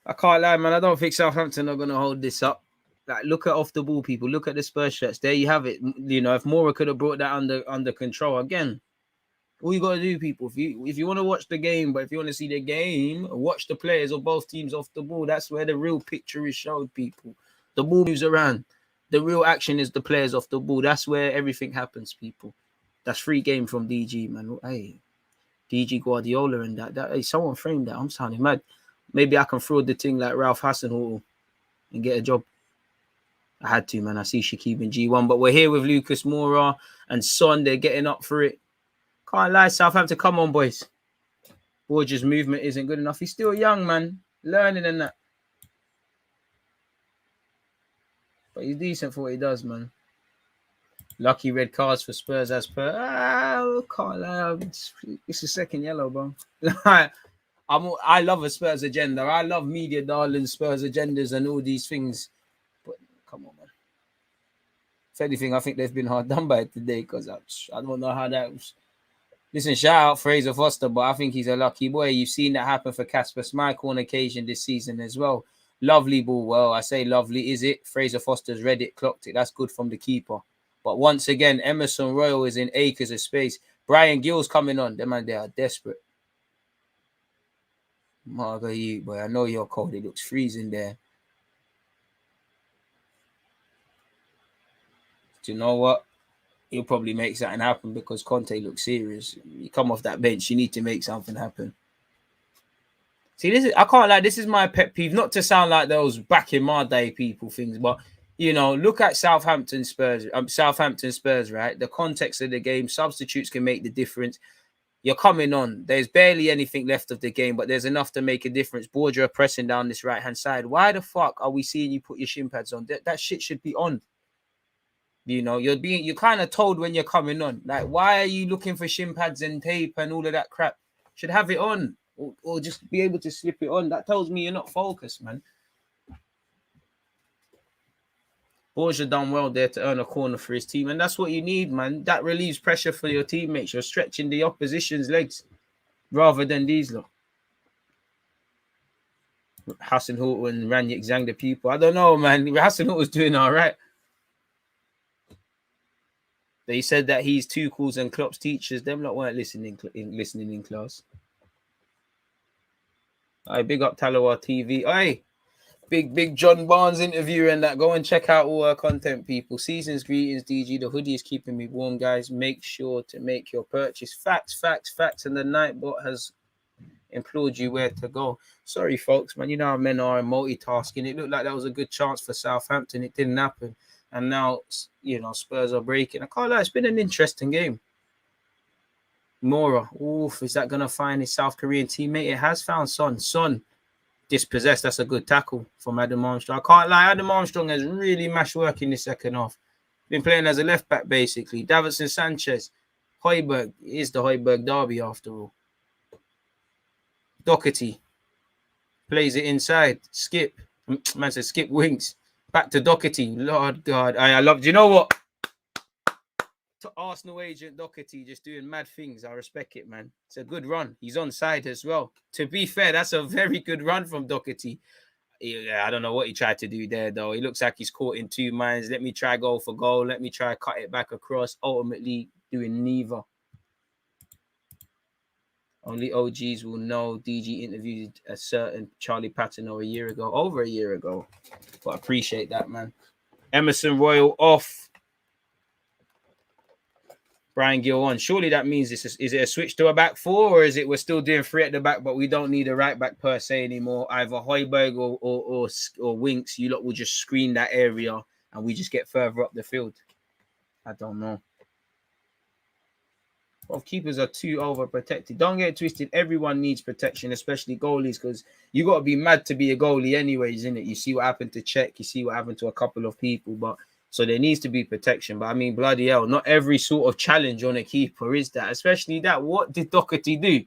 I can't lie, man. I don't think Southampton are going to hold this up. Like, look at off the ball, people. Look at the Spurs shirts. There you have it. You know, if Mora could have brought that under control again. All you got to do, people, if you want to watch the game, but if you want to see the game, watch the players of both teams off the ball. That's where the real picture is showed, people. The ball moves around. The real action is the players off the ball. That's where everything happens, people. That's free game from DG, man. Hey, DG Guardiola and that. Hey, someone framed that. I'm sounding mad. Maybe I can fraud the thing like Ralph Hasenhuttl and get a job. I had to, man. I see Shaqib in G1. But we're here with Lucas Moura and Son. They're getting up for it. Can't lie, Southampton. Come on, boys. Borgia's movement isn't good enough. He's still young, man. Learning and that. But he's decent for what he does, man. Lucky red cards for Spurs as per. Can't lie. It's a second yellow, bro. I love a Spurs agenda. I love media darling Spurs agendas and all these things. But come on, man. If anything, I think they've been hard done by it today because I don't know how that was. Listen, shout out Fraser Foster, but I think he's a lucky boy. You've seen that happen for Kasper Schmeichel on occasion this season as well. Lovely ball. Well, I say lovely, is it? Fraser Foster's read it, clocked it. That's good from the keeper. But once again, Emerson Royal is in acres of space. Brian Gill's coming on. Them man, they are desperate. Marga, boy, I know you're cold. It looks freezing there. Do you know what? He'll probably make something happen because Conte looks serious. You come off that bench, you need to make something happen. See, I can't lie, this is my pet peeve. Not to sound like those back in my day people things, but you know, look at Southampton Spurs, right? The context of the game, substitutes can make the difference. You're coming on. There's barely anything left of the game, but there's enough to make a difference. Borja pressing down this right-hand side. Why the fuck are we seeing you put your shin pads on? That shit should be on. You know, you're kind of told when you're coming on. Like, why are you looking for shin pads and tape and all of that crap? Should have it on, or just be able to slip it on. That tells me you're not focused, man. Borja done well there to earn a corner for his team, and that's what you need, man. That relieves pressure for your teammates. You're stretching the opposition's legs rather than these lot. Hasenhuttl and Ranić Zhang, the people. I don't know, man. Hasenhuttl was doing all right. They said that he's Tuchel's and Klopp's teachers. Them lot weren't listening in class. All right, big up Talawar TV. Hey, big John Barnes interview and that. Go and check out all our content, people. Season's greetings, DG. The hoodie is keeping me warm, guys. Make sure to make your purchase. Facts. And the Nightbot has implored you where to go. Sorry, folks, man. You know how men are multitasking. It looked like that was a good chance for Southampton. It didn't happen. And now, you know, Spurs are breaking. I can't lie, it's been an interesting game. Mora, oof, is that going to find his South Korean teammate? It has found Son dispossessed. That's a good tackle from Adam Armstrong. I can't lie, Adam Armstrong has really mashed work in the second half. Been playing as a left back, basically. Davinson Sanchez, Højbjerg is the Højbjerg derby after all. Doherty plays it inside. Skip. Man said skip wings. Back to Doherty. Lord God. I love. Do you know what? To Arsenal agent Doherty just doing mad things. I respect it, man. It's a good run. He's on side as well. To be fair, that's a very good run from Doherty. Yeah, I don't know what he tried to do there, though. He looks like he's caught in two minds. Let me try goal for goal. Let me try cut it back across. Ultimately, doing neither. Only OGs will know DG interviewed a certain Charlie Patton over a year ago. But I appreciate that, man. Emerson Royal off. Brian Gill on. Surely that means is it a switch to a back four, or is it we're still doing three at the back, but we don't need a right back per se anymore? Either Højbjerg or Winks, you lot will just screen that area and we just get further up the field. I don't know. Well, keepers are too overprotected. Don't get twisted. Everyone needs protection, especially goalies, because you got to be mad to be a goalie anyways, isn't it? You see what happened to Czech. You see what happened to a couple of people. But so there needs to be protection. But I mean, bloody hell, not every sort of challenge on a keeper is that, especially that. What did Doherty do?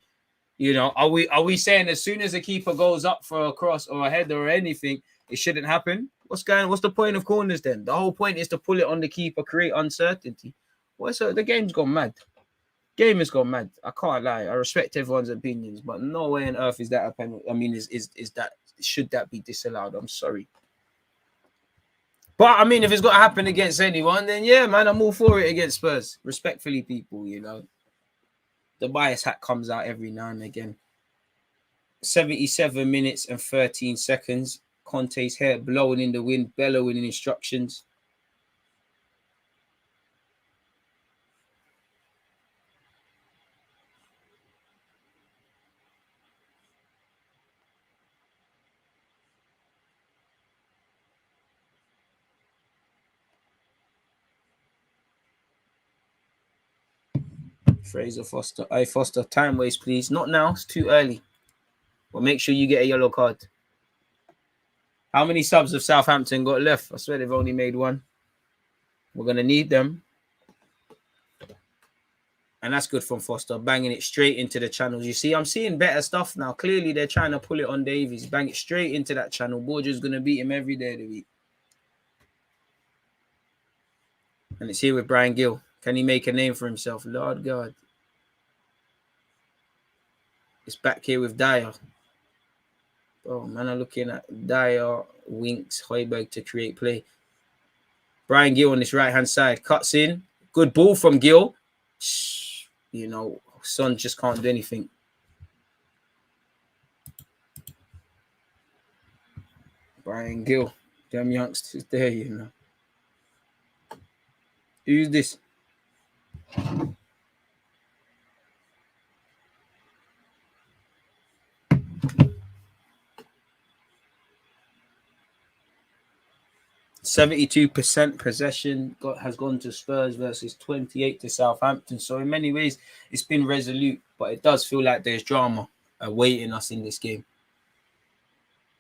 You know, are we saying as soon as a keeper goes up for a cross or a header or anything, it shouldn't happen? What's the point of corners then? The whole point is to pull it on the keeper, create uncertainty. The game's gone mad. Game has gone mad. I can't lie. I respect everyone's opinions, but no way on earth is that a penalty. I mean, should that be disallowed? I'm sorry. But I mean, if it's got to happen against anyone, then yeah, man, I'm all for it against Spurs. Respectfully, people, you know. The bias hat comes out every now and again. 77 minutes and 13 seconds. Conte's hair blowing in the wind, bellowing in instructions. Fraser Foster. Hey, Foster, time waste, please. Not now. It's too early. But make sure you get a yellow card. How many subs have Southampton got left? I swear they've only made one. We're going to need them. And that's good from Foster. Banging it straight into the channels. You see, I'm seeing better stuff now. Clearly, they're trying to pull it on Davies. Bang it straight into that channel. Borja's going to beat him every day of the week. And it's here with Brian Gill. Can he make a name for himself? Lord God. It's back here with Dyer. Oh, man, I'm looking at Dyer, Winks, Højbjerg to create play. Brian Gill on this right-hand side. Cuts in. Good ball from Gill. You know, Son just can't do anything. Brian Gill. Them youngsters there, you know. Who's this? %72% possession has gone to Spurs versus 28 to Southampton. So in many ways, it's been resolute, but it does feel like there's drama awaiting us in this game.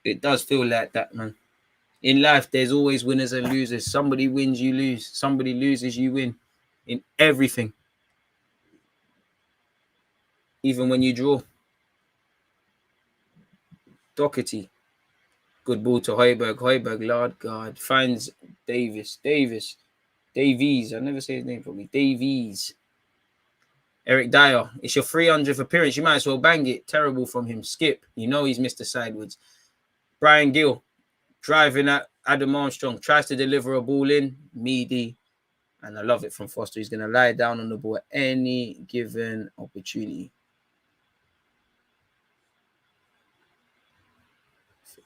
It does feel like that, man. In life, there's always winners and losers. Somebody wins, you lose. Somebody loses, you win. In everything. Even when you draw. Doherty. Good ball to Højbjerg. Højbjerg, Lord God. Finds Davies. Davies. I never say his name properly. Davies. Eric Dyer. It's your 300th appearance. You might as well bang it. Terrible from him. Skip. You know he's Mr. Sideways. Brian Gill. Driving at Adam Armstrong. Tries to deliver a ball in. Meaty. And I love it from Foster. He's going to lie down on the ball at any given opportunity.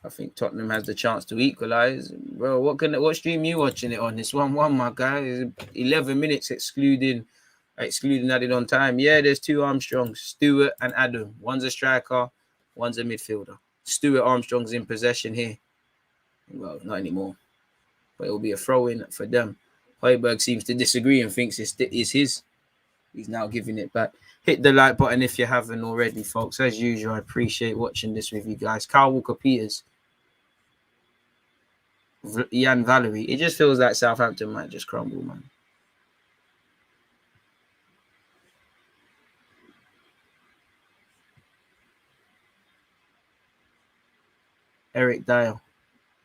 I think Tottenham has the chance to equalise. Bro, what stream you watching it on? It's 1-1, my guy. It's 11 minutes excluding added on time. Yeah, there's two Armstrongs, Stewart and Adam. One's a striker, one's a midfielder. Stewart Armstrong's in possession here. Well, not anymore. But it will be a throw-in for them. Højbjerg seems to disagree and thinks it's his. He's now giving it back. Hit the like button if you haven't already, folks. As usual, I appreciate watching this with you guys. Kyle Walker-Peters. Jan Valerie. It just feels like Southampton might just crumble, man. Eric Dyer.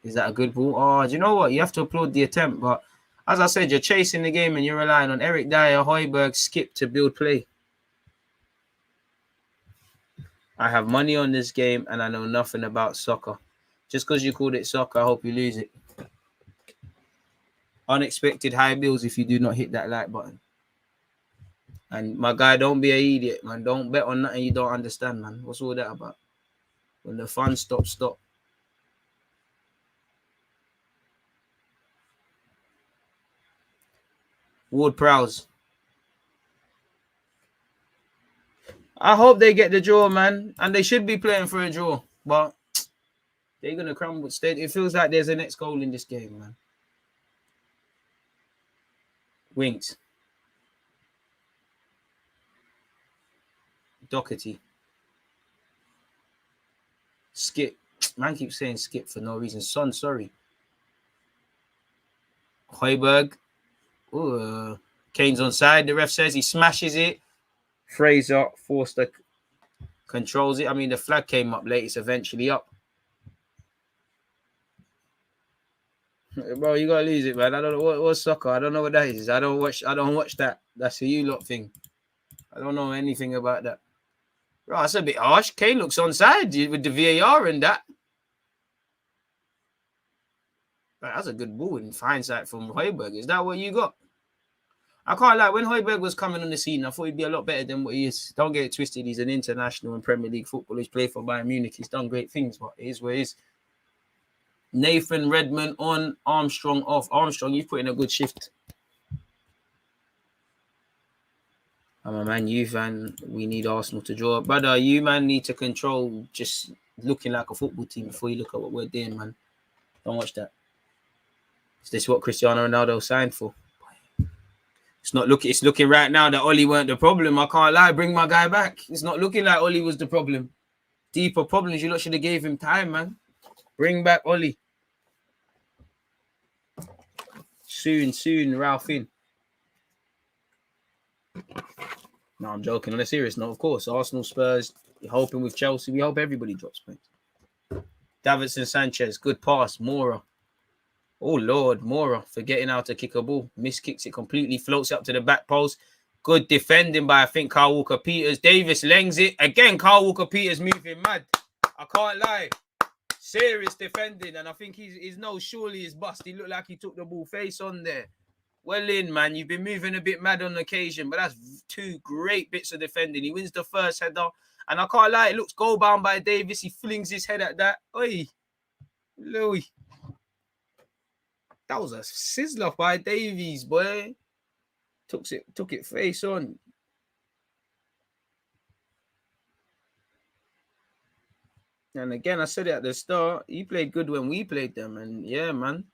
Is that a good ball? Oh, do you know what? You have to applaud the attempt, but as I said, you're chasing the game and you're relying on Eric Dyer, Højbjerg, Skip to build play. I have money on this game and I know nothing about soccer. Just because you called it soccer, I hope you lose it. Unexpected high bills if you do not hit that like button. And my guy, don't be an idiot, man. Don't bet on nothing you don't understand, man. What's all that about? When the fun stops, stop. Ward-Prowse. I hope they get the draw, man. And they should be playing for a draw. But they're going to crumble. It feels like there's a next goal in this game, man. Winks. Doherty. Skip. Man keeps saying skip for no reason. Son, sorry. Højbjerg. Kane's on side. The ref says he smashes it. Fraser, Forster controls it. I mean, the flag came up late. It's eventually up. Bro, you gotta lose it, man. I don't know what's soccer. I don't know what that is. I don't watch that. That's a you lot thing. I don't know anything about that. Bro, that's a bit harsh. Kane looks onside with the VAR and that. Right, that's a good ball in hindsight from Højbjerg. Is that what you got? I can't lie. When Højbjerg was coming on the scene, I thought he'd be a lot better than what he is. Don't get it twisted. He's an international and Premier League footballer. He's played for Bayern Munich. He's done great things, but it is what it is. Nathan Redmond on, Armstrong off. Armstrong, you've put in a good shift. I'm a Man U fan. We need Arsenal to draw. Brother, you, man, need to control just looking like a football team before you look at what we're doing, man. Don't watch that. Is this what Cristiano Ronaldo signed for? It's looking right now that Oli weren't the problem. I can't lie. Bring my guy back. It's not looking like Oli was the problem. Deeper problems. You lot should have gave him time, man. Bring back Oli. Soon, Ralph in. No, I'm joking. On a serious note, of course. Arsenal, Spurs, you're hoping with Chelsea. We hope everybody drops points. Davinson Sanchez, good pass. Mora. Oh, Lord, Mora forgetting how to kick a ball. Miskicks it completely, floats up to the back post. Good defending by, I think, Kyle Walker-Peters. Davis lengs it. Again, Kyle Walker-Peters moving mad. I can't lie. Serious defending. And I think he's no, surely his bust. He looked like he took the ball face on there. Well in, man. You've been moving a bit mad on occasion, but that's two great bits of defending. He wins the first header. And I can't lie, it looks goal-bound by Davis. He flings his head at that. Oi. Louis. That was a sizzler by Davies, boy. Took it face on. And again, I said it at the start. He played good when we played them, and yeah, man.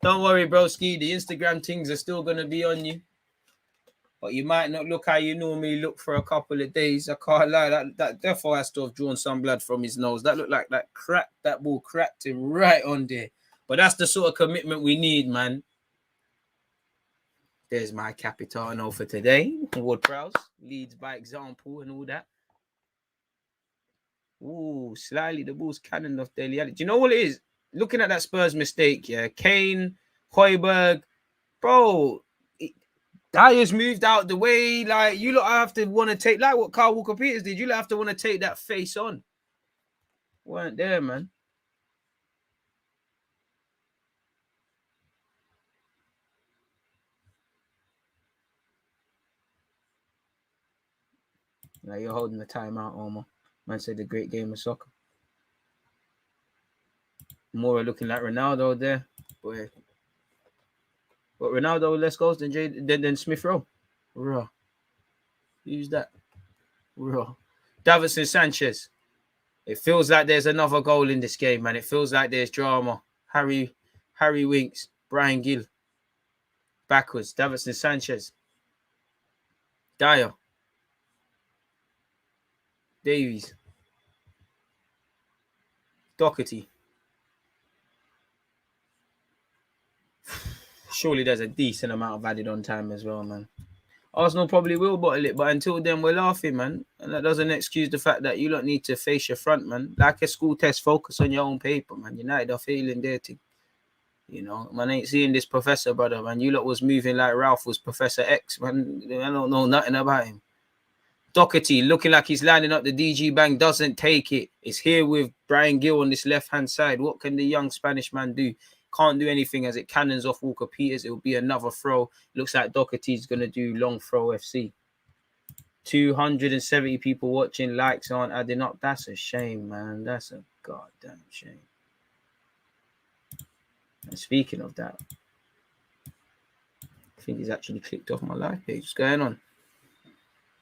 Don't worry, broski. The Instagram things are still gonna be on you, but you might not look how you normally look for a couple of days. I can't lie. That therefore has to have drawn some blood from his nose. That looked like that ball cracked him right on there. But that's the sort of commitment we need, man. There's my Capitano for today. Ward-Prowse leads by example and all that. Ooh, slightly the ball's cannon off Daly. Do you know what it is? Looking at that Spurs mistake, yeah. Kane, Højbjerg, bro. Dyer's moved out the way. Like, you lot have to want to take, like what Kyle Walker-Peters did. You lot have to want to take that face on. Weren't there, man. Now you're holding the timeout, Omar. Man said the great game of soccer. More looking like Ronaldo there. Boy. But Ronaldo less goals than Smith Rowe. Raw. Who's that? Raw. Davinson Sanchez. It feels like there's another goal in this game, man. It feels like there's drama. Harry Winks. Brian Gill. Backwards. Davinson Sanchez. Dyer. Davies. Doherty. Surely there's a decent amount of added on time as well, man. Arsenal probably will bottle it, but until then, we're laughing, man. And that doesn't excuse the fact that you don't need to face your front, man. Like a school test, focus on your own paper, man. United are failing their thing. You know, man, ain't seeing this professor, brother, man. You lot was moving like Ralph was Professor X, man. I don't know nothing about him. Doherty looking like he's lining up the DG bang, doesn't take it. It's here with Brian Gill on this left-hand side. What can the young Spanish man do? Can't do anything as it cannons off Walker-Peters. It will be another throw. Looks like Doherty's going to do long throw FC. 270 people watching. Likes aren't adding up. That's a shame, man. That's a goddamn shame. And speaking of that, I think he's actually clicked off my live page. What's going on?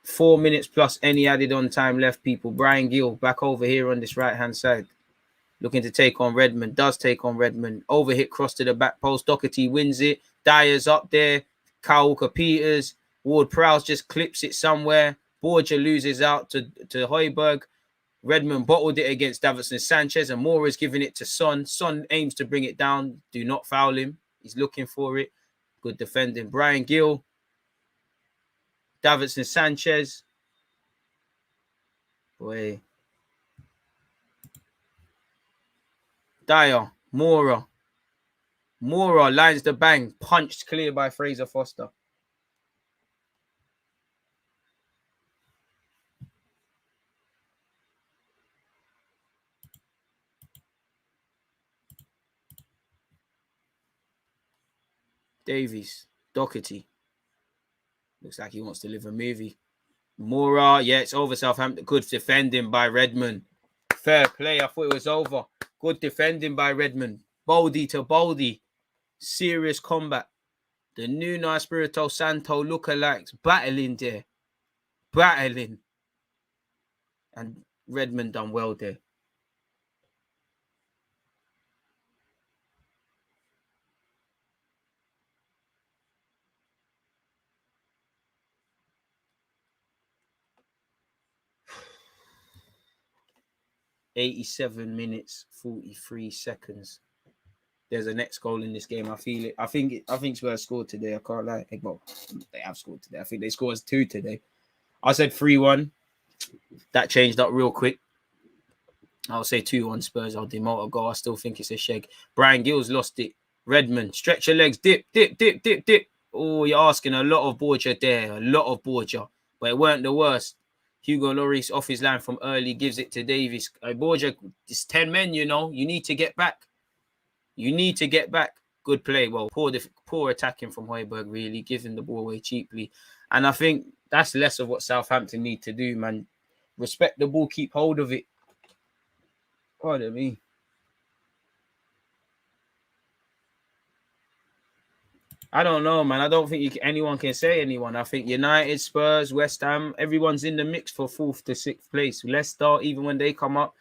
4 minutes plus any added on time left, people. Brian Gill back over here on this right-hand side. Looking to take on Redmond. Does take on Redmond. Overhit cross to the back post. Doherty wins it. Dyer's up there. Kyle Walker-Peters. Ward-Prowse just clips it somewhere. Borja loses out to Højbjerg. Redmond bottled it against Davinson Sanchez. And Mora's giving it to Son. Son aims to bring it down. Do not foul him. He's looking for it. Good defending. Brian Gill. Davinson Sanchez. Boy. Dyer. Mora lines the bang. Punched clear by Fraser Foster. Davies. Doherty. Looks like he wants to live a movie. Mora. Yeah, it's over Southampton. Good defending by Redmond. Fair play. I thought it was over. Good defending by Redmond. Baldy to Baldy. Serious combat. The Nuno Espirito Santo lookalikes battling there. Battling. And Redmond done well there. $87 minutes, 43 seconds. There's a next goal in this game. I feel it. I think Spurs scored today. I can't lie. Well, they have scored today. I think they scored 2 today. I said 3-1. That changed up real quick. I'll say 2-1 Spurs. I'll demote a goal. I still think it's a shake. Brian Gill's lost it. Redmond, stretch your legs. Dip. Oh, you're asking a lot of Borja there. A lot of Borja. But it weren't the worst. Hugo Lloris off his line from early. Gives it to Davies. Borja, it's 10 men, you know. You need to get back. Good play. Well, poor attacking from Højbjerg, really. Giving the ball away cheaply. And I think that's less of what Southampton need to do, man. Respect the ball. Keep hold of it. Pardon me. I don't know, man. I don't think anyone can say anyone. I think United, Spurs, West Ham, everyone's in the mix for 4th to 6th place. Leicester, even when they come up,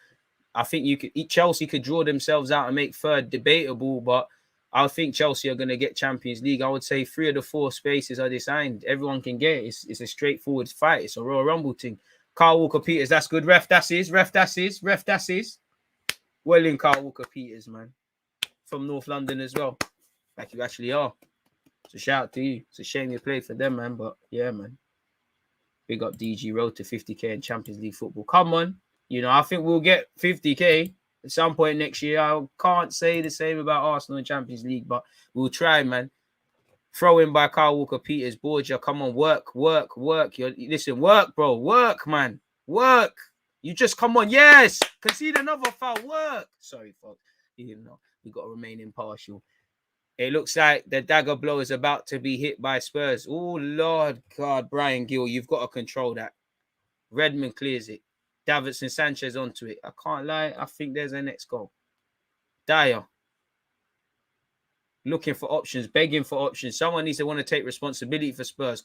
I think Chelsea could draw themselves out and make 3rd debatable, but I think Chelsea are going to get Champions League. I would say 3 of the 4 spaces are designed. Everyone can get it. It's a straightforward fight. It's a Royal Rumble thing. Carl Walker-Peters, that's good. Ref, that's his. Well in, Carl Walker-Peters, man. From North London as well. Like you actually are. So shout out to you. It's a shame you played for them, man. But yeah, man. Big up DG, road to 50k in Champions League football. Come on. I think we'll get 50k at some point next year. I can't say the same about Arsenal in Champions League, but we'll try, man. Throw in by Kyle Walker-Peters. Borgia, come on, work. Listen, work, bro. Work, man. Work. You just come on. Yes. Concede another foul. Work. Sorry, folks. We got to remain impartial. It looks like the dagger blow is about to be hit by Spurs. Oh, Lord God, Brian Gill, you've got to control that. Redmond clears it. Davidson Sanchez onto it. I can't lie. I think there's a next goal. Dyer. Looking for options, begging for options. Someone needs to want to take responsibility for Spurs.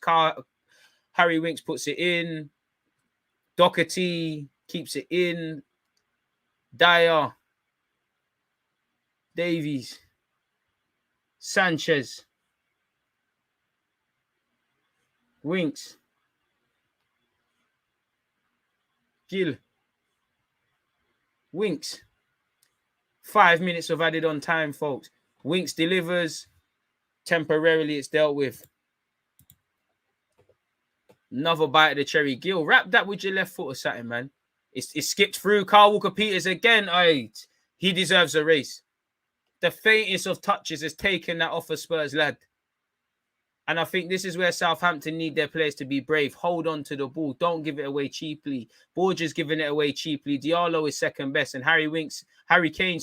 Harry Winks puts it in. Doherty keeps it in. Dyer. Davies. Sanchez. Winks. Gill. Winks. 5 minutes of added on time, folks. Winks delivers. Temporarily, it's dealt with. Another bite of the cherry. Gill, wrap that with your left foot or something, man. It's skipped through. Carl Walker-Peters again. He deserves a race. The faintest of touches has taken that off a Spurs lad. And I think this is where Southampton need their players to be brave. Hold on to the ball. Don't give it away cheaply. Borgia's giving it away cheaply. Diallo is second best. And Harry Kane,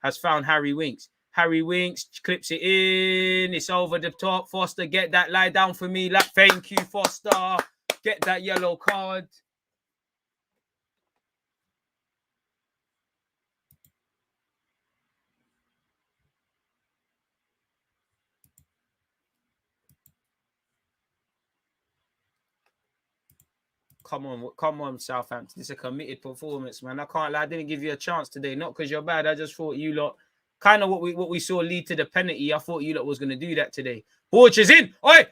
has found Harry Winks. Harry Winks clips it in. It's over the top. Foster, get that. Lie down for me. Thank you, Foster. Get that yellow card. Come on, Southampton. It's a committed performance, man. I can't lie. I didn't give you a chance today. Not because you're bad. I just thought you lot, kind of what we saw lead to the penalty. I thought you lot was going to do that today. Borgia's in. Oi.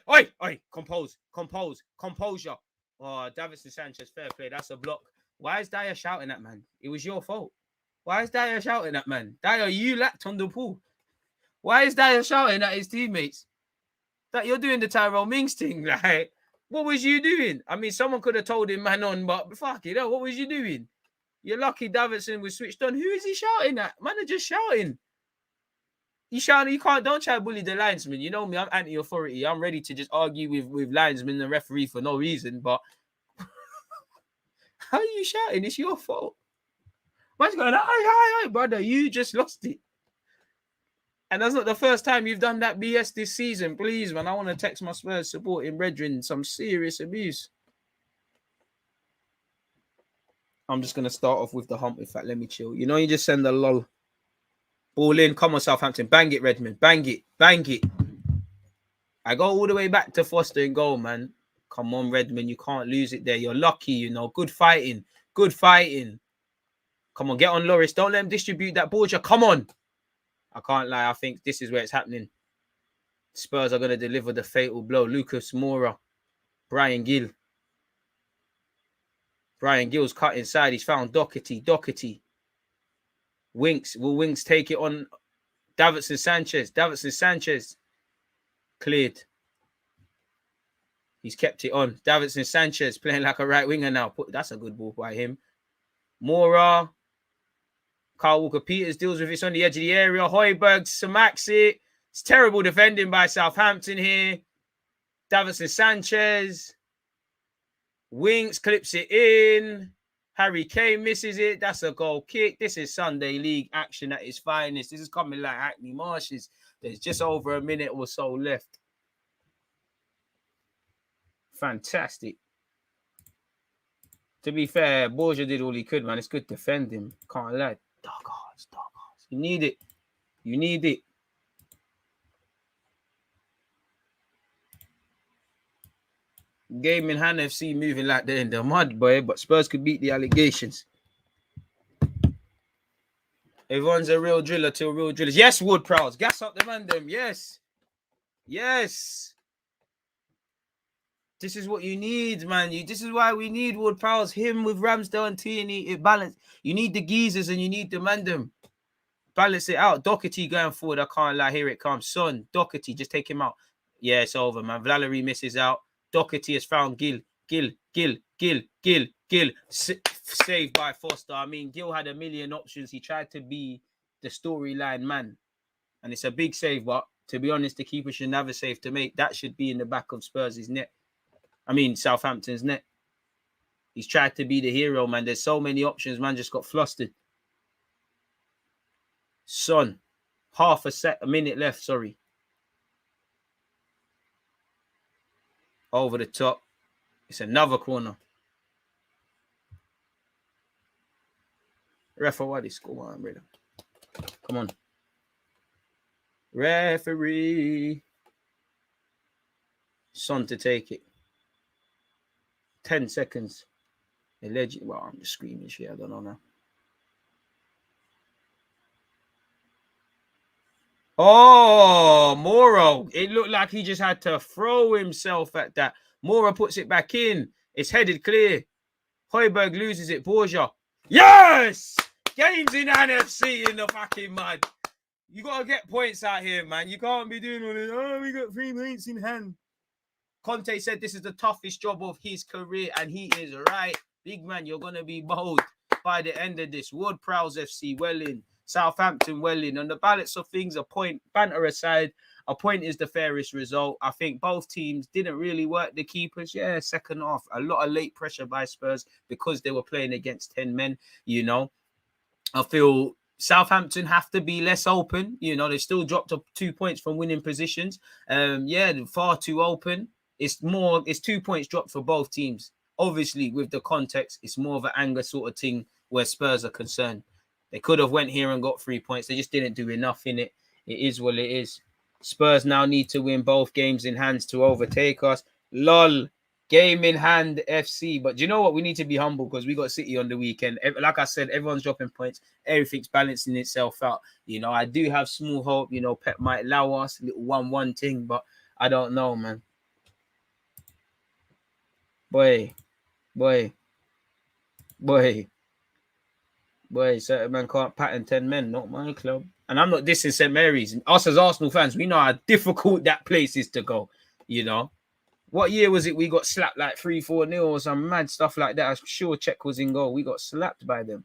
Composure. Oh, Davidson Sanchez, fair play. That's a block. Why is Dyer shouting that, man? It was your fault. Why is Dyer shouting that, man? Dyer, you lacked on the ball. Why is Dyer shouting at his teammates? That you're doing the Tyrone Mings thing, like... What was you doing? I mean, someone could have told him, man, on, but fuck it, what was you doing? You're lucky Davidson was switched on. Who is he shouting at? Man, are just shouting. He's shouting, don't try to bully the linesman. You know me, I'm anti-authority. I'm ready to just argue with linesmen and referee for no reason, but how are you shouting? It's your fault. Man's going, hi, brother, you just lost it. And that's not the first time you've done that BS this season. Please, man, I want to text my Spurs supporting brethren some serious abuse. I'm just going to start off with the hump. In fact, let me chill. You just send a lol. Ball in. Come on, Southampton. Bang it, Redmond. Bang it. I go all the way back to Foster in goal, man. Come on, Redmond. You can't lose it there. You're lucky, Good fighting. Come on, get on, Loris. Don't let him distribute that Borgia. Come on. I can't lie. I think this is where it's happening. Spurs are going to deliver the fatal blow. Lucas Moura. Brian Gill. Brian Gill's cut inside. He's found Doherty. Winks. Will Winks take it on Davidson Sanchez. Cleared. He's kept it on. Davidson Sanchez playing like a right winger now. That's a good ball by him. Moura. Carl Walker-Peters deals with it on the edge of the area. Højbjerg smacks it. It's terrible defending by Southampton here. Davidson Sanchez. Winks clips it in. Harry Kane misses it. That's a goal kick. This is Sunday League action at its finest. This is coming like Hackney Marshes. There's just over a minute or so left. Fantastic. To be fair, Borgia did all he could, man. It's good defending. Can't lie. Dark hearts. You need it. Game in hand, FC moving like they're in the mud, boy. But Spurs could beat the allegations. Everyone's a real driller till real drillers. Yes, Wood Prowls. Gas up the man, them. Yes. Yes. This is what you need, man. This is why we need Wood Prowls. Him with Ramsdale and Tierney. It balance. You need the geezers and you need the man, them. Balance it out. Doherty going forward. I can't lie. Here it comes. Son, Doherty, just take him out. Yeah, it's over, man. Valerie misses out. Doherty has found Gill. Saved by Foster. I mean, Gill had a million options. He tried to be the storyline man. And it's a big save, but to be honest, the keeper should never save to make. That should be in the back of Spurs' net. I mean, Southampton's net. He's tried to be the hero, man. There's so many options, man. Just got flustered. Son, a minute left, sorry. Over the top. It's another corner. Referee, score on, brother. Come on. Referee. Son to take it. 10 seconds. Allegedly. Well, I'm just screaming shit. I don't know now. Oh, Moro. It looked like he just had to throw himself at that. Moro puts it back in. It's headed clear. Højbjerg loses it. Borja. Yes! Games in NFC in the fucking mud. You got to get points out here, man. You can't be doing all this. Oh, we got 3 points in hand. Conte said this is the toughest job of his career, and he is right. Big man, you're going to be bold by the end of this. Ward Prowls FC, well in. Southampton, well in. On the balance of things, a point, banter aside, a point is the fairest result. I think both teams didn't really work the keepers. Yeah, second half, a lot of late pressure by Spurs because they were playing against 10 men, you know. I feel Southampton have to be less open. You know, they still dropped up 2 points from winning positions. Yeah, far too open. It's 2 points dropped for both teams. Obviously, with the context, it's more of an anger sort of thing where Spurs are concerned. They could have went here and got 3 points. They just didn't do enough in it. It is what it is. Spurs now need to win both games in hands to overtake us. Lol. Game in hand, FC. But do you know what? We need to be humble because we got City on the weekend. Like I said, everyone's dropping points. Everything's balancing itself out. You know, I do have small hope. You know, Pep might allow us a little 1-1 thing, but I don't know, man. Boy, certain man can't pattern 10 men, not my club. And I'm not dissing St. Mary's. Us as Arsenal fans, we know how difficult that place is to go, you know. What year was it we got slapped like 3-4-0 or some mad stuff like that? I'm sure Czech was in goal. We got slapped by them.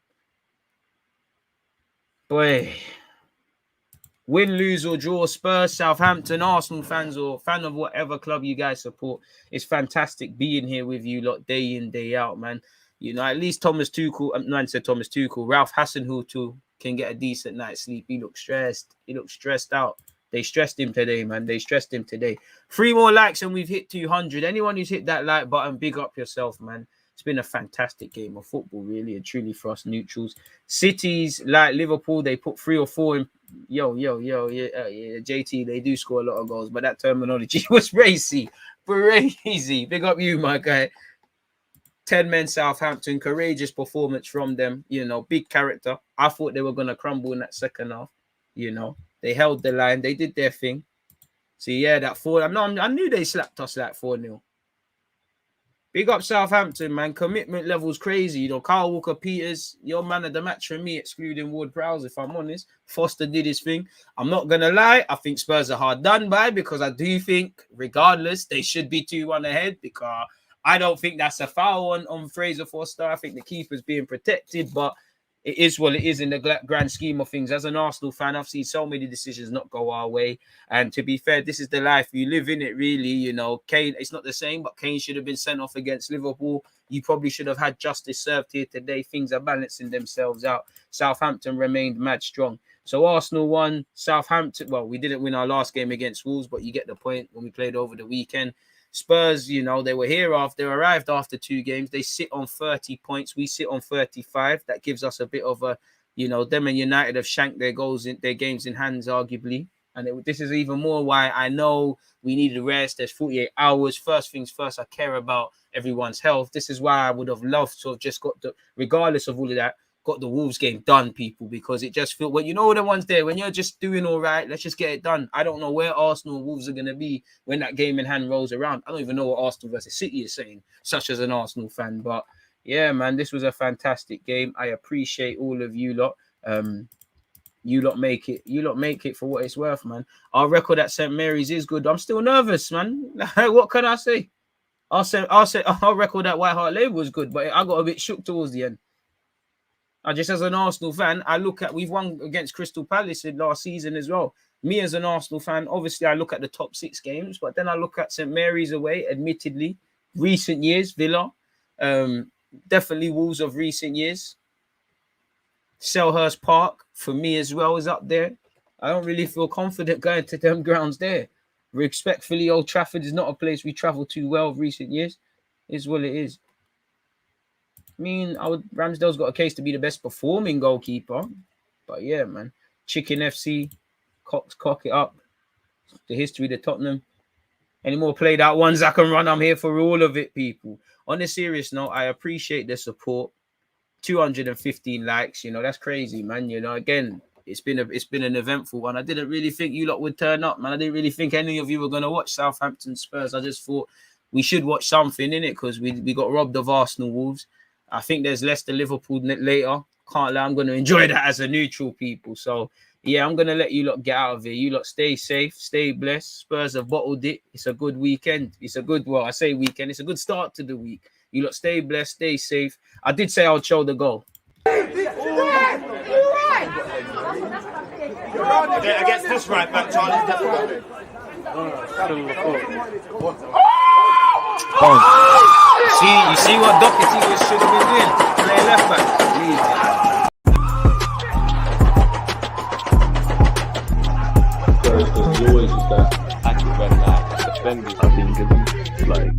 Boy. Win, lose or draw, Spurs, Southampton, Arsenal fans or fan of whatever club you guys support. It's fantastic being here with you lot day in, day out, man. You know, at least Thomas Tuchel, Ralph Hasenhuttl can get a decent night's sleep. He looks stressed. He looks stressed out. They stressed him today, man. They stressed him today. 3 more likes and we've hit 200. Anyone who's hit that like button, big up yourself, man. It's been a fantastic game of football, really, and truly for us neutrals. Cities like Liverpool, they put 3 or 4 in. JT, they do score a lot of goals, but that terminology was crazy. Big up you, my guy. 10 men Southampton, courageous performance from them. You know, big character. I thought they were going to crumble in that second half. You know, they held the line. They did their thing. So, yeah, that 4. I knew they slapped us like 4-0. Big up Southampton, man. Commitment level's crazy. You know, Kyle Walker-Peters, your man of the match for me, excluding Ward-Prowse, if I'm honest. Foster did his thing. I'm not going to lie. I think Spurs are hard done by because I do think, regardless, they should be 2-1 ahead because I don't think that's a foul on Fraser Foster. I think the keeper's being protected, but it is what it is in the grand scheme of things. As an Arsenal fan, I've seen so many decisions not go our way. And to be fair, this is the life you live in it, really. You know, Kane, it's not the same, but Kane should have been sent off against Liverpool. You probably should have had justice served here today. Things are balancing themselves out. Southampton remained mad strong. So Arsenal won. Southampton, well, we didn't win our last game against Wolves, but you get the point when we played over the weekend. Spurs, you know, they arrived after 2 games. They sit on 30 points. We sit on 35. That gives us a bit of a, you know, them and United have shanked their games in hands, arguably. And this is even more why I know we need a rest. There's 48 hours. First things first, I care about everyone's health. This is why I would have loved to have just got regardless of all of that, got the Wolves game done, people, because it just feels, well, you know, the ones there, when you're just doing all right, let's just get it done. I don't know where Arsenal and Wolves are going to be when that game in hand rolls around. I don't even know what Arsenal versus City is saying, such as an Arsenal fan. But yeah, man, this was a fantastic game. I appreciate all of you lot. You lot make it for what it's worth, man. Our record at St. Mary's is good. I'm still nervous, man. What can I say? I'll say our record at White Hart Lane was good, but I got a bit shook towards the end. I just, as an Arsenal fan, I look at, we've won against Crystal Palace in last season as well. Me as an Arsenal fan, obviously I look at the top 6 games, but then I look at St. Mary's away, admittedly, recent years, Villa, definitely Wolves of recent years. Selhurst Park, for me as well, is up there. I don't really feel confident going to them grounds there. Respectfully, Old Trafford is not a place we travel to well of recent years. It's what it is. I mean, Ramsdale's got a case to be the best performing goalkeeper. But yeah, man. Chicken FC, cock it up. The history of Tottenham. Any more played out ones I can run? I'm here for all of it, people. On a serious note, I appreciate the support. 215 likes, you know, that's crazy, man. You know, again, it's been an eventful one. I didn't really think you lot would turn up, man. I didn't really think any of you were going to watch Southampton Spurs. I just thought we should watch something in it because we got robbed of Arsenal Wolves. I think there's Leicester Liverpool later. Can't lie, I'm going to enjoy that as a neutral, people. So yeah, I'm going to let you lot get out of here. You lot stay safe, stay blessed. Spurs have bottled it. It's a good weekend. It's a good, well, I say weekend. It's a good start to the week. You lot stay blessed, stay safe. I did say I'll show the goal. Against this right back, Charlie. You see what Doherty should have been doing? Play left back. There's always just that active red line defending. I think it's like